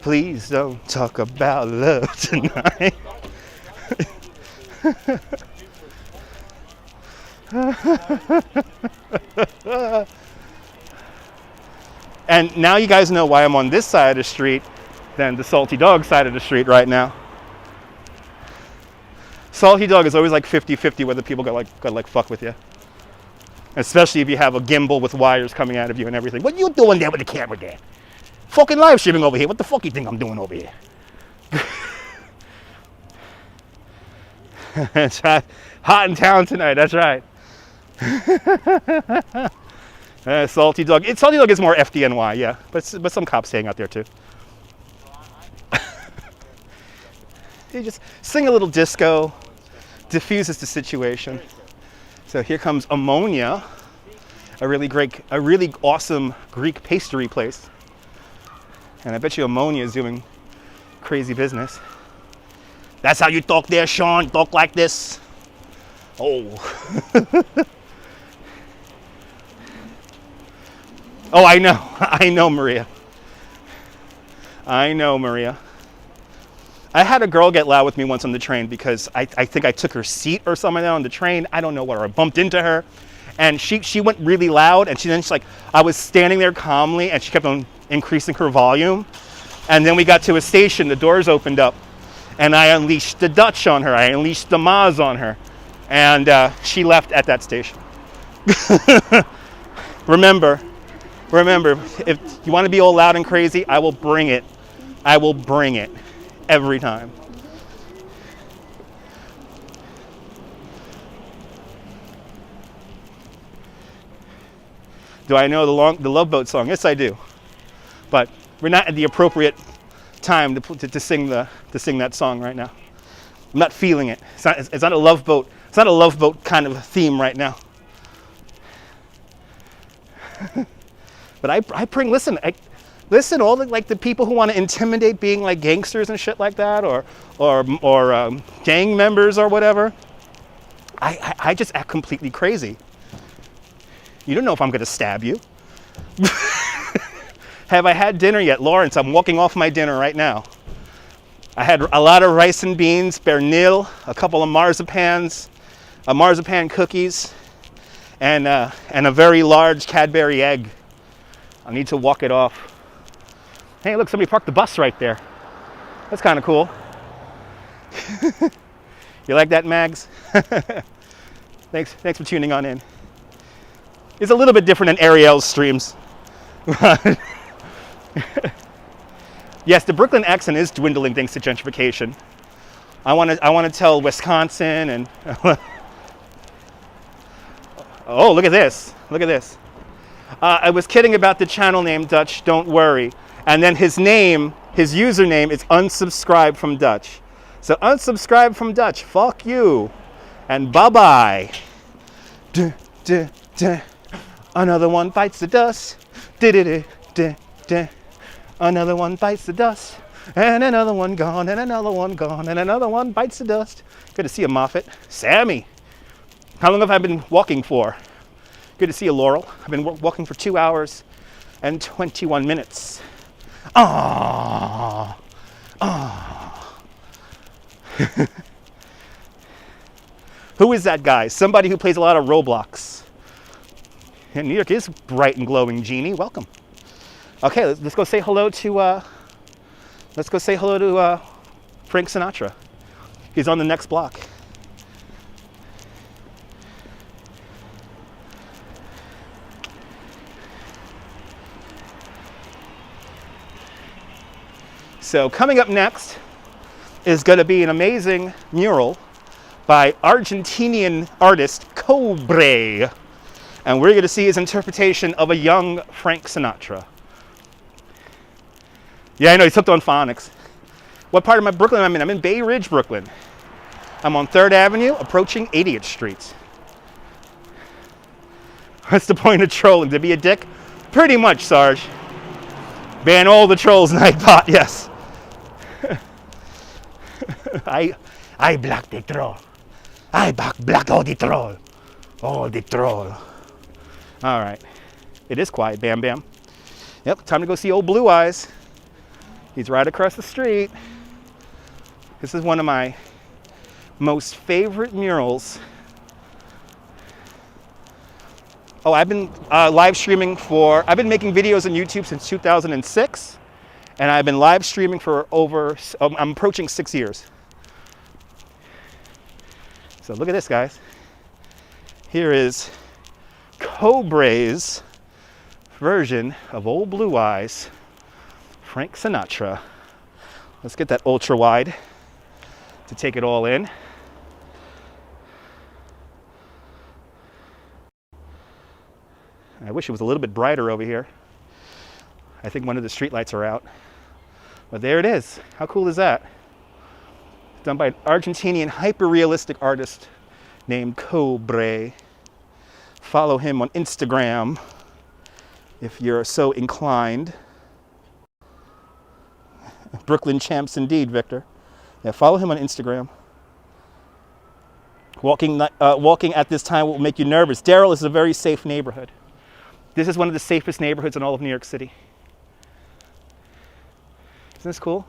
Please don't talk about love tonight. And now you guys know why I'm on this side of the street than the Salty Dog side of the street right now. Salty Dog is always like 50-50 whether people gotta fuck with you. Especially if you have a gimbal with wires coming out of you and everything. What you doing there with the camera there? Fucking live streaming over here. What the fuck you think I'm doing over here? It's hot in town tonight, that's right. Salty Dog. Salty Dog is more FDNY, yeah. But some cops staying out there too. You just sing a little disco, diffuses the situation. So here comes Ammonia, a really awesome Greek pastry place. And I bet you Ammonia is doing crazy business. That's how you talk there, Sean. Talk like this. Oh. Oh, I know. I know, Maria. I know, Maria. I had a girl get loud with me once on the train because I think I took her seat or something on the train. I don't know what, or I bumped into her. And she went really loud, and she's like, I was standing there calmly, and she kept on increasing her volume. And then we got to a station, the doors opened up, and I unleashed the Dutch on her. I unleashed the Maz on her. And she left at that station. Remember, if you want to be all loud and crazy, I will bring it. I will bring it every time. Do I know the Love Boat song? Yes, I do. But we're not at the appropriate time to sing that song right now. I'm not feeling it. It's not a Love Boat. It's not a Love Boat kind of theme right now. But I bring, listen, all the people who want to intimidate being like gangsters and shit like that, or gang members or whatever. I just act completely crazy. You don't know if I'm going to stab you. Have I had dinner yet? Lawrence, I'm walking off my dinner right now. I had a lot of rice and beans, bernil, a couple of marzipan cookies, and a very large Cadbury egg. I need to walk it off. Hey, look, somebody parked the bus right there. That's kind of cool. You like that, Mags? Thanks for tuning on in. It's a little bit different than Ariel's streams. Yes, the Brooklyn accent is dwindling thanks to gentrification. I want to tell Wisconsin and oh, look at this. Look at this. I was kidding about the channel name Dutch, don't worry. And then his username is unsubscribe from Dutch. So unsubscribe from Dutch, fuck you. And bye-bye. Another one bites the dust. Another one bites the dust. And another one gone, and another one gone, and another one bites the dust. Good to see you, Moffat. Sammy. How long have I been walking for? Good to see you, Laurel. I've been walking for 2 hours and 21 minutes. Ah, ah. Who is that guy? Somebody who plays a lot of Roblox. And New York is bright and glowing, Jeannie. Welcome. Okay, let's go say hello to Frank Sinatra. He's on the next block. So coming up next is going to be an amazing mural by Argentinian artist Cobre. And we're going to see his interpretation of a young Frank Sinatra. Yeah, I know, he's hooked on phonics. What part of my Brooklyn I'm in? I'm in Bay Ridge, Brooklyn. I'm on 3rd Avenue, approaching 80th Street. What's the point of trolling? To be a dick? Pretty much, Sarge. Ban all the trolls, Nightbot, yes. I block the troll. I block all the troll. All the troll. All right. It is quiet, Bam Bam. Yep, time to go see old Blue Eyes. He's right across the street. This is one of my most favorite murals. Oh, I've been live streaming I've been making videos on YouTube since 2006, and I've been live streaming for I'm approaching 6 years. So look at this, guys. Here is Cobra's version of Old Blue Eyes, Frank Sinatra. Let's get that ultra wide to take it all in. I wish it was a little bit brighter over here. I think one of the street lights are out. But there it is. How cool is that? Done by an Argentinian hyper-realistic artist named Cobre. Follow him on Instagram if you're so inclined. Brooklyn champs indeed, Victor. Yeah, follow him on Instagram. Walking at this time will make you nervous. Daryl is a very safe neighborhood. This is one of the safest neighborhoods in all of New York City. Isn't this cool?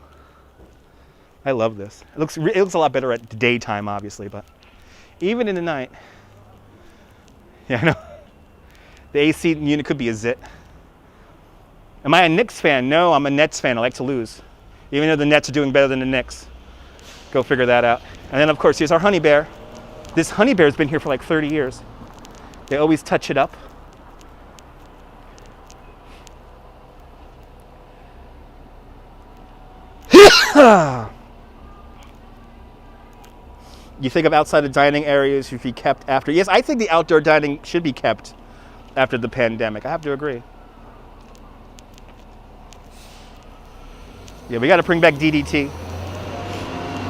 I love this. It looks a lot better at daytime, obviously, but even in the night. Yeah, I know. The AC unit could be a zit. Am I a Knicks fan? No, I'm a Nets fan. I like to lose. Even though the Nets are doing better than the Knicks. Go figure that out. And then, of course, here's our honey bear. This honey bear's been here for like 30 years. They always touch it up. You think of outside of dining areas should be kept after. Yes, I think the outdoor dining should be kept after the pandemic. I have to agree. Yeah, we got to bring back DDT.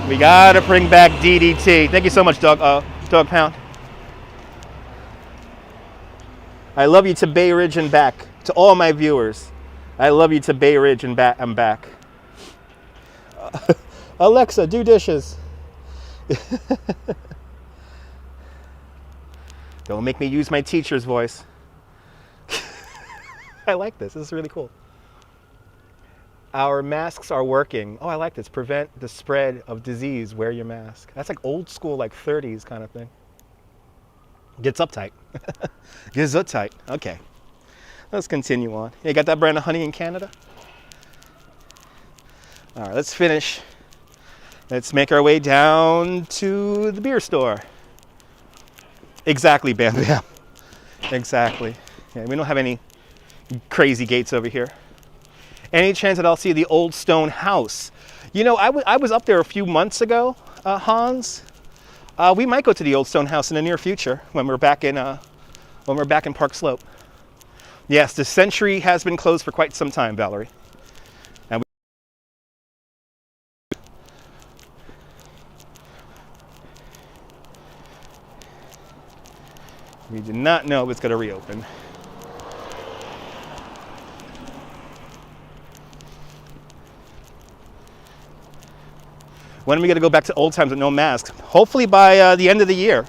We got to bring back DDT. Thank you so much, Dog Pound. I love you to Bay Ridge and back. To all my viewers, I love you to Bay Ridge and back. I'm back. Alexa, do dishes. Don't make me use my teacher's voice. I like this. This is really cool. Our masks are working. Oh, I like this. Prevent the spread of disease. Wear your mask. That's like old school, like 30s kind of thing. Gets uptight. Gets uptight. Okay. Let's continue on. You got that brand of honey in Canada? All right, let's finish. Let's make our way down to the beer store. Exactly, Bam Bam. Exactly. Yeah, we don't have any crazy gates over here. Any chance that I'll see the old stone house? You know, I was up there a few months ago, Hans. We might go to the old stone house in the near future when we're back in Park Slope. Yes, the Century has been closed for quite some time, Valerie. And we did not know it was going to reopen. When are we going to go back to old times with no masks? Hopefully by the end of the year.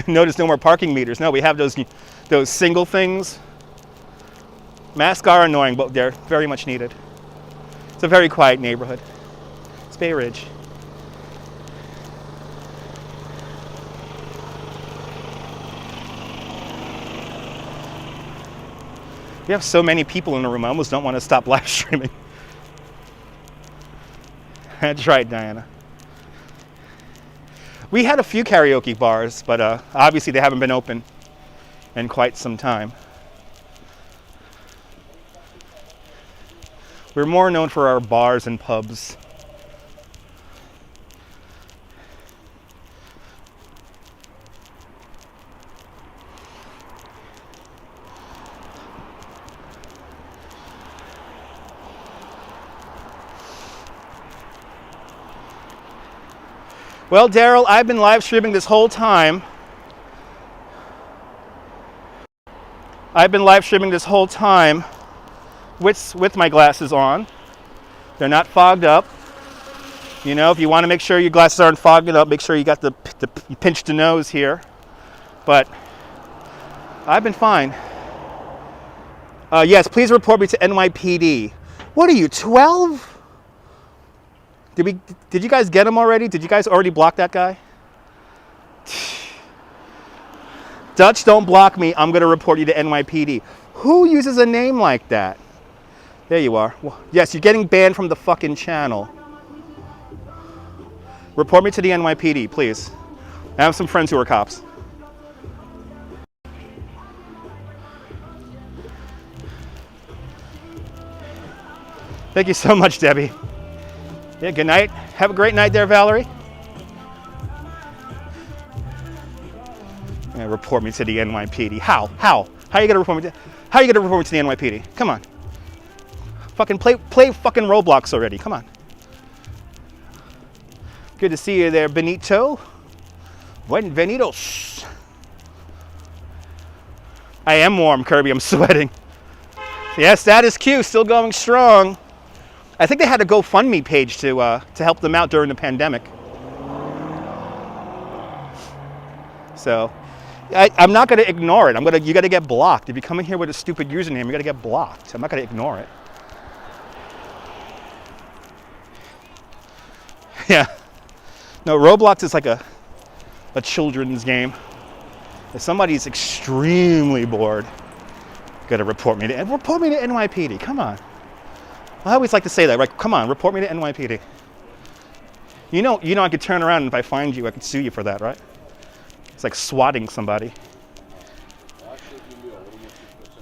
Notice no more parking meters. No, we have those single things. Masks are annoying, but they're very much needed. It's a very quiet neighborhood. It's Bay Ridge. We have so many people in the room, I almost don't want to stop live streaming. That's right, Diana. We had a few karaoke bars, but obviously they haven't been open in quite some time. We're more known for our bars and pubs. Well, Daryl, I've been live streaming this whole time. With my glasses on. They're not fogged up. You know, if you want to make sure your glasses aren't fogged up, make sure you got you pinch the nose here. But I've been fine. Yes, please report me to NYPD. What are you, 12? Did you guys get him already? Did you guys already block that guy? Dutch, don't block me. I'm going to report you to NYPD. Who uses a name like that? There you are. Well, yes, you're getting banned from the fucking channel. Report me to the NYPD, please. I have some friends who are cops. Thank you so much, Debbie. Yeah, good night. Have a great night there, Valerie. Yeah, report me to the NYPD. How? How are you gonna report me to? How are you gonna report me to the NYPD? Come on. Fucking play fucking Roblox already. Come on. Good to see you there, Benito. Buenvenidos. I am warm, Kirby. I'm sweating. Yes, status quo still going strong. I think they had a GoFundMe page to help them out during the pandemic. So I'm not going to ignore it. You got to get blocked. If you come in here with a stupid username, you got to get blocked. I'm not going to ignore it. Yeah. No, Roblox is like a children's game. If somebody's extremely bored, you got to report me to NYPD. Come on. I always like to say that, right? Come on, report me to NYPD. You know I could turn around and if I find you, I could sue you for that, right? It's like swatting somebody.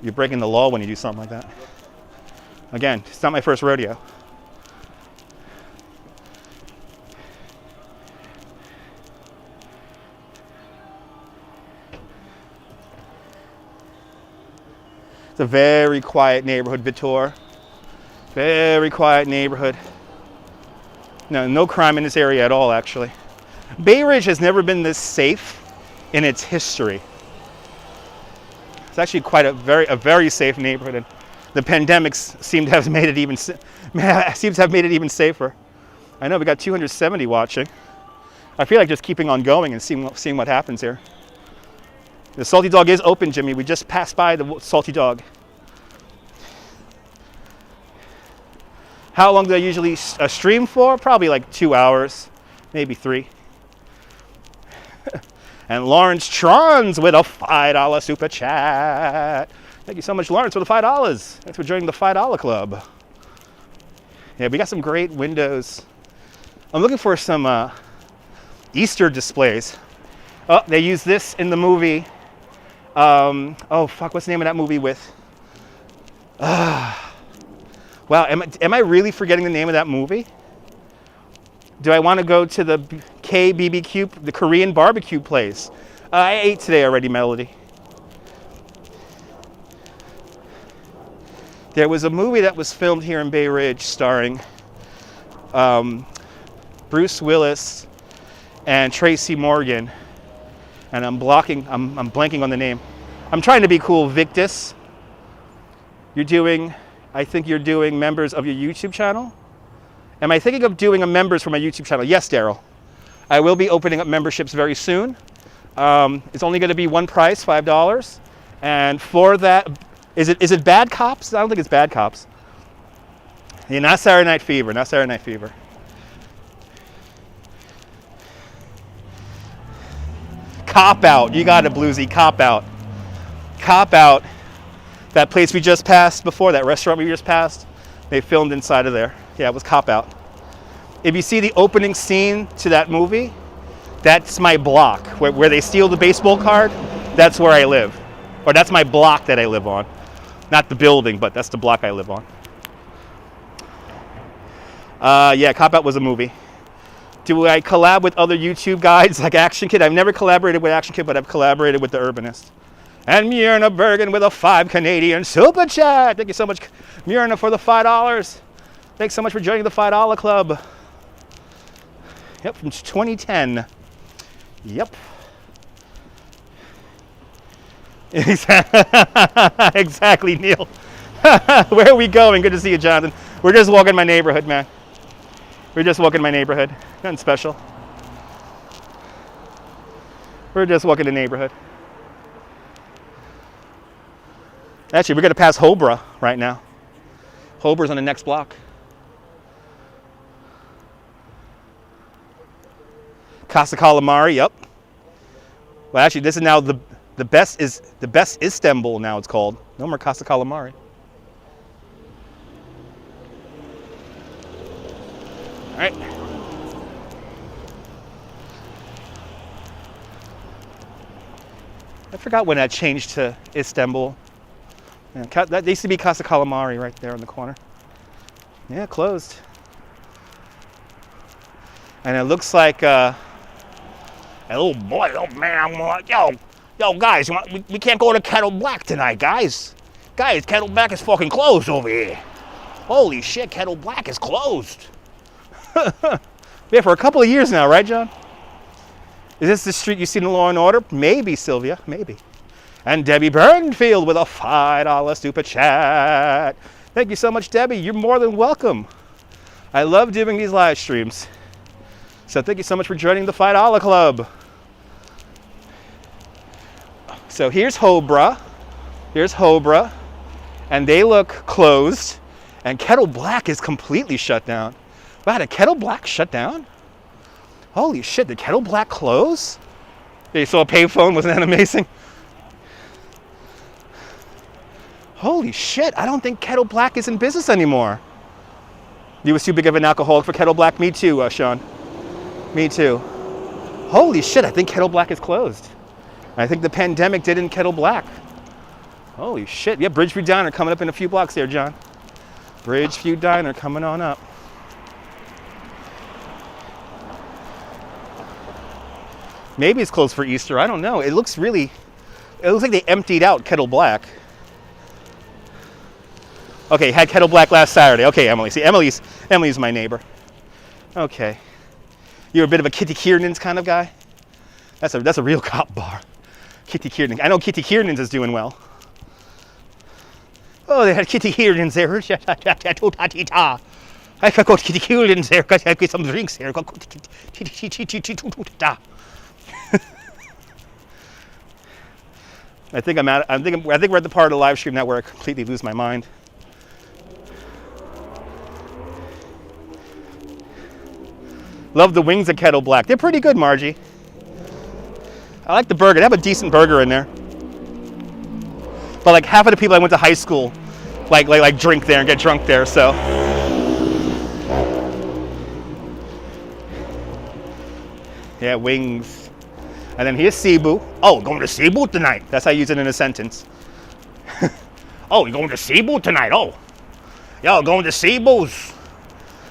You're breaking the law when you do something like that. Again, it's not my first rodeo. It's a very quiet neighborhood, Vitor. Very quiet neighborhood. No crime in this area at all, actually. Bay Ridge has never been this safe in its history. It's actually quite a very safe neighborhood, and the pandemics seem to have made it even safer. I know we got 270 watching. I feel like just keeping on going and seeing what happens here. The Salty Dog is open, Jimmy. We just passed by the Salty Dog. How long do I usually stream for? Probably like 2 hours, maybe 3. And Lawrence Trons with a $5 super chat. Thank you so much, Lawrence, for the $5. Thanks for joining the $5 club. Yeah, we got some great windows. I'm looking for some Easter displays. Oh, they use this in the movie. Oh fuck, what's the name of that movie with? Wow, am I really forgetting the name of that movie? Do I want to go to the KBBQ, the Korean barbecue place? I ate today already, Melody. There was a movie that was filmed here in Bay Ridge starring Bruce Willis and Tracy Morgan. And I'm blanking on the name. I'm trying to be cool, Victus. I think you're doing members of your YouTube channel? Am I thinking of doing a members for my YouTube channel? Yes, Daryl. I will be opening up memberships very soon. It's only going to be one price, $5. And for that, is it Bad Cops? I don't think it's Bad Cops. Yeah, not Saturday Night Fever, not Saturday Night Fever. Cop Out, you got it, Bluesy, Cop Out. Cop Out. That place we just passed before, that restaurant we just passed, they filmed inside of there. Yeah, it was Cop Out. If you see the opening scene to that movie, that's my block. Where they steal the baseball card, that's where I live. Or that's my block that I live on. Not the building, but that's the block I live on. Yeah, Cop Out was a movie. Do I collab with other YouTube guys like Action Kid? I've never collaborated with Action Kid, but I've collaborated with The Urbanist. And Myrna Bergen with a $5 Canadian super chat. Thank you so much, Myrna, for the $5. Thanks so much for joining the $5 club. Yep, from 2010. Yep. Exactly, Neil. Where are we going? Good to see you, Jonathan. We're just walking my neighborhood, man. We're just walking my neighborhood. Nothing special. We're just walking the neighborhood. Actually, we're going to pass Hobra right now. Hobra's on the next block. Casa Calamari, yep. Well, actually, this is now the best Istanbul now it's called. No more Casa Calamari. All right. I forgot when that changed to Istanbul. Yeah, that used to be Casa Calamari right there in the corner. Yeah, closed. And it looks like, oh boy, oh man, yo guys, we can't go to Kettle Black tonight, guys. Guys, Kettle Black is fucking closed over here. Holy shit, Kettle Black is closed. Yeah, for a couple of years now, right, John? Is this the street you see in Law and Order? Maybe, Sylvia, maybe. And Debbie Burnfield with a $5 super chat. Thank you so much, Debbie. You're more than welcome. I love doing these live streams. So thank you so much for joining the $5 club. So here's Hobra. Here's Hobra. And they look closed. And Kettle Black is completely shut down. Wow, did Kettle Black shut down? Holy shit, did Kettle Black close? You saw a payphone, wasn't that amazing? Holy shit, I don't think Kettle Black is in business anymore. You was too big of an alcoholic for Kettle Black? Me too, Sean. Me too. Holy shit, I think Kettle Black is closed. I think the pandemic did in Kettle Black. Holy shit. Yeah, Bridgeview Diner coming up in a few blocks there, John. Bridgeview Diner coming on up. Maybe it's closed for Easter. I don't know. It looks like they emptied out Kettle Black. Okay, had Kettle Black last Saturday. Okay, Emily. See, Emily's my neighbor. Okay. You're a bit of a Kitty Kiernan's kind of guy? That's a real cop bar. Kitty Kiernan. I know Kitty Kiernan's is doing well. Oh, they had Kitty Kiernan's there. I could go to Kitty Kiernan's there. I could get some drinks there. I think we're at the part of the live stream now where I completely lose my mind. Love the wings at Kettle Black. They're pretty good, Margie. I like the burger. They have a decent burger in there. But like half of the people I went to high school like drink there and get drunk there, so. Yeah, wings. And then here's Cebu. Oh, going to Cebu tonight. That's how I use it in a sentence. Oh, you're going to Cebu tonight? Oh. Yo, going to Cebu's.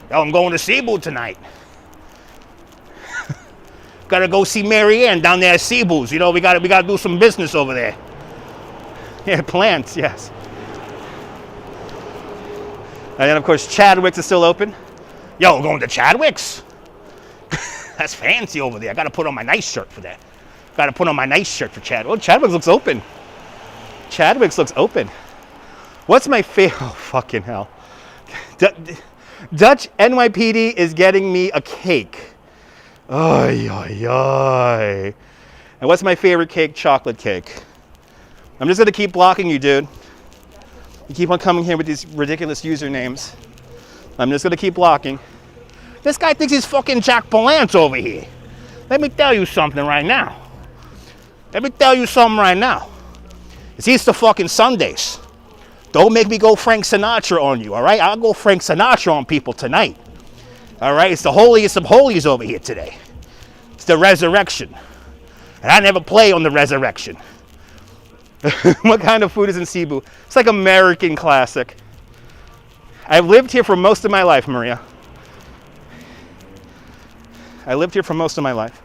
Yo, I'm going to Cebu tonight. Gotta go see Mary Ann down there at Cebu's. You know, we gotta do some business over there. Yeah, plants, yes. And then of course Chadwick's is still open. Yo, going to Chadwick's? That's fancy over there. I gotta put on my nice shirt for that. Gotta put on my nice shirt for Chadwick. Oh, Chadwick's looks open. Chadwick's looks open. What's my favorite? Oh, fucking hell. Dutch NYPD is getting me a cake. Ay, ay, ay. And what's my favorite cake? Chocolate cake. I'm just going to keep blocking you, dude. You keep on coming here with these ridiculous usernames. I'm just going to keep blocking. This guy thinks he's fucking Jack Palance over here. Let me tell you something right now. It's Easter fucking Sundays. Don't make me go Frank Sinatra on you, all right? I'll go Frank Sinatra on people tonight. All right, it's the holiest of holies over here today. It's the resurrection. And I never play on the resurrection. What kind of food is in Cebu? It's like American classic. I've lived here for most of my life, Maria. I lived here for most of my life.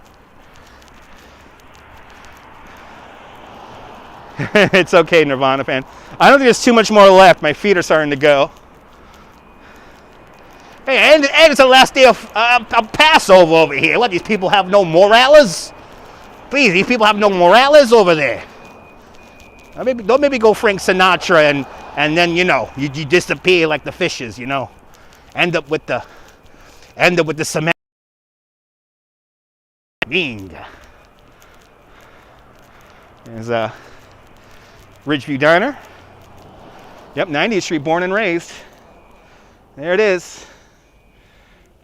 It's okay, Nirvana fan. I don't think there's too much more left. My feet are starting to go. Hey, and it's the last day of Passover over here. What, these people have no morals? Please, these people have no morals over there. Don't maybe go Frank Sinatra and then, you know, you disappear like the fishes, you know. End up with the cement. Bing. There's a Ridgeview Diner. Yep, 90th Street, born and raised. There it is.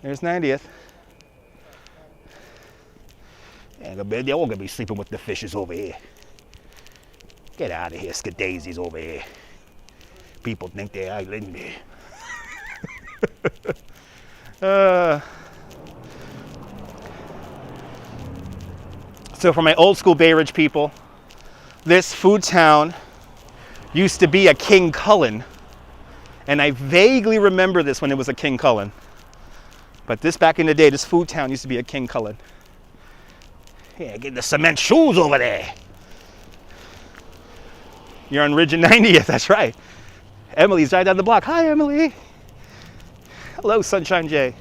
There's 90th. They're all gonna be sleeping with the fishes over here. Get out of here, skadaisies over here. People think they're island. So for my old school Bay Ridge people, this food town used to be a King Cullen. And I vaguely remember this when it was a King Cullen. But this back in the day, this food town used to be a King Cullen. Yeah, get the cement shoes over there. You're on Ridge and 90th, that's right. Emily's right down the block. Hi, Emily. Hello, Sunshine J.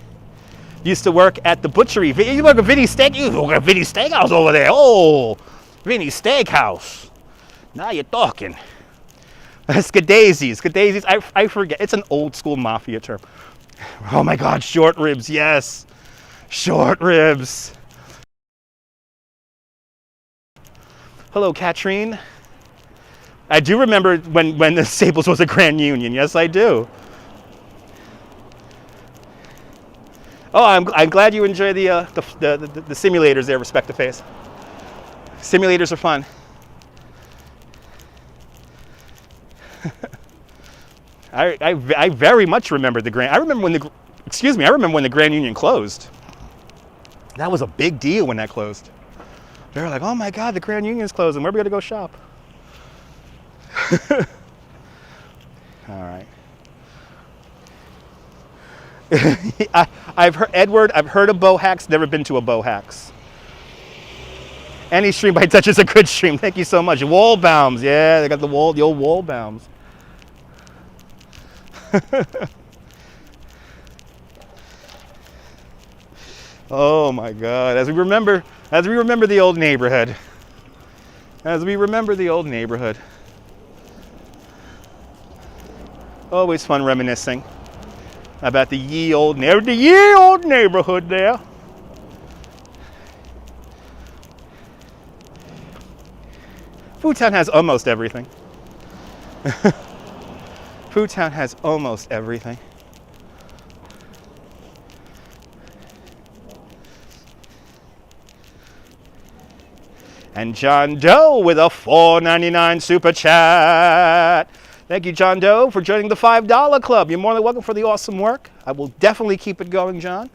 Used to work at the butchery. You work at Vinny's Steak? You work at Vinny's Steakhouse over there. Oh, Vinny's Steakhouse. Now you're talking. Skadaisies. Skadaisies, I forget. It's an old school mafia term. Oh my God, short ribs, yes. Short ribs. Hello, Katrine. I do remember when the Staples was a Grand Union. Yes, I do. Oh, I'm glad you enjoy the simulators there, Respect the Face. Simulators are fun. I very much remember the Grand. I remember when the Grand Union closed. That was a big deal when that closed. They were like, "Oh my God, the Grand Union's closing. Where are we gonna go shop?" All right. I've heard of Bohax, never been to a Bohax. Any stream by Touch is a good stream. Thank you so much. Wallbaums, yeah, they got the old Wallbaums. Oh my God! As we remember the old neighborhood. As we remember the old neighborhood. Always fun reminiscing about the ye old neighborhood there. Food Town has almost everything. Food Town has almost everything. And John Doe with a $4.99 super chat. Thank you, John Doe, for joining the $5 club. You're more than welcome for the awesome work. I will definitely keep it going, John.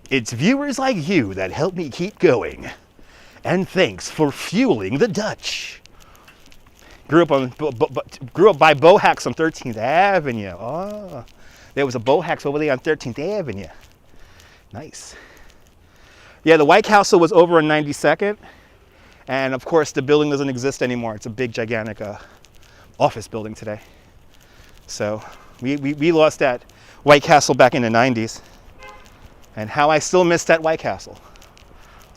It's viewers like you that help me keep going. And thanks for fueling the Dutch. Grew up by Bohax on 13th Avenue. Oh, there was a Bohax over there on 13th Avenue. Nice. Yeah, the White Castle was over on 92nd. And of course, the building doesn't exist anymore. It's a big, gigantic office building today. So we lost that White Castle back in the 90s. And how I still miss that White Castle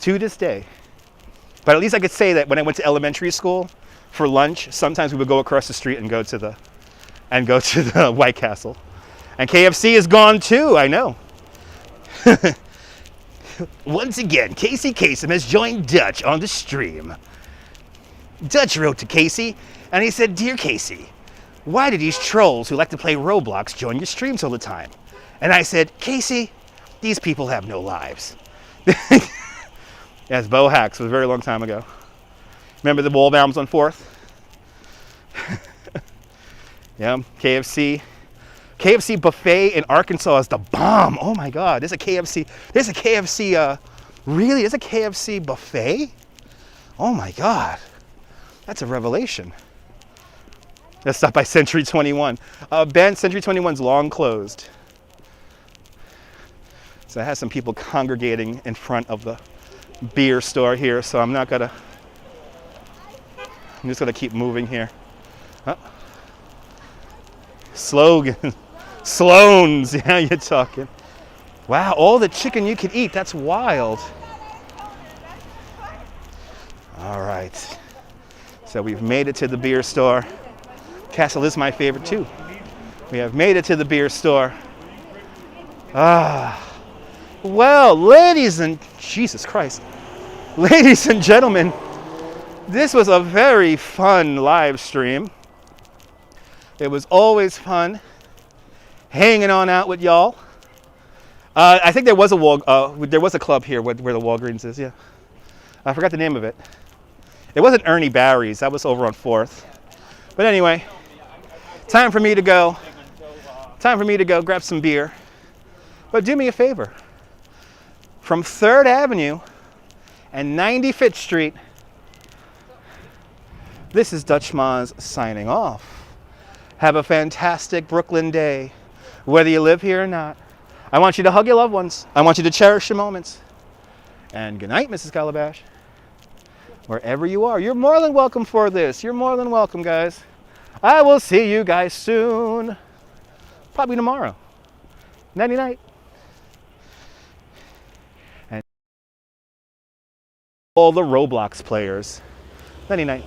to this day. But at least I could say that when I went to elementary school for lunch, sometimes we would go across the street and go to the White Castle. And KFC is gone too, I know. Once again, Casey Kasem has joined Dutch on the stream. Dutch wrote to Casey, and he said, "Dear Casey, why do these trolls who like to play Roblox join your streams all the time?" And I said, "Casey, these people have no lives." Yes, Bohax was a very long time ago. Remember the Wallbaums on 4th? Yeah, KFC. KFC buffet in Arkansas is the bomb. Oh my God, there's a KFC buffet? Oh my God, that's a revelation. Let's stop by Century 21. Ben, Century 21's long closed. So I have some people congregating in front of the beer store here, so I'm just gonna keep moving here. Oh. Slogan. Sloan's, yeah, you're talking. Wow, all the chicken you could eat, that's wild. All right, so we've made it to the beer store. Castle is my favorite too. We have made it to the beer store. Well, ladies and, Jesus Christ. Ladies and gentlemen, this was a very fun live stream. It was always fun hanging on out with y'all. I think there was a club here where the Walgreens is, yeah. I forgot the name of it. It wasn't Ernie Barry's, that was over on 4th. But anyway, time for me to go. Time for me to go grab some beer. But do me a favor. From 3rd Avenue and 95th Street, this is Dutch Maz signing off. Have a fantastic Brooklyn day, whether you live here or not. I want you to hug your loved ones. I want you to cherish your moments. And good night, Mrs. Calabash. Wherever you are, you're more than welcome for this. You're more than welcome, guys. I will see you guys soon. Probably tomorrow. Nighty night. And all the Roblox players. Nighty night.